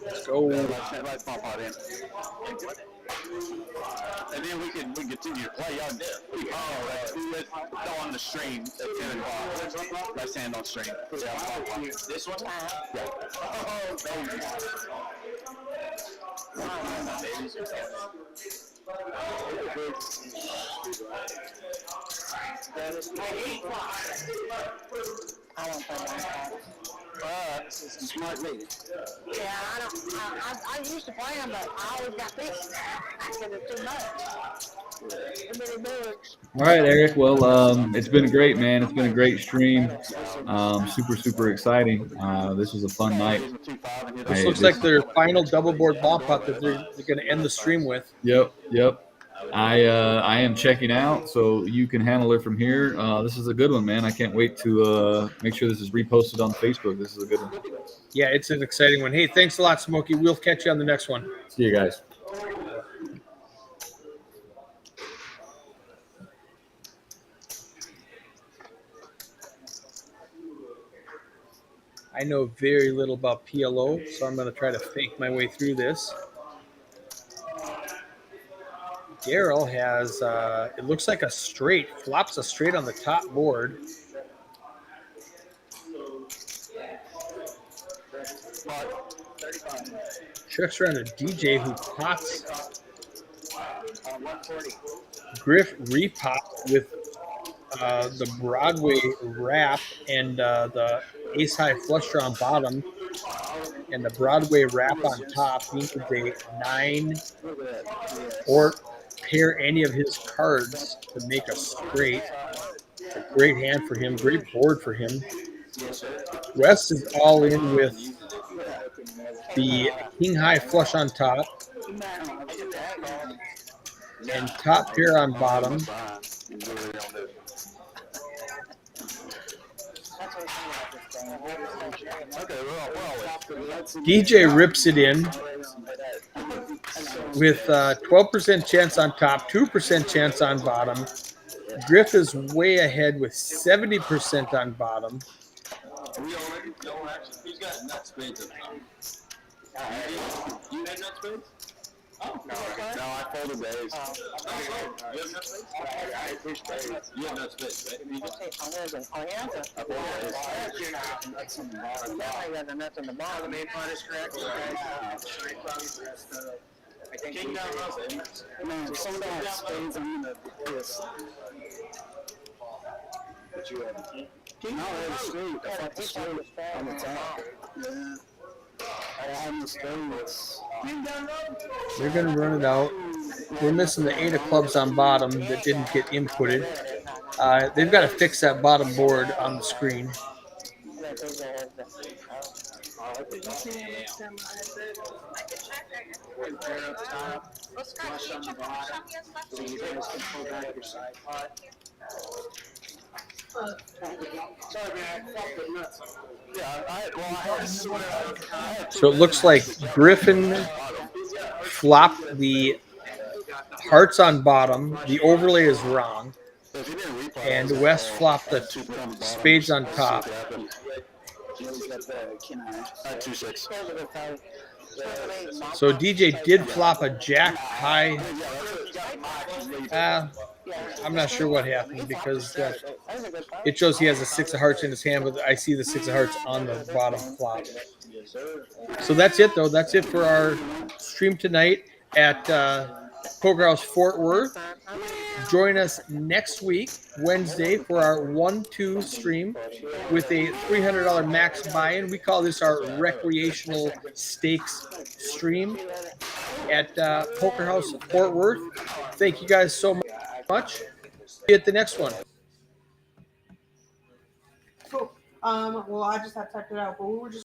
Let's go.
Let's bump out in. And then we can continue to play. Y'all did. Go on the stream at 10 o'clock. Let's hand on stream. This one? Yeah.
I won't play that.
Smart me.
Yeah, I used to play them, but I always got beat because it's too much. Too many bugs.
All right, Eric. Well, it's been great, man. It's been a great stream. Super exciting. This was a fun night.
This looks like their final double board ball pot that they're going to end the stream with.
Yep. I am checking out, so you can handle it from here. This is a good one, man. I can't wait to make sure this is reposted on Facebook. This is a good one.
Yeah, it's an exciting one. Hey, thanks a lot, Smokey. We'll catch you on the next one.
See you guys.
I know very little about PLO, so I'm going to try to fake my way through this. Daryl has, it looks like a straight, flops a straight on the top board. Checks around a DJ who pots. Griff repots with the Broadway wrap and the ace high flush draw on bottom and the Broadway wrap on top. He needs a 9 or pair any of his cards to make a straight. It's a great hand for him, great board for him. West is all in with the king high flush on top and top pair on bottom. DJ rips it in with 12% chance on top, 2% chance on bottom. Griff is way ahead with 70% on bottom.
He's got nut spades. You had nut spades? Oh, no, I folded those. You have nut spades? I push spades. You have nut spades, right?
Oh, yeah?
I folded
Nuts in the bottom. Definitely got the nuts in the bottom.
The main part is correct. King down low.
Man, some of that spades on the this.
What you have?
King? No, it was straight. I thought the straight on the top. Yeah. I have the straight.
They're going to run it out. We're missing the 8 of clubs on bottom that didn't get inputted. They've got to fix that bottom board on the screen. So it looks like Griffin flopped the hearts on bottom. The overlay is wrong. And West flopped the spades on top. So DJ did flop a jack high. I'm not sure what happened because it shows he has a 6 of hearts in his hand, but I see the 6 of hearts on the bottom flop. So that's it, though. That's it for our stream tonight at Poker House Fort Worth. Join us next week, Wednesday, for our 1-2 stream with a $300 max buy-in. We call this our recreational stakes stream at Poker House Fort Worth. Thank you guys so much. See you at the next one.
Cool. Well, I just have typed it out, but we were just